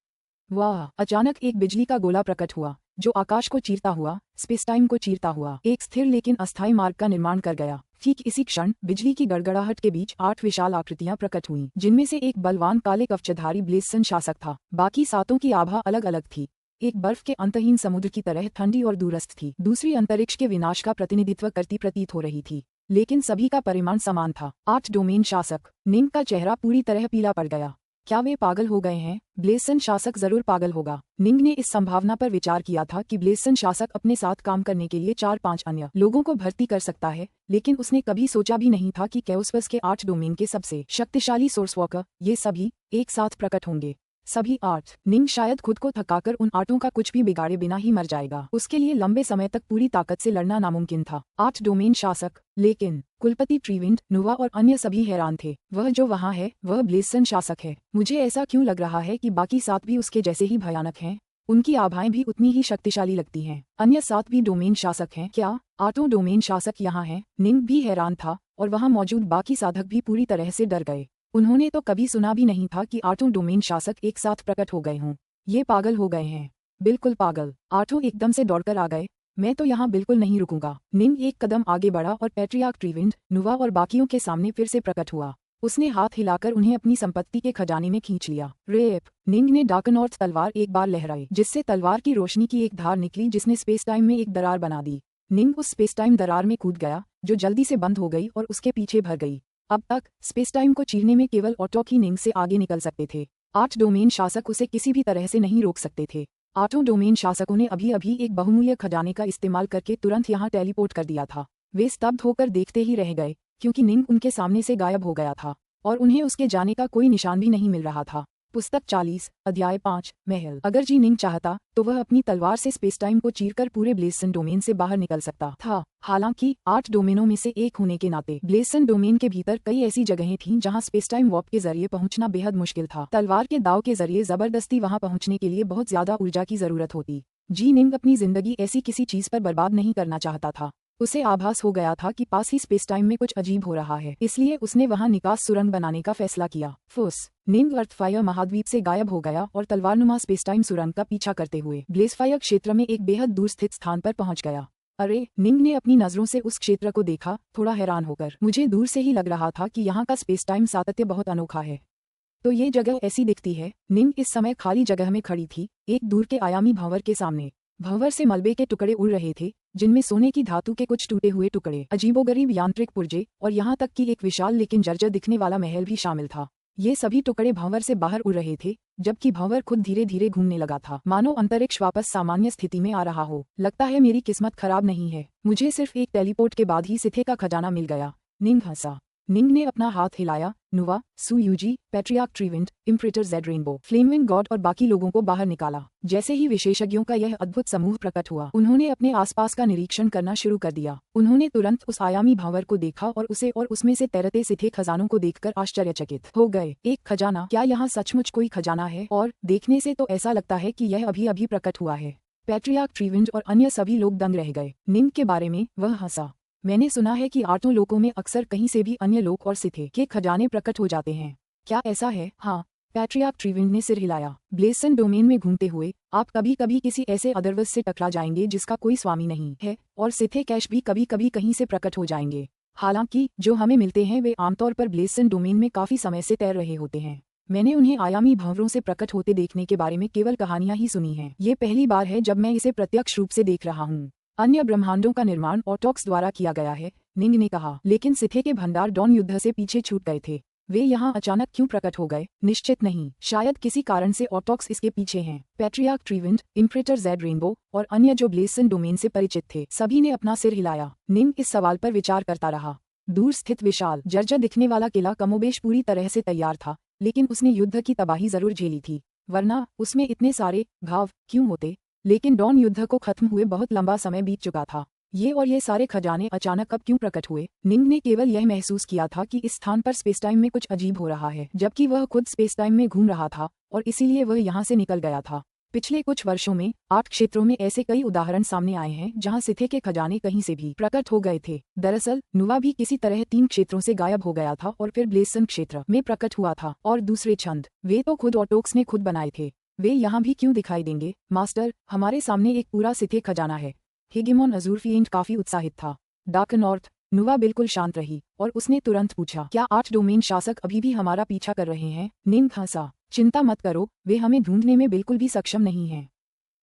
वाह! अचानक एक बिजली का गोला प्रकट हुआ जो आकाश को चीरता हुआ, स्पेस टाइम को चीरता हुआ एक स्थिर लेकिन अस्थायी मार्ग का निर्माण कर गया। ठीक इसी क्षण बिजली की गड़गड़ाहट के बीच 8 विशाल आकृतियां प्रकट हुईं, जिनमें से एक बलवान काले कवचधारी ब्लेसन शासक था। बाकी सातों की आभा अलग अलग थी। एक बर्फ के अंतहीन समुद्र की तरह ठंडी और दूरस्थ थी, दूसरी अंतरिक्ष के विनाश का प्रतिनिधित्व करती प्रतीत हो रही थी, लेकिन सभी का परिमाण समान था। 8 डोमेन शासक। निंग का चेहरा पूरी तरह पीला पड़ गया। क्या वे पागल हो गए हैं? ब्लेसन शासक जरूर पागल होगा। निंग ने इस संभावना पर विचार किया था कि ब्लेसन शासक अपने साथ काम करने के लिए 4-5 अन्य लोगों को भर्ती कर सकता है, लेकिन उसने कभी सोचा भी नहीं था कि कैओस्वर्स के 8 डोमेन के सबसे शक्तिशाली सोर्सवॉकर ये सभी एक साथ प्रकट होंगे। सभी 8। निंग शायद खुद को थकाकर उन 8 का कुछ भी बिगाड़े बिना ही मर जाएगा। उसके लिए लंबे समय तक पूरी ताकत से लड़ना नामुमकिन था। 8 डोमेन शासक, लेकिन कुलपति ट्रीविंड, नुवा और अन्य सभी हैरान थे। वह जो वहाँ है वह ब्लेसन शासक है। मुझे ऐसा क्यों लग रहा है कि बाकी 7 भी उसके जैसे ही भयानक हैं? उनकी आभाएं भी उतनी ही शक्तिशाली लगती हैं। अन्य 7 भी डोमेन शासक हैं क्या? 8 डोमेन शासक यहाँ हैं। निंग भी हैरान था और वहाँ मौजूद बाकी साधक भी पूरी तरह से डर गए। उन्होंने तो कभी सुना भी नहीं था कि 8 डोमेन शासक एक साथ प्रकट हो गए हों। ये पागल हो गए हैं, बिल्कुल पागल। 8 एकदम से दौड़कर आ गए। मैं तो यहाँ बिल्कुल नहीं रुकूंगा। निंग एक कदम आगे बढ़ा और पैट्रियार्क ट्रीविंड, नुवा और बाकियों के सामने फिर से प्रकट हुआ। उसने हाथ हिलाकर उन्हें अपनी संपत्ति के खजाने में खींच लिया। रेप! निंग ने डार्कनॉर्थ तलवार एक बार लहराई, जिससे तलवार की रोशनी की एक धार निकली जिसने स्पेस टाइम में एक दरार बना दी। निंग उस स्पेस टाइम दरार में कूद गया, जो जल्दी से बंद हो गई और उसके पीछे भर गई। अब तक स्पेस टाइम को चीरने में केवल ऑटोक ही निंग से आगे निकल सकते थे। 8 डोमेन शासक उसे किसी भी तरह से नहीं रोक सकते थे। 8 डोमेन शासकों ने अभी अभी एक बहुमूल्य खजाने का इस्तेमाल करके तुरंत यहाँ टेलीपोर्ट कर दिया था। वे स्तब्ध होकर देखते ही रह गए, क्योंकि निंग उनके सामने से गायब हो गया था और उन्हें उसके जाने का कोई निशान भी नहीं मिल रहा था। पुस्तक 40, अध्याय 5, महल। अगर जी निंग चाहता तो वह अपनी तलवार से स्पेस टाइम को चीरकर पूरे ब्लेसन डोमेन से बाहर निकल सकता था। हालांकि 8 डोमेनों में से एक होने के नाते ब्लेसन डोमेन के भीतर कई ऐसी जगहें थीं जहां स्पेस टाइम वॉर्प के जरिए पहुंचना बेहद मुश्किल था। तलवार के दाव के जरिए जबरदस्ती वहां पहुंचने के लिए बहुत ज्यादा ऊर्जा की जरूरत होती। जी निंग अपनी जिंदगी ऐसी किसी चीज पर बर्बाद नहीं करना चाहता था। उसे आभास हो गया था कि पास ही स्पेस टाइम में कुछ अजीब हो रहा है, इसलिए उसने वहां निकास सुरंग बनाने का फैसला किया। फुस! निंग अर्थफायर महाद्वीप से गायब हो गया और तलवारनुमा स्पेस टाइम सुरंग का पीछा करते हुए ब्लेसफायर क्षेत्र में एक बेहद दूर स्थित स्थान पर पहुंच गया। अरे! निंग ने अपनी नजरों से उस क्षेत्र को देखा, थोड़ा हैरान होकर। मुझे दूर से ही लग रहा था कि यहाँ का स्पेस टाइम सातत्य बहुत अनोखा है। तो ये जगह ऐसी दिखती है। निंग इस समय खाली जगह में खड़ी थी, एक दूर के आयामी भंवर के सामने। भंवर से मलबे के टुकड़े उड़ रहे थे, जिनमें सोने की धातु के कुछ टूटे हुए टुकड़े, अजीबोगरीब यांत्रिक पुर्जे और यहाँ तक कि एक विशाल लेकिन जर्जर दिखने वाला महल भी शामिल था। ये सभी टुकड़े भंवर से बाहर उड़ रहे थे, जबकि भंवर खुद धीरे धीरे घूमने लगा था, मानो अंतरिक्ष वापस सामान्य स्थिति में आ रहा हो। लगता है मेरी किस्मत खराब नहीं है, मुझे सिर्फ एक टेलीपोर्ट के बाद ही सिथे का खजाना मिल गया। निंग हंसा। निंग ने अपना हाथ हिलाया। Nuwa, Su Yuji, Patriarch Treewind, Imperator Jade Rainbow, Flamewing god और बाकी लोगों को बाहर निकाला। जैसे ही विशेषज्ञों का यह अद्भुत समूह प्रकट हुआ, उन्होंने अपने आसपास का निरीक्षण करना शुरू कर दिया। उन्होंने तुरंत उस आयामी भंवर को देखा और उसे और उसमें से तैरते सिथे खजानों को देखकर आश्चर्यचकित हो गए। एक खजाना? क्या यहाँ सचमुच कोई खजाना है? और देखने से तो ऐसा लगता है कि यह अभी अभी प्रकट हुआ है। पैट्रियार्क ट्रीविंड और अन्य सभी लोग दंग रह गए। निंग के बारे में वह हंसा। मैंने सुना है कि 8 लोकों में अक्सर कहीं से भी अन्य लोक और सिथे के खजाने प्रकट हो जाते हैं। क्या ऐसा है? हाँ, पैट्रियार्क ट्रीविंड ने सिर हिलाया। ब्लेसन डोमेन में घूमते हुए आप कभी कभी किसी ऐसे अदरवस से टकरा जाएंगे जिसका कोई स्वामी नहीं है, और सिथे कैश भी कभी कभी कहीं से प्रकट हो जाएंगे। हालांकि जो हमें मिलते हैं वे आमतौर पर ब्लेसन डोमेन में काफी समय से तैर रहे होते हैं। मैंने उन्हें आयामी भंवरों से प्रकट होते देखने के बारे में केवल कहानियां ही सुनी हैं। ये पहली बार है जब मैं इसे प्रत्यक्ष रूप से देख रहा हूँ। अन्य ब्रह्मांडों का निर्माण ऑटोक्स द्वारा किया गया है, निंग ने कहा, लेकिन सिथे के भंडार डॉन युद्ध से पीछे छूट गए थे। वे यहाँ अचानक क्यों प्रकट हो गए? निश्चित नहीं, शायद किसी कारण से ऑटोक्स इसके पीछे हैं। Patriarch Treewind, Imperator Jade rainbow और अन्य जो ब्लेसन डोमेन से परिचित थे, सभी ने अपना सिर हिलाया। निंग इस सवाल पर विचार करता रहा। दूर स्थित विशाल जर्जर दिखने वाला किला कमोबेश पूरी तरह से तैयार था, लेकिन उसने युद्ध की तबाही जरूर झेली थी, वरना उसमें इतने सारे घाव क्यों होते? लेकिन डॉन युद्ध को खत्म हुए बहुत लंबा समय बीत चुका था। ये सारे खजाने अचानक अब क्यों प्रकट हुए? निंग ने केवल यह महसूस किया था कि इस स्थान पर स्पेस टाइम में कुछ अजीब हो रहा है, जबकि वह खुद स्पेस टाइम में घूम रहा था और इसीलिए वह यहाँ से निकल गया था। पिछले कुछ वर्षों में 8 क्षेत्रों में ऐसे कई उदाहरण सामने आए हैं जहां सिथे के खजाने कहीं से भी प्रकट हो गए थे। दरअसल नुवा भी किसी तरह 3 क्षेत्रों से गायब हो गया था और फिर ब्लेसन क्षेत्र में प्रकट हुआ था। और दूसरे छंद वे तो खुद ऑटोक्स ने खुद बनाए थे। वे यहाँ भी क्यों दिखाई देंगे? मास्टर, हमारे सामने एक पूरा सिथे खजाना है। हेगेमोन अजूरफिएंट काफी उत्साहित था। डार्कनॉर्थ, नुवा बिल्कुल शांत रही और उसने तुरंत पूछा, क्या 8 डोमेन शासक अभी भी हमारा पीछा कर रहे हैं? निंग हंसा। चिंता मत करो, वे हमें ढूंढने में बिल्कुल भी सक्षम नहीं हैं।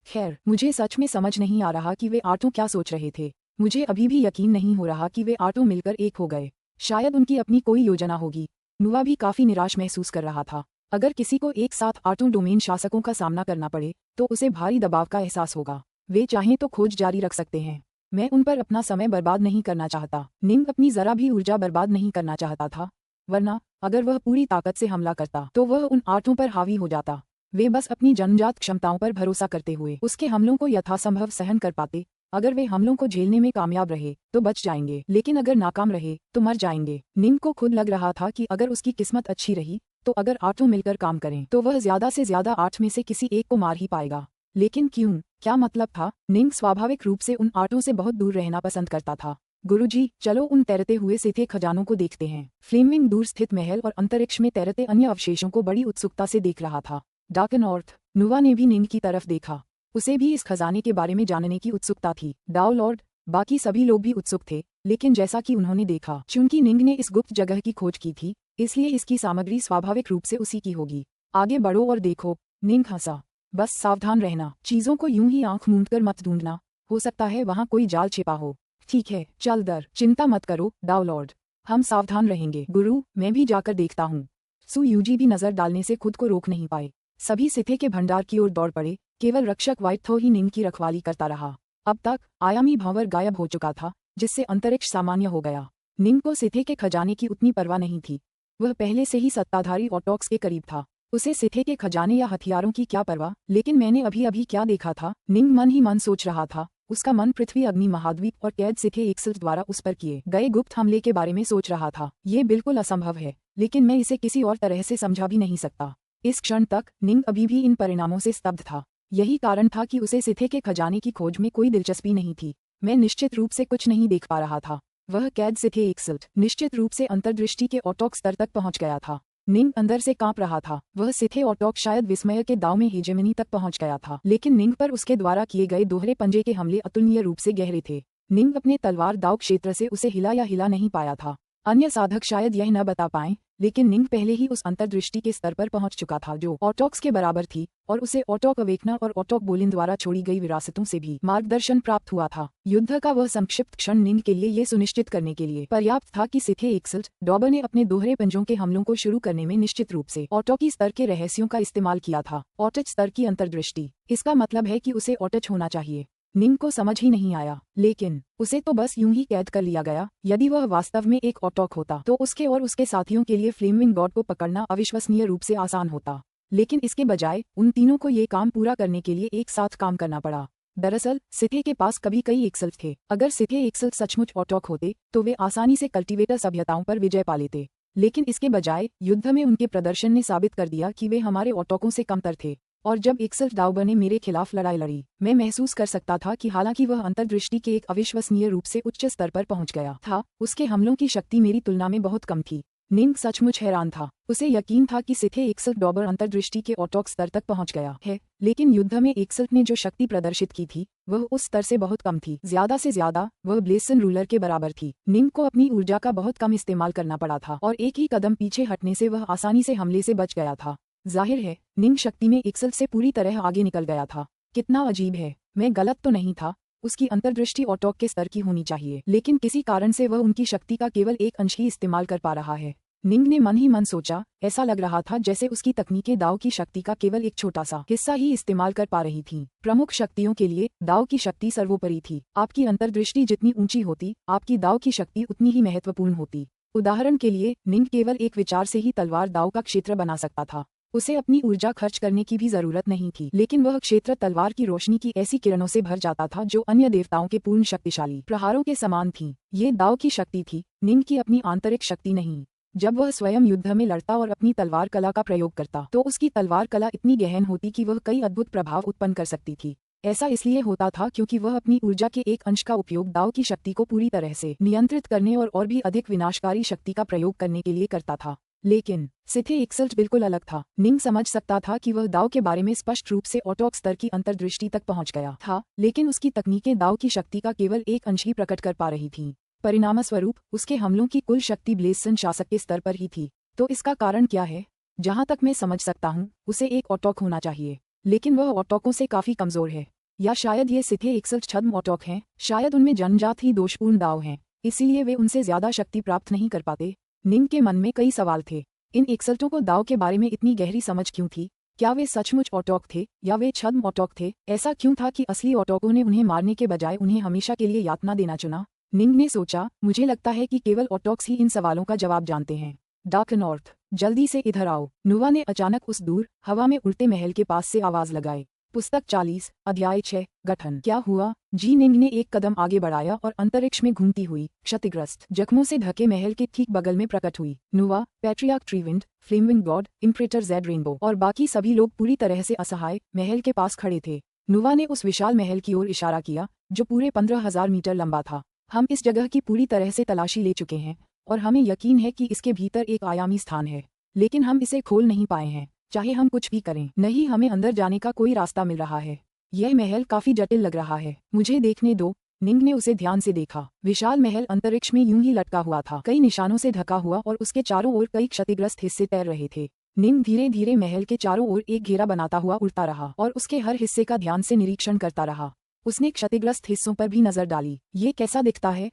खैर, मुझे सच में समझ नहीं आ रहा कि वे 8 क्या सोच रहे थे। मुझे अभी भी यकीन नहीं हो रहा कि वे 8 मिलकर एक हो गए। शायद उनकी अपनी कोई योजना होगी। नुवा भी काफी निराश महसूस कर रहा था। अगर किसी को एक साथ 8 डोमेन शासकों का सामना करना पड़े तो उसे भारी दबाव का एहसास होगा। वे चाहें तो खोज जारी रख सकते हैं। मैं उन पर अपना समय बर्बाद नहीं करना चाहता। निंग अपनी जरा भी ऊर्जा बर्बाद नहीं करना चाहता था, वरना अगर वह पूरी ताकत से हमला करता तो वह उन 8 पर हावी हो जाता। वे बस अपनी जन्मजात क्षमताओं पर भरोसा करते हुए उसके हमलों को यथासंभव सहन कर पाते। अगर वे हमलों को झेलने में कामयाब रहे तो बच जाएंगे, लेकिन अगर नाकाम रहे तो मर जाएंगे। निंग को खुद लग रहा था कि अगर उसकी किस्मत अच्छी रही तो अगर 8 मिलकर काम करें तो वह ज्यादा से ज्यादा 8 में से किसी एक को मार ही पाएगा। लेकिन क्यों, क्या मतलब था? निंग स्वाभाविक रूप से उन 8 से बहुत दूर रहना पसंद करता था। गुरुजी, चलो उन तैरते हुए सिथे खजानों को देखते हैं। फ्लेमिंग दूर स्थित महल और अंतरिक्ष में तैरते अन्य अवशेषों को बड़ी उत्सुकता से देख रहा था। डार्क नॉर्थ, नुवा ने भी निंग की तरफ देखा। उसे भी इस खजाने के बारे में जानने की उत्सुकता थी। डाओ लॉर्ड, बाकी सभी लोग भी उत्सुक थे, लेकिन जैसा कि उन्होंने देखा, चूंकि निंग ने इस गुप्त जगह की खोज की थी, इसलिए इसकी सामग्री स्वाभाविक रूप से उसी की होगी। आगे बढ़ो और देखो। निंग हंसा। बस सावधान रहना, चीजों को यूं ही आंख मूंदकर मत ढूंढना, हो सकता है वहां कोई जाल छिपा हो। ठीक है, चल दर, चिंता मत करो डाओ लॉर्ड, हम सावधान रहेंगे। गुरु, मैं भी जाकर देखता हूँ। सु यूजी भी नजर डालने से खुद को रोक नहीं पाए। सभी सिथे के भंडार की ओर दौड़ पड़े। केवल रक्षक व्हाइट थो ही निंग की रखवाली करता रहा। अब तक आयामी भंवर गायब हो चुका था, जिससे अंतरिक्ष सामान्य हो गया। निंग को सिथे के खजाने की उतनी परवाह नहीं थी। वह पहले से ही सत्ताधारी ऑटोक्स के करीब था। उसे सिथे के खजाने या हथियारों की क्या परवाह। लेकिन मैंने अभी अभी क्या देखा था? निंग मन ही मन सोच रहा था। उसका मन पृथ्वी, अग्नि महाद्वीप और कैद सिथे एक्सल द्वारा उस पर किए गए गुप्त हमले के बारे में सोच रहा था। ये बिल्कुल असंभव है, लेकिन मैं इसे किसी और तरह से समझा भी नहीं सकता। इस क्षण तक निंग अभी भी इन परिणामों से स्तब्ध था। यही कारण था कि उसे सिथे के खजाने की खोज में कोई दिलचस्पी नहीं थी। मैं निश्चित रूप से कुछ नहीं देख पा रहा था। वह कैद सिथे एक्सल्ट निश्चित रूप से अंतर्दृष्टि के ऑटोक स्तर तक पहुंच गया था। निंग अंदर से कांप रहा था। वह सिथे ऑटोक शायद विस्मय के दाव में हेजेमनी तक पहुंच गया था, लेकिन निंग पर उसके द्वारा किए गए दोहरे पंजे के हमले अतुलनीय रूप से गहरे थे। निंग अपने तलवार दाव क्षेत्र से उसे हिला या हिला नहीं पाया था। अन्य साधक शायद यह न बता पाएं, लेकिन निंग पहले ही उस अंतर्दृष्टि के स्तर पर पहुंच चुका था जो ऑटोक्स के बराबर थी, और उसे ऑटोक अवेकना और ऑटोक बोलिन द्वारा छोड़ी गई विरासतों से भी मार्गदर्शन प्राप्त हुआ था। युद्ध का वह संक्षिप्त क्षण निंग के लिए ये सुनिश्चित करने के लिए पर्याप्त था कि सिथे एक्सल्ट डॉबर ने अपने दोहरे पंजों के हमलों को शुरू करने में निश्चित रूप से ऑटोकी स्तर के रहस्यों का इस्तेमाल किया था। ऑटच स्तर की अंतर्दृष्टि, इसका मतलब है कि उसे ऑटच होना चाहिए। निंग को समझ ही नहीं आया, लेकिन उसे तो बस यूं ही कैद कर लिया गया। यदि वह वास्तव में एक ऑटोक होता तो उसके और उसके साथियों के लिए फ्लेमिंग गॉड को पकड़ना अविश्वसनीय रूप से आसान होता। लेकिन इसके बजाय उन तीनों को ये काम पूरा करने के लिए एक साथ काम करना पड़ा। दरअसल सिथे के पास कभी कई एक्सल्ट थे। अगर सिथे एक्सल्ट सचमुच ऑटोक होते तो वे आसानी से कल्टीवेटर सभ्यताओं पर विजय पा लेते, लेकिन इसके बजाय युद्ध में उनके प्रदर्शन ने साबित कर दिया कि वे हमारे ऑटोकों से कमतर थे। और जब एक्सल्ट डाउबर ने मेरे खिलाफ लड़ाई लड़ी, मैं महसूस कर सकता था कि हालांकि वह अंतर्दृष्टि के एक अविश्वसनीय रूप से उच्च स्तर पर पहुंच गया था, उसके हमलों की शक्ति मेरी तुलना में बहुत कम थी। निंग सचमुच हैरान था। उसे यकीन था कि सिथे एक्सल्ट डॉबर अंतर्दृष्टि के ऑटोक स्तर तक पहुंच गया है, लेकिन युद्ध में एक्सल्ट ने जो शक्ति प्रदर्शित की थी वह उस स्तर से बहुत कम थी। ज्यादा से ज्यादा वह ब्लेसन रूलर के बराबर थी। निंग को अपनी ऊर्जा का बहुत कम इस्तेमाल करना पड़ा था, और एक ही कदम पीछे हटने से वह आसानी से हमले से बच गया था। जाहिर है निंग शक्ति में एक्सल्ट से पूरी तरह आगे निकल गया था। कितना अजीब है, मैं गलत तो नहीं था। उसकी अंतर्दृष्टि ऑटोक के स्तर की होनी चाहिए, लेकिन किसी कारण से वह उनकी शक्ति का केवल एक अंश ही इस्तेमाल कर पा रहा है। निंग ने मन ही मन सोचा। ऐसा लग रहा था जैसे उसकी तकनीकें दाव की शक्ति का केवल एक छोटा सा हिस्सा ही इस्तेमाल कर पा रही थीं। प्रमुख शक्तियों के लिए दाव की शक्ति सर्वोपरि थी। आपकी अंतर्दृष्टि जितनी ऊंची होती, आपकी दाव की शक्ति उतनी ही महत्वपूर्ण होती। उदाहरण के लिए निंग केवल एक विचार से ही तलवार दाव का क्षेत्र बना सकता था। उसे अपनी ऊर्जा खर्च करने की भी जरूरत नहीं थी, लेकिन वह क्षेत्र तलवार की रोशनी की ऐसी किरणों से भर जाता था जो अन्य देवताओं के पूर्ण शक्तिशाली प्रहारों के समान थीं। ये दाव की शक्ति थी, निंग की अपनी आंतरिक शक्ति नहीं। जब वह स्वयं युद्ध में लड़ता और अपनी तलवार कला का प्रयोग करता तो उसकी तलवार कला इतनी गहन होती कि वह कई अद्भुत प्रभाव उत्पन्न कर सकती थी। ऐसा इसलिए होता था क्योंकि वह अपनी ऊर्जा के एक अंश का उपयोग दाव की शक्ति को पूरी तरह से नियंत्रित करने और भी अधिक विनाशकारी शक्ति का प्रयोग करने के लिए करता था। लेकिन सिथे एक्सल्ट बिल्कुल अलग था। निंग समझ सकता था कि वह दाव के बारे में स्पष्ट रूप से ऑटोक स्तर की अंतर्दृष्टि तक पहुंच गया था, लेकिन उसकी तकनीकें दाव की शक्ति का केवल एक अंश ही प्रकट कर पा रही थीं। परिणामस्वरूप उसके हमलों की कुल शक्ति ब्लेसन शासक के स्तर पर ही थी। तो इसका कारण क्या है? जहां तक मैं समझ सकता हूं, उसे एक ऑटोक होना चाहिए, लेकिन वह ऑटोकों से काफी कमजोर है। या शायद ये सिथे एक्सल्ट छद्म ऑटोक हैं। शायद उनमें जन्मजात ही दोषपूर्ण दाव हैं, इसीलिए वे उनसे ज्यादा शक्ति प्राप्त नहीं कर पाते। निंग के मन में कई सवाल थे। इन एक्सल्टों को दाव के बारे में इतनी गहरी समझ क्यों थी? क्या वे सचमुच ऑटोक थे या वे छद्म ऑटोक थे? ऐसा क्यों था कि असली ऑटोकों ने उन्हें मारने के बजाय उन्हें हमेशा के लिए यातना देना चुना? निंग ने सोचा, मुझे लगता है कि केवल ऑटोक्स ही इन सवालों का जवाब जानते हैं। डार्क नॉर्थ, जल्दी से इधर आओ। नुवा ने अचानक उस दूर हवा में उड़ते महल के पास से आवाज लगाई। पुस्तक 40, अध्याय 6, गठन। क्या हुआ? जी निंग ने एक कदम आगे बढ़ाया और अंतरिक्ष में घूमती हुई क्षतिग्रस्त जख्मों से ढके महल के ठीक बगल में प्रकट हुई। नुवा, पैट्रियार्क ट्रीविंड, फ्लेमविंग गॉड, इम्परेटर जेड रेनबो और बाकी सभी लोग पूरी तरह से असहाय महल के पास खड़े थे। नुवा ने उस विशाल महल की ओर इशारा किया जो पूरे 15,000 मीटर लंबा था। हम इस जगह की पूरी तरह से तलाशी ले चुके हैं और हमें यकीन है कि इसके भीतर एक आयामी स्थान है, लेकिन हम इसे खोल नहीं पाए हैं, चाहे हम कुछ भी करें। नहीं, हमें अंदर जाने का कोई रास्ता मिल रहा है। यह महल काफी जटिल लग रहा है। मुझे देखने दो। निंग ने उसे ध्यान से देखा। विशाल महल अंतरिक्ष में यूं ही लटका हुआ था, कई निशानों से ढका हुआ, और उसके चारों ओर कई क्षतिग्रस्त हिस्से तैर रहे थे। निंग धीरे धीरे महल के चारों ओर एक घेरा बनाता हुआ उड़ता रहा और उसके हर हिस्से का ध्यान से निरीक्षण करता रहा। उसने क्षतिग्रस्त हिस्सों पर भी नजर डाली। ये कैसा दिखता है?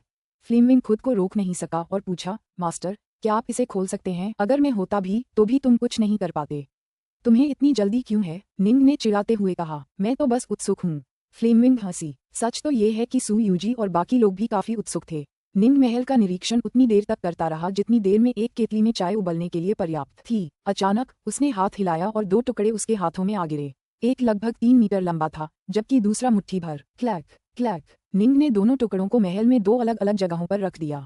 फ्लेमविंग खुद को रोक नहीं सका और पूछा, मास्टर, क्या आप इसे खोल सकते हैं? अगर मैं होता भी तो भी तुम कुछ नहीं कर पाते। तुम्हें इतनी जल्दी क्यों है? निंग ने चिढ़ाते हुए कहा। मैं तो बस उत्सुक हूँ। फ्लेमविंग हंसी। सच तो ये है कि सू यूजी और बाकी लोग भी काफी उत्सुक थे। निंग महल का निरीक्षण उतनी देर तक करता रहा जितनी देर में एक केतली में चाय उबलने के लिए पर्याप्त थी। अचानक उसने हाथ हिलाया और दो टुकड़े उसके हाथों में आ गिरे। एक लगभग 3 मीटर लंबा था, जबकि दूसरा मुट्ठी भर। Clack clack. निंग ने दोनों टुकड़ों को महल में 2 अलग अलग जगहों पर रख दिया।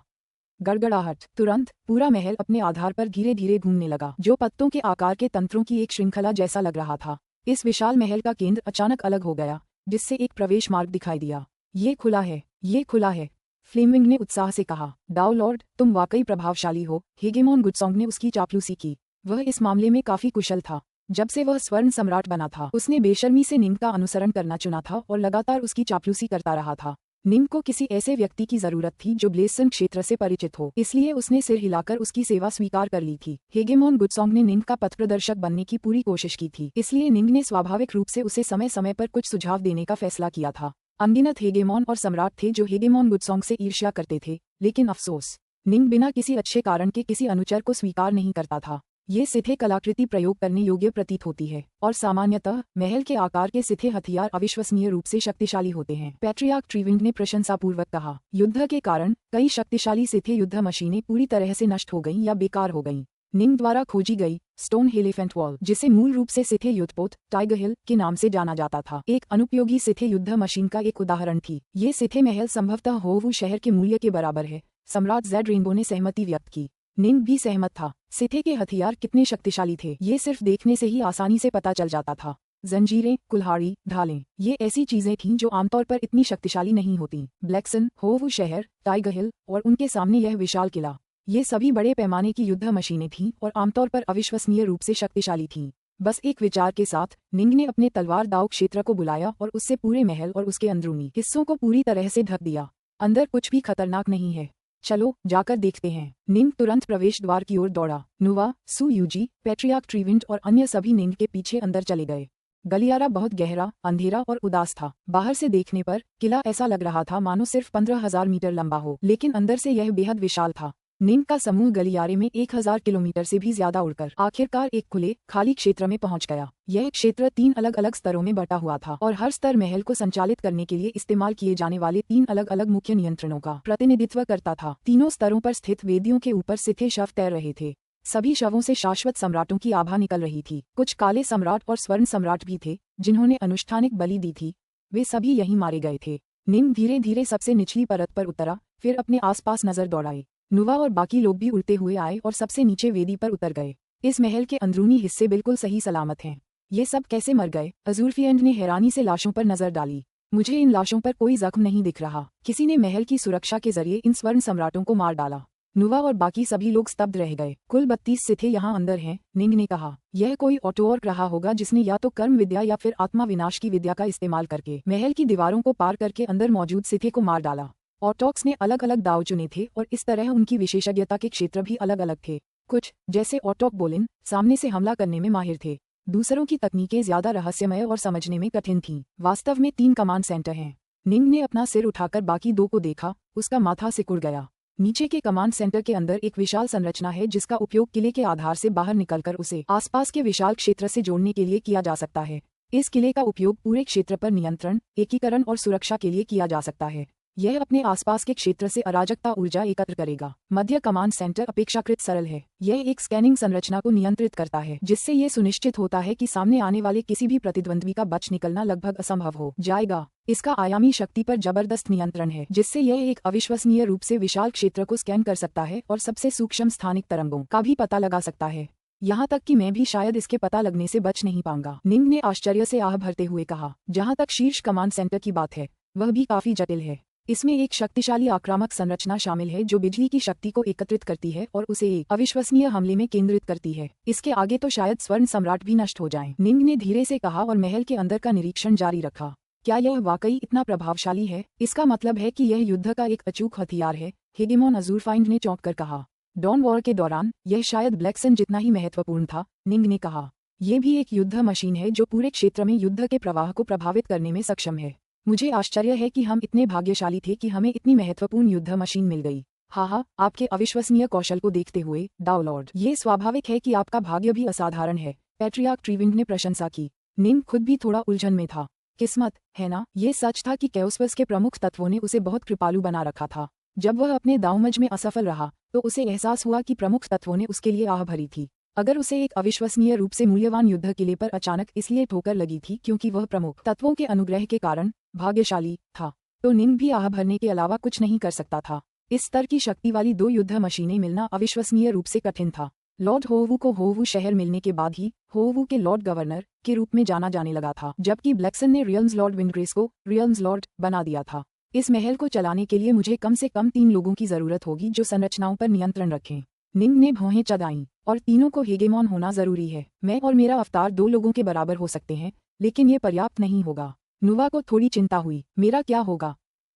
गड़गड़ाहट। तुरंत पूरा महल अपने आधार पर धीरे धीरे घूमने लगा, जो पत्तों के आकार के तंत्रों की एक श्रृंखला जैसा लग रहा था। इस विशाल महल का केंद्र अचानक अलग हो गया, जिससे एक प्रवेश मार्ग दिखाई दिया। ये खुला है, ये खुला है, फ्लेमविंग ने उत्साह से कहा। डाउ लॉर्ड, तुम वाकई प्रभावशाली हो। हेगेमोन गुडसोंग ने उसकी चापलूसी की। वह इस मामले में काफी कुशल था। जब से वह स्वर्ण सम्राट बना था, उसने बेशर्मी से निंग का अनुसरण करना चुना था और लगातार उसकी चापलूसी करता रहा था। निंग को किसी ऐसे व्यक्ति की जरूरत थी जो ब्लेसन क्षेत्र से परिचित हो, इसलिए उसने सिर हिलाकर उसकी सेवा स्वीकार कर ली थी। हेगेमोन गुडसोंग ने निंग का पथप्रदर्शक बनने की पूरी कोशिश की थी, इसलिए निंग ने स्वाभाविक रूप से उसे समय समय पर कुछ सुझाव देने का फैसला किया था। अनगिनत हेगेमोन और सम्राट थे जो हेगेमोन गुडसोंग से ईर्ष्या करते थे, लेकिन अफसोस, निंग बिना किसी अच्छे कारण के किसी अनुचर को स्वीकार नहीं करता था। ये सिथे कलाकृति प्रयोग करने योग्य प्रतीत होती है, और सामान्यतः महल के आकार के सिथे हथियार अविश्वसनीय रूप से शक्तिशाली होते हैं। पैट्रियार्क ट्रीविंड ने प्रशंसापूर्वक कहा। युद्ध के कारण कई शक्तिशाली सिथे युद्ध मशीनें पूरी तरह से नष्ट हो गईं या बेकार हो गईं। निंग द्वारा खोजी गई स्टोन एलिफेंट वॉल, जिसे मूल रूप से सिथे युद्धपोत टाइगर हिल के नाम से जाना जाता था, एक अनुपयोगी सिथे युद्ध मशीन का एक उदाहरण थी। ये सिथे महल संभवतः होवू शहर के मूल्य के बराबर है। सम्राट जेड रेनबो ने सहमति व्यक्त की। निंग भी सहमत था। सिथे के हथियार कितने शक्तिशाली थे, ये सिर्फ देखने से ही आसानी से पता चल जाता था। जंजीरें, कुल्हाड़ी, ढालें, ये ऐसी चीजें थीं जो आमतौर पर इतनी शक्तिशाली नहीं होती। ब्लैकसन, होवू शहर, टाइगर हिल और उनके सामने यह विशाल किला, ये सभी बड़े पैमाने की युद्ध मशीनें थीं और आमतौर पर अविश्वसनीय रूप से शक्तिशाली थीं। बस एक विचार के साथ निंग ने अपने तलवार दाव क्षेत्र को बुलाया और उससे पूरे महल और उसके अंदरूनी हिस्सों को पूरी तरह से ढक दिया। अंदर कुछ भी खतरनाक नहीं है, चलो जाकर देखते हैं। निंग तुरंत प्रवेश द्वार की ओर दौड़ा। नुवा, सू यूजी, पैट्रियार्क ट्रीविंड और अन्य सभी निंग के पीछे अंदर चले गए। गलियारा बहुत गहरा, अंधेरा और उदास था। बाहर से देखने पर किला ऐसा लग रहा था मानो सिर्फ 15,000 मीटर लंबा हो, लेकिन अंदर से यह बेहद विशाल था। निंग का समूह गलियारे में 1000 किलोमीटर से भी ज्यादा उड़कर आखिरकार एक खुले खाली क्षेत्र में पहुंच गया। यह क्षेत्र 3 अलग अलग स्तरों में बटा हुआ था और हर स्तर महल को संचालित करने के लिए इस्तेमाल किए जाने वाले 3 अलग अलग मुख्य नियंत्रणों का प्रतिनिधित्व करता था। तीनों स्तरों पर स्थित वेदियों के ऊपर सिथे शव तैर रहे थे। सभी शवों से शाश्वत सम्राटों की आभा निकल रही थी। कुछ काले सम्राट और स्वर्ण सम्राट भी थे जिन्होंने अनुष्ठानिक बलि दी थी, वे सभी यहीं मारे गए थे। निंग धीरे धीरे सबसे निचली परत पर उतरा, फिर अपने आसपास नजर दौड़ाई। नुवा और बाकी लोग भी उड़ते हुए आए और सबसे नीचे वेदी पर उतर गए। इस महल के अंदरूनी हिस्से बिल्कुल सही सलामत हैं। ये सब कैसे मर गए? अजूल्फिएंड ने हैरानी से लाशों पर नजर डाली। मुझे इन लाशों पर कोई जख्म नहीं दिख रहा। किसी ने महल की सुरक्षा के जरिए इन स्वर्ण सम्राटों को मार डाला। नुवा और बाकी सभी लोग स्तब्ध रह गए। कुल 32 सिथे यहाँ अंदर हैं, निंग ने कहा। यह कोई ऑटोवर्क रहा होगा जिसने या तो कर्म विद्या या फिर आत्मा विनाश की विद्या का इस्तेमाल करके महल की दीवारों को पार करके अंदर मौजूद सिथे को मार डाला। ऑटोक्स ने अलग अलग दाव चुने थे और इस तरह उनकी विशेषज्ञता के क्षेत्र भी अलग अलग थे। कुछ, जैसे ऑटोक बोलिन, सामने से हमला करने में माहिर थे। दूसरों की तकनीकें ज्यादा रहस्यमय और समझने में कठिन थीं। वास्तव में 3 कमांड सेंटर हैं। निंग ने अपना सिर उठाकर बाकी 2 को देखा, उसका माथा सिकुड़ गया। नीचे के कमांड सेंटर के अंदर एक विशाल संरचना है जिसका उपयोग किले के आधार से बाहर निकलकर उसे आसपास के विशाल क्षेत्र से जोड़ने के लिए किया जा सकता है। इस किले का उपयोग पूरे क्षेत्र पर नियंत्रण, एकीकरण और सुरक्षा के लिए किया जा सकता है। यह अपने आसपास के क्षेत्र से अराजकता ऊर्जा एकत्र करेगा। मध्य कमांड सेंटर अपेक्षाकृत सरल है। यह एक स्कैनिंग संरचना को नियंत्रित करता है जिससे यह सुनिश्चित होता है कि सामने आने वाले किसी भी प्रतिद्वंद्वी का बच निकलना लगभग असंभव हो जाएगा। इसका आयामी शक्ति पर जबरदस्त नियंत्रण है जिससे यह एक अविश्वसनीय रूप से विशाल क्षेत्र को स्कैन कर सकता है और सबसे सूक्ष्म स्थानिक तरंगों का भी पता लगा सकता है। यहाँ तक कि मैं भी शायद इसके पता लगने से बच नहीं पाऊंगा, निंग ने आश्चर्य से आह भरते हुए कहा। जहाँ तक शीर्ष कमांड सेंटर की बात है वह भी काफी जटिल है। इसमें एक शक्तिशाली आक्रामक संरचना शामिल है जो बिजली की शक्ति को एकत्रित करती है और उसे एक अविश्वसनीय हमले में केंद्रित करती है। इसके आगे तो शायद स्वर्ण सम्राट भी नष्ट हो जाएं, निंग ने धीरे से कहा और महल के अंदर का निरीक्षण जारी रखा। क्या यह वाकई इतना प्रभावशाली है? इसका मतलब है कि यह युद्ध का एक अचूक हथियार है, हेगेमॉन अज़ूरफाइंड ने चौंक कर कहा। डॉन वॉर के दौरान यह शायद ब्लैकसन जितना ही महत्वपूर्ण था, निंग ने कहा। यह भी एक युद्ध मशीन है जो पूरे क्षेत्र में युद्ध के प्रवाह को प्रभावित करने में सक्षम है। मुझे आश्चर्य है कि हम इतने भाग्यशाली थे कि हमें इतनी महत्वपूर्ण युद्ध मशीन मिल गई। हाँ, आपके अविश्वसनीय कौशल को देखते हुए डाउलॉर्ड, ये स्वाभाविक है कि आपका भाग्य भी असाधारण है, पैट्रियार्क ट्रीविंड ने प्रशंसा की। निंग खुद भी थोड़ा उलझन में था। किस्मत, है ना? ये सच था कि कैओस्वर्स के प्रमुख तत्वों ने उसे बहुत कृपालु बना रखा था। जब वह अपने दांवमज में असफल रहा तो उसे एहसास हुआ कि प्रमुख तत्वों ने उसके लिए आह भरी थी। अगर उसे एक अविश्वसनीय रूप से मूल्यवान युद्ध किले पर अचानक इसलिए ठोकर लगी थी क्योंकि वह प्रमुख तत्वों के अनुग्रह के कारण भाग्यशाली था, तो निंग भी आह भरने के अलावा कुछ नहीं कर सकता था। इस स्तर की शक्ति वाली 2 युद्ध मशीनें मिलना अविश्वसनीय रूप से कठिन था। लॉर्ड होवू को होवू शहर मिलने के बाद ही होवू के लॉर्ड गवर्नर के रूप में जाना जाने लगा था, जबकि ब्लैकसन ने रियल्म्स लॉर्ड विंडग्रेस को रियल्म्स लॉर्ड बना दिया था। इस महल को चलाने के लिए मुझे कम से कम 3 लोगों की जरूरत होगी जो संरचनाओं पर नियंत्रण रखें। निंग ने भौहें चढ़ाईं। और तीनों को हेगेमॉन होना जरूरी है। मैं और मेरा अवतार 2 लोगों के बराबर हो सकते हैं, लेकिन ये पर्याप्त नहीं होगा। नुवा को थोड़ी चिंता हुई। मेरा क्या होगा?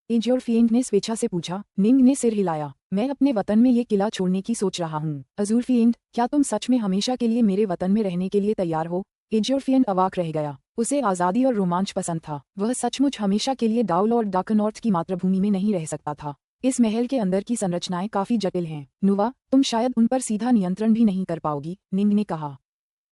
एज़ूरफिएंट ने स्वेच्छा से पूछा। निंग ने सिर हिलाया। मैं अपने वतन में ये किला छोड़ने की सोच रहा हूँ। अज़ूरफिएंट, क्या तुम सच में हमेशा के लिए मेरे वतन में रहने के लिए तैयार हो? एज़ूरफिएंट अवाक रह गया। उसे आज़ादी और रोमांच पसंद था। वह सचमुच हमेशा के लिए डाउलॉर्ड डार्कनॉर्थ की मातृभूमि में नहीं रह सकता था। इस महल के अंदर की संरचनाएं काफी जटिल हैं। नुवा, तुम शायद उन पर सीधा नियंत्रण भी नहीं कर पाओगी, निंग ने कहा।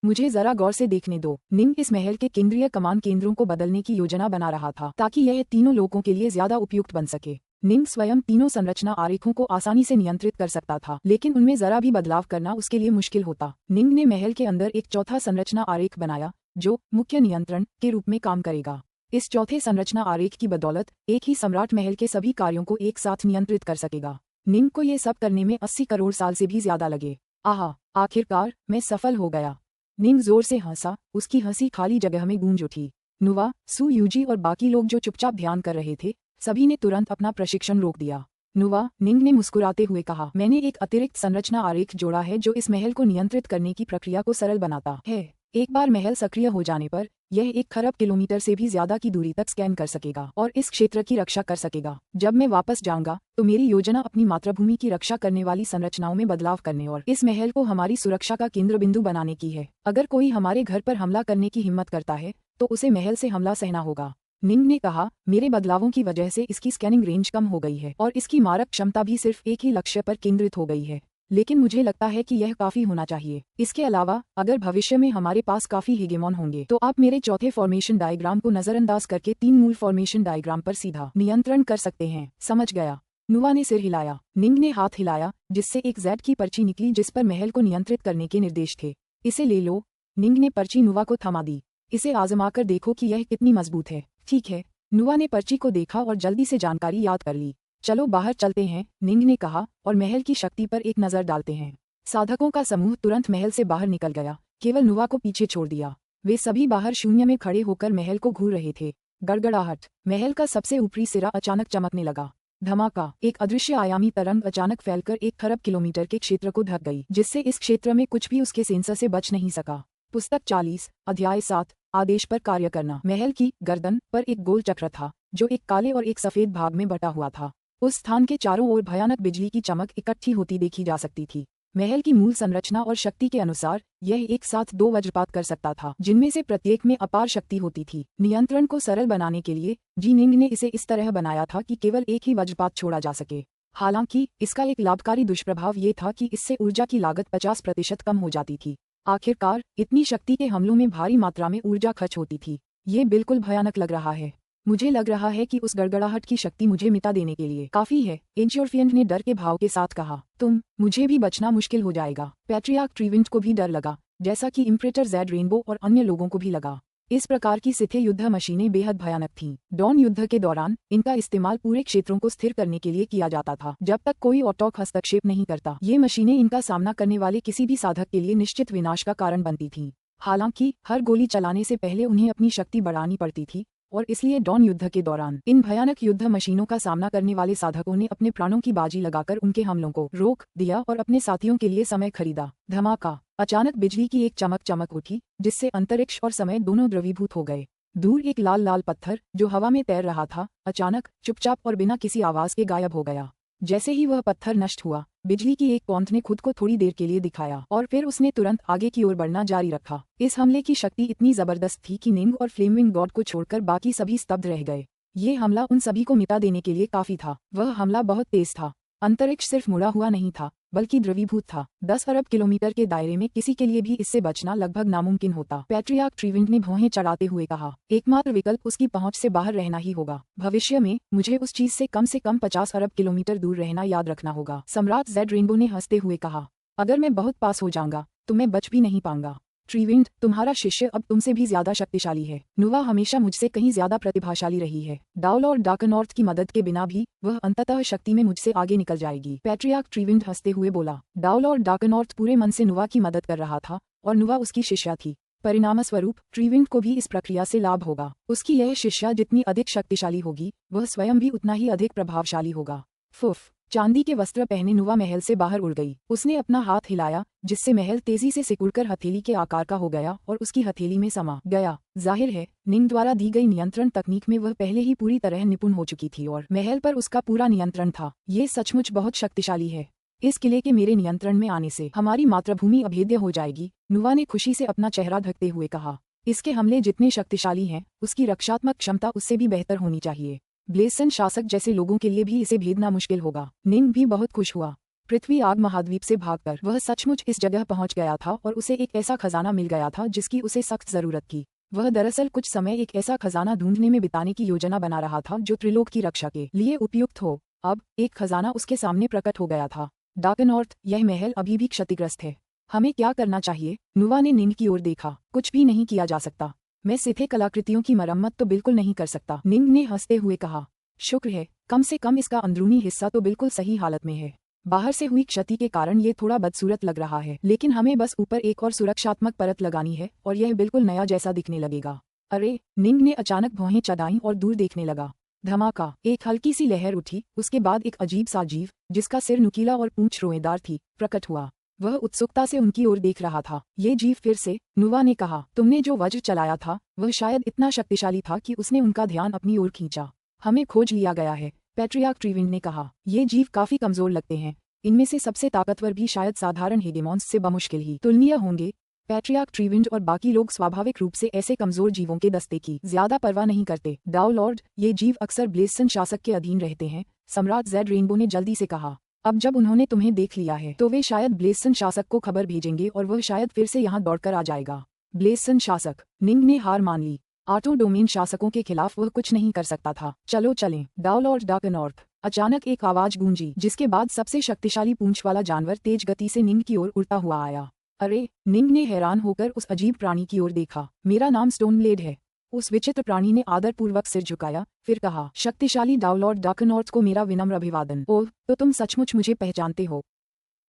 मुझे जरा गौर से देखने दो। निंग इस महल के केंद्रीय कमान केंद्रों को बदलने की योजना बना रहा था ताकि यह तीनों लोगों के लिए ज्यादा उपयुक्त बन सके। निंग स्वयं तीनों संरचना आरेखों को आसानी से नियंत्रित कर सकता था, लेकिन उनमें जरा भी बदलाव करना उसके लिए मुश्किल होता। निंग ने महल के अंदर एक चौथा संरचना आरेख बनाया जो मुख्य नियंत्रण के रूप में काम करेगा। इस चौथे संरचना आरेख की बदौलत एक ही सम्राट महल के सभी कार्यों को एक साथ नियंत्रित कर सकेगा। निंग को ये सब करने में 80 करोड़ साल से भी ज्यादा लगे। आहा, आखिरकार मैं सफल हो गया। निंग जोर से हंसा। उसकी हंसी खाली जगह में गूंज उठी। नुवा, सू यूजी और बाकी लोग जो चुपचाप ध्यान कर रहे थे, सभी ने तुरंत अपना प्रशिक्षण रोक दिया। नुवा, निंग ने मुस्कुराते हुए कहा, मैंने एक अतिरिक्त संरचना आरेख जोड़ा है जो इस महल को नियंत्रित करने की प्रक्रिया को सरल बनाता है। एक बार महल सक्रिय हो जाने पर यह 1 खरब किलोमीटर से भी ज्यादा की दूरी तक स्कैन कर सकेगा और इस क्षेत्र की रक्षा कर सकेगा। जब मैं वापस जाऊंगा तो मेरी योजना अपनी मातृभूमि की रक्षा करने वाली संरचनाओं में बदलाव करने और इस महल को हमारी सुरक्षा का केंद्र बिंदु बनाने की है। अगर कोई हमारे घर पर हमला करने की हिम्मत करता है तो उसे महल से हमला सहना होगा। निंग ने कहा, मेरे बदलावों की वजह से इसकी स्कैनिंग रेंज कम हो गई है और इसकी मारक क्षमता भी सिर्फ एक ही लक्ष्य पर केंद्रित हो गई है, लेकिन मुझे लगता है कि यह काफी होना चाहिए। इसके अलावा अगर भविष्य में हमारे पास काफी हेगेमॉन होंगे तो आप मेरे चौथे फॉर्मेशन डायग्राम को नजरअंदाज करके 3 मूल फॉर्मेशन डायग्राम पर सीधा नियंत्रण कर सकते हैं। समझ गया। नुवा ने सिर हिलाया। निंग ने हाथ हिलाया जिससे एक Z की पर्ची निकली जिस पर महल को नियंत्रित करने के निर्देश थे। इसे ले लो। निंग ने पर्ची नुवा को थमा दी। इसे आजमाकर देखो कि यह कितनी मजबूत है। ठीक है। नुवा ने पर्ची को देखा और जल्दी से जानकारी याद कर ली। चलो बाहर चलते हैं, निंग ने कहा, और महल की शक्ति पर एक नजर डालते हैं। साधकों का समूह तुरंत महल से बाहर निकल गया, केवल नुवा को पीछे छोड़ दिया। वे सभी बाहर शून्य में खड़े होकर महल को घूर रहे थे। गड़गड़ाहट। महल का सबसे ऊपरी सिरा अचानक चमकने लगा। धमाका। एक अदृश्य आयामी तरंग अचानक फैलकर 1 खरब किलोमीटर के क्षेत्र को ढक गई, जिससे इस क्षेत्र में कुछ भी उसके सेंसर से बच नहीं सका। पुस्तक 40, अध्याय 7, आदेश पर कार्य करना। महल की गर्दन पर एक गोल चक्र था जो एक काले और एक सफेद भाग में बटा हुआ था। उस स्थान के चारों ओर भयानक बिजली की चमक इकट्ठी होती देखी जा सकती थी। महल की मूल संरचना और शक्ति के अनुसार यह एक साथ 2 वज्रपात कर सकता था, जिनमें से प्रत्येक में अपार शक्ति होती थी। नियंत्रण को सरल बनाने के लिए जी निंग ने इसे इस तरह बनाया था कि केवल एक ही वज्रपात छोड़ा जा सके। हालांकि इसका एक लाभकारी दुष्प्रभाव ये था कि इससे ऊर्जा की लागत 50% कम हो जाती थी। आखिरकार इतनी शक्ति के हमलों में भारी मात्रा में ऊर्जा खर्च होती थी। ये बिल्कुल भयानक लग रहा है। मुझे लग रहा है कि उस गड़गड़ाहट की शक्ति मुझे मिटा देने के लिए काफी है, एंचियोरफिएंट ने डर के भाव के साथ कहा। मुझे भी बचना मुश्किल हो जाएगा। पैट्रियार्क ट्रीविंट को भी डर लगा, जैसा कि इम्परेटर ज़ेड रेनबो और अन्य लोगों को भी लगा। इस प्रकार की सिथे युद्ध मशीनें बेहद भयानक थीं। डॉन युद्ध के दौरान इनका इस्तेमाल पूरे क्षेत्रों को स्थिर करने के लिए किया जाता था, जब तक कोई ऑटोक हस्तक्षेप नहीं करता। ये मशीनें इनका सामना करने वाले किसी भी साधक के लिए निश्चित विनाश का कारण बनती थीं। हालांकि हर गोली चलाने से पहले उन्हें अपनी शक्ति बढ़ानी पड़ती थी, और इसलिए डॉन युद्ध के दौरान इन भयानक युद्ध मशीनों का सामना करने वाले साधकों ने अपने प्राणों की बाजी लगाकर उनके हमलों को रोक दिया और अपने साथियों के लिए समय खरीदा। धमाका! अचानक बिजली की एक चमक उठी, जिससे अंतरिक्ष और समय दोनों द्रवीभूत हो गए। दूर एक लाल लाल पत्थर जो हवा में तैर रहा था, अचानक चुपचाप और बिना किसी आवाज के गायब हो गया। जैसे ही वह पत्थर नष्ट हुआ, बिजली की एक पॉन्थ ने खुद को थोड़ी देर के लिए दिखाया और फिर उसने तुरंत आगे की ओर बढ़ना जारी रखा। इस हमले की शक्ति इतनी जबरदस्त थी कि निंग और फ्लेमविंग गॉड को छोड़कर बाकी सभी स्तब्ध रह गए। ये हमला उन सभी को मिटा देने के लिए काफी था। वह हमला बहुत तेज था। अंतरिक्ष सिर्फ मुड़ा हुआ नहीं था, बल्कि द्रवीभूत था। 10 अरब किलोमीटर के दायरे में किसी के लिए भी इससे बचना लगभग नामुमकिन होता। पैट्रियार्क ट्रीविंट ने भौहें चढ़ाते हुए कहा, एकमात्र विकल्प उसकी पहुंच से बाहर रहना ही होगा। भविष्य में मुझे उस चीज से कम 50 अरब किलोमीटर दूर रहना याद रखना होगा। सम्राट ज़ेड रेनबो ने हंसते हुए कहा, अगर मैं बहुत पास हो जाऊंगा तो मैं बच भी नहीं पाऊंगा। ट्रीविंट, तुम्हारा शिष्य अब तुमसे भी ज्यादा शक्तिशाली है। नुवा हमेशा मुझसे कहीं ज्यादा प्रतिभाशाली रही है। डाउल और डार्कनॉर्थ की मदद के बिना भी वह अंततः शक्ति में मुझसे आगे निकल जाएगी। पैट्रियार्क ट्रीविंट हंसते हुए बोला। डाउल और डार्कनॉर्थ पूरे मन से नुवा की मदद कर रहा था और नुवा उसकी शिष्या थी। परिणामस्वरूप ट्रीविंट को भी इस प्रक्रिया से लाभ होगा। उसकी यह शिष्या जितनी अधिक शक्तिशाली होगी, वह स्वयं भी उतना ही अधिक प्रभावशाली होगा। फुफ! चांदी के वस्त्र पहने नुवा महल से बाहर उड़ गई। उसने अपना हाथ हिलाया, जिससे महल तेजी से सिकुड़कर हथेली के आकार का हो गया और उसकी हथेली में समा गया। जाहिर है, निंग द्वारा दी गई नियंत्रण तकनीक में वह पहले ही पूरी तरह निपुण हो चुकी थी और महल पर उसका पूरा नियंत्रण था। ये सचमुच बहुत शक्तिशाली है। इस किले के मेरे नियंत्रण में आने से हमारी मातृभूमि अभेद्य हो जाएगी, नुवा ने खुशी से अपना चेहरा ढकते हुए कहा। इसके हमले जितने शक्तिशाली हैं, उसकी रक्षात्मक क्षमता उससे भी बेहतर होनी चाहिए। ब्लेसन शासक जैसे लोगों के लिए भी इसे भेदना मुश्किल होगा। निंग भी बहुत खुश हुआ। पृथ्वी आग महाद्वीप से भागकर वह सचमुच इस जगह पहुंच गया था और उसे एक ऐसा खजाना मिल गया था जिसकी उसे सख्त जरूरत थी। वह दरअसल कुछ समय एक ऐसा खजाना ढूंढने में बिताने की योजना बना रहा था जो त्रिलोक की रक्षा के लिए उपयुक्त हो। अब एक खजाना उसके सामने प्रकट हो गया था। डार्कनॉर्थ, यह महल अभी भी क्षतिग्रस्त है। हमें क्या करना चाहिए? नुवा ने निंग की ओर देखा। कुछ भी नहीं किया जा सकता। मैं सिथे कलाकृतियों की मरम्मत तो बिल्कुल नहीं कर सकता, निंग ने हंसते हुए कहा। शुक्र है, कम से कम इसका अंदरूनी हिस्सा तो बिल्कुल सही हालत में है। बाहर से हुई क्षति के कारण ये थोड़ा बदसूरत लग रहा है, लेकिन हमें बस ऊपर एक और सुरक्षात्मक परत लगानी है और यह बिल्कुल नया जैसा दिखने लगेगा। अरे! निंग ने अचानक भौहें चढ़ाईं और दूर देखने लगा। धमाका! एक हल्की सी लहर उठी, उसके बाद एक अजीब सा जीव, जिसका सिर नुकीला और पूंछ रोएदार थी, प्रकट हुआ। वह उत्सुकता से उनकी ओर देख रहा था। ये जीव फिर से, नुवा ने कहा, तुमने जो वज्र चलाया था वह शायद इतना शक्तिशाली था कि उसने उनका ध्यान अपनी ओर खींचा। हमें खोज लिया गया है, पैट्रियार्क ट्रीविंट ने कहा। ये जीव काफी कमजोर लगते हैं। इनमें से सबसे ताकतवर भी शायद साधारण हेगेमॉन्स से बमुश्किल ही तुलनीय होंगे। पैट्रियार्क ट्रीविंट और बाकी लोग स्वाभाविक रूप से ऐसे कमजोर जीवों के दस्ते की ज्यादा परवाह नहीं करते। डाउ लॉर्ड, ये जीव अक्सर ब्लेसन शासक के अधीन रहते हैं, सम्राट ज़ेड रेनबो ने जल्दी से कहा। अब जब उन्होंने तुम्हें देख लिया है तो वे शायद ब्लेसन शासक को खबर भेजेंगे और वह शायद फिर से यहाँ दौड़कर आ जाएगा। ब्लेसन शासक! निंग ने हार मान ली। ऑटो डोमेन शासकों के खिलाफ वह कुछ नहीं कर सकता था। चलो चलें। डाउल और डार्कनॉर्थ! अचानक एक आवाज गूंजी, जिसके बाद सबसे शक्तिशाली पूंछ वाला जानवर तेज गति से निंग की ओर उड़ता हुआ आया। अरे! निंग ने हैरान होकर उस अजीब प्राणी की ओर देखा। मेरा नाम स्टोनब्लेड है। उस विचित्र प्राणी ने आदरपूर्वक सिर झुकाया, फिर कहा, शक्तिशाली डाउल और डार्कनॉर्थ को मेरा विनम्र अभिवादन। ओह, तो तुम सचमुच मुझे पहचानते हो?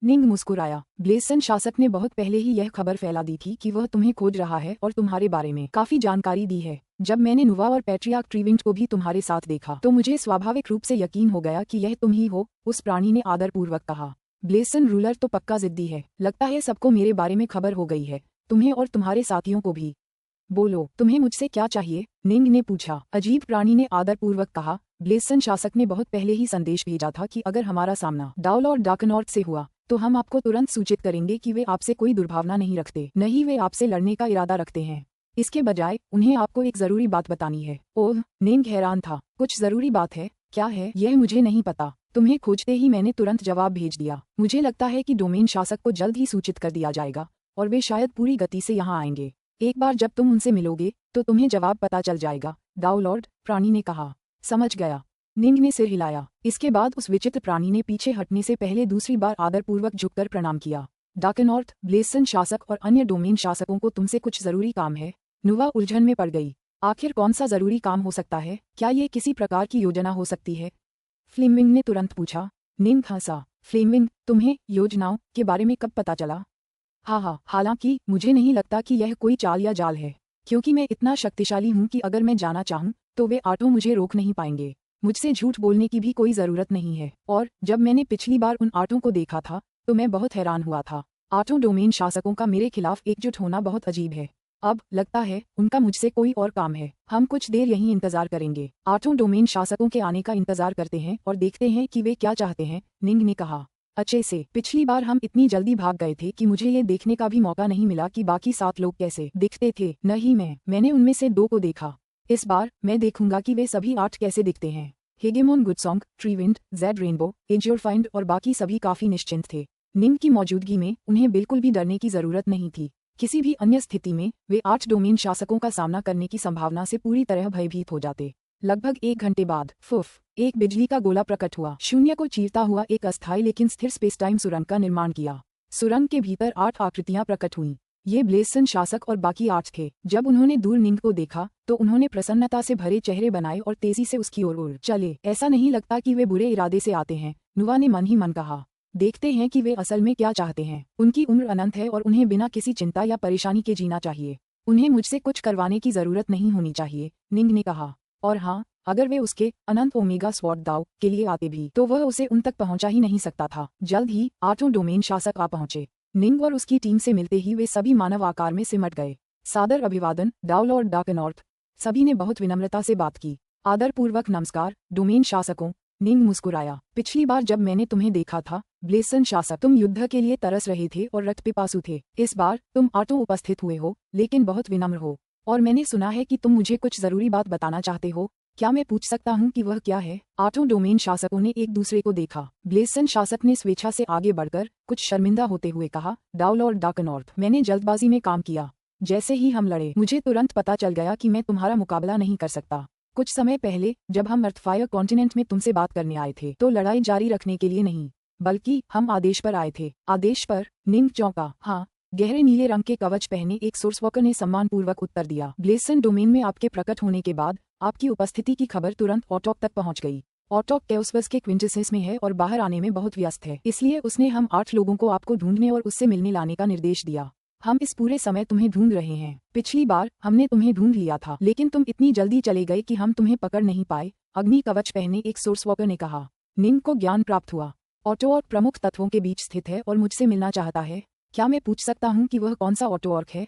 निंग मुस्कुराया। ब्लेसन शासक ने बहुत पहले ही यह खबर फैला दी थी कि वह तुम्हें खोज रहा है और तुम्हारे बारे में काफी जानकारी दी है। जब मैंने नुवा और पैट्रियार्क ट्रीविंट को भी तुम्हारे साथ देखा तो मुझे स्वाभाविक रूप से यकीन हो गया कि यह तुम ही हो, उस प्राणी ने आदरपूर्वक कहा। ब्लेसन रूलर तो पक्का जिद्दी है। लगता है सबको मेरे बारे में खबर हो गई है, तुम्हें और तुम्हारे साथियों को भी। बोलो, तुम्हें मुझसे क्या चाहिए? निंग ने पूछा। अजीब प्राणी ने आदरपूर्वक कहा, ब्लेसन शासक ने बहुत पहले ही संदेश भेजा था कि अगर हमारा सामना डाउल और डार्कनॉर्थ से हुआ तो हम आपको तुरंत सूचित करेंगे कि वे आपसे कोई दुर्भावना नहीं रखते, न ही वे आपसे लड़ने का इरादा रखते हैं। इसके बजाय उन्हें आपको एक जरूरी बात बतानी है। ओह! निंग हैरान था। कुछ जरूरी बात है? क्या है? यह मुझे नहीं पता। तुम्हें खोजते ही मैंने तुरंत जवाब भेज दिया। मुझे लगता है कि डोमेन शासक को जल्द ही सूचित कर दिया जाएगा और वे शायद पूरी गति से यहाँ आएंगे। एक बार जब तुम उनसे मिलोगे तो तुम्हें जवाब पता चल जाएगा, दाऊ लॉर्ड, प्राणी ने कहा। समझ गया, निंग ने सिर हिलाया। इसके बाद उस विचित्र प्राणी ने पीछे हटने से पहले दूसरी बार आदरपूर्वक झुककर प्रणाम किया। डार्कनॉर्थ, ब्लेसन शासक और अन्य डोमेन शासकों को तुमसे कुछ जरूरी काम है। नुवा उलझन में पड़ गई। आखिर कौन सा जरूरी काम हो सकता है? क्या ये किसी प्रकार की योजना हो सकती है? फ्लेमिंग ने तुरंत पूछा। निंग हंसा। फ्लेमिंग, तुम्हें योजनाओं के बारे में कब पता चला? हाँ, हालांकि मुझे नहीं लगता कि यह कोई चाल या जाल है, क्योंकि मैं इतना शक्तिशाली हूँ कि अगर मैं जाना चाहूँ तो वे आठों मुझे रोक नहीं पाएंगे। मुझसे झूठ बोलने की भी कोई जरूरत नहीं है। और जब मैंने पिछली बार उन आठों को देखा था तो मैं बहुत हैरान हुआ था। आठों डोमेन शासकों का मेरे खिलाफ एकजुट होना बहुत अजीब है। अब लगता है उनका मुझसे कोई और काम है। हम कुछ देर यहीं इंतजार करेंगे। आठों डोमेन शासकों के आने का इंतजार करते हैं और देखते हैं कि वे क्या चाहते हैं, निंग ने कहा। अच्छे से, पिछली बार हम इतनी जल्दी भाग गए थे कि मुझे ये देखने का भी मौका नहीं मिला कि बाकी 7 लोग कैसे दिखते थे। नहीं, मैंने उनमें से 2 को देखा। इस बार मैं देखूंगा कि वे सभी 8 कैसे दिखते हैं। हेगेमोन गुडसोंग, ट्रीविंड, जेड रेनबो, एंजियोरफाइंड और बाकी सभी काफी निश्चिंत थे। निंग की मौजूदगी में उन्हें बिल्कुल भी डरने की जरूरत नहीं थी। किसी भी अन्य स्थिति में वे 8 डोमेन शासकों का सामना करने की संभावना से पूरी तरह भयभीत हो जाते। लगभग 1 घंटे बाद फुफ, एक बिजली का गोला प्रकट हुआ। शून्य को चीरता हुआ एक अस्थायी लेकिन स्थिर स्पेस टाइम सुरंग का निर्माण किया। सुरंग के भीतर 8 आकृतियां प्रकट हुईं। ये ब्लेसन शासक और बाकी 8 थे। जब उन्होंने दूर निंग को देखा तो उन्होंने प्रसन्नता से भरे चेहरे बनाए और तेजी से उसकी ओर उड़ चले। ऐसा नहीं लगता कि वे बुरे इरादे से आते हैं, नुवा ने मन ही मन कहा। देखते हैं कि वे असल में क्या चाहते हैं। उनकी उम्र अनंत है और उन्हें बिना किसी चिंता या परेशानी के जीना चाहिए। उन्हें मुझसे कुछ करवाने की जरूरत नहीं होनी चाहिए, निंग ने कहा। और हाँ, अगर वे उसके अनंत ओमेगा स्वॉर्ड दाव के लिए आते भी तो वह उसे उन तक पहुंचा ही नहीं सकता था। जल्द ही 8 डोमेन शासक आ पहुंचे। निंग और उसकी टीम से मिलते ही वे सभी मानव आकार में सिमट गए। सादर अभिवादन, दाऊ लॉर्ड डार्कनॉर्थ, सभी ने बहुत विनम्रता से बात की। आदरपूर्वक नमस्कार, डोमेन शासकों, निंग मुस्कुराया। पिछली बार जब मैंने तुम्हें देखा था, ब्लेसन शासक, तुम युद्ध के लिए तरस रहे थे और रक्त पिपासु थे। इस बार तुम आठों उपस्थित हुए हो, लेकिन बहुत विनम्र हो। और मैंने सुना है कि तुम मुझे कुछ जरूरी बात बताना चाहते हो। क्या मैं पूछ सकता हूँ कि वह क्या है? 8 डोमेन शासकों ने एक दूसरे को देखा। ब्लेसन शासक ने स्वेच्छा से आगे बढ़कर कुछ शर्मिंदा होते हुए कहा, दाऊ लॉर्ड डार्कनॉर्थ, मैंने जल्दबाजी में काम किया। जैसे ही हम लड़े मुझे तुरंत पता चल गया कि मैं तुम्हारा मुकाबला नहीं कर सकता। कुछ समय पहले जब हम अर्थफायर कॉन्टिनेंट में तुमसे बात करने आए थे तो लड़ाई जारी रखने के लिए नहीं, बल्कि हम आदेश पर आए थे। आदेश पर? निंग चौंका। हाँ, गहरे नीले रंग के कवच पहने एक सोर्सवॉकर ने सम्मानपूर्वक उत्तर दिया। ब्लेसन डोमेन में आपके प्रकट होने के बाद आपकी उपस्थिति की खबर तुरंत ऑटॉक तक पहुंच गई। ऑटॉक कैओसवर्स के क्विंटेसेंस में है और बाहर आने में बहुत व्यस्त है, इसलिए उसने हम 8 लोगों को आपको ढूंढने और उससे मिलने लाने का निर्देश दिया। हम इस पूरे समय तुम्हें ढूंढ रहे हैं। पिछली बार हमने तुम्हें ढूंढ लिया था, लेकिन तुम इतनी जल्दी चले गए कि हम तुम्हें पकड़ नहीं पाए, अग्नि कवच पहने एक सोर्सवॉकर ने कहा। निंग को ज्ञान प्राप्त हुआ। ऑटोऑर्क प्रमुख तत्वों के बीच स्थित है और मुझसे मिलना चाहता है। क्या मैं पूछ सकता हूँ कि वह कौन सा ऑटोऑर्क है?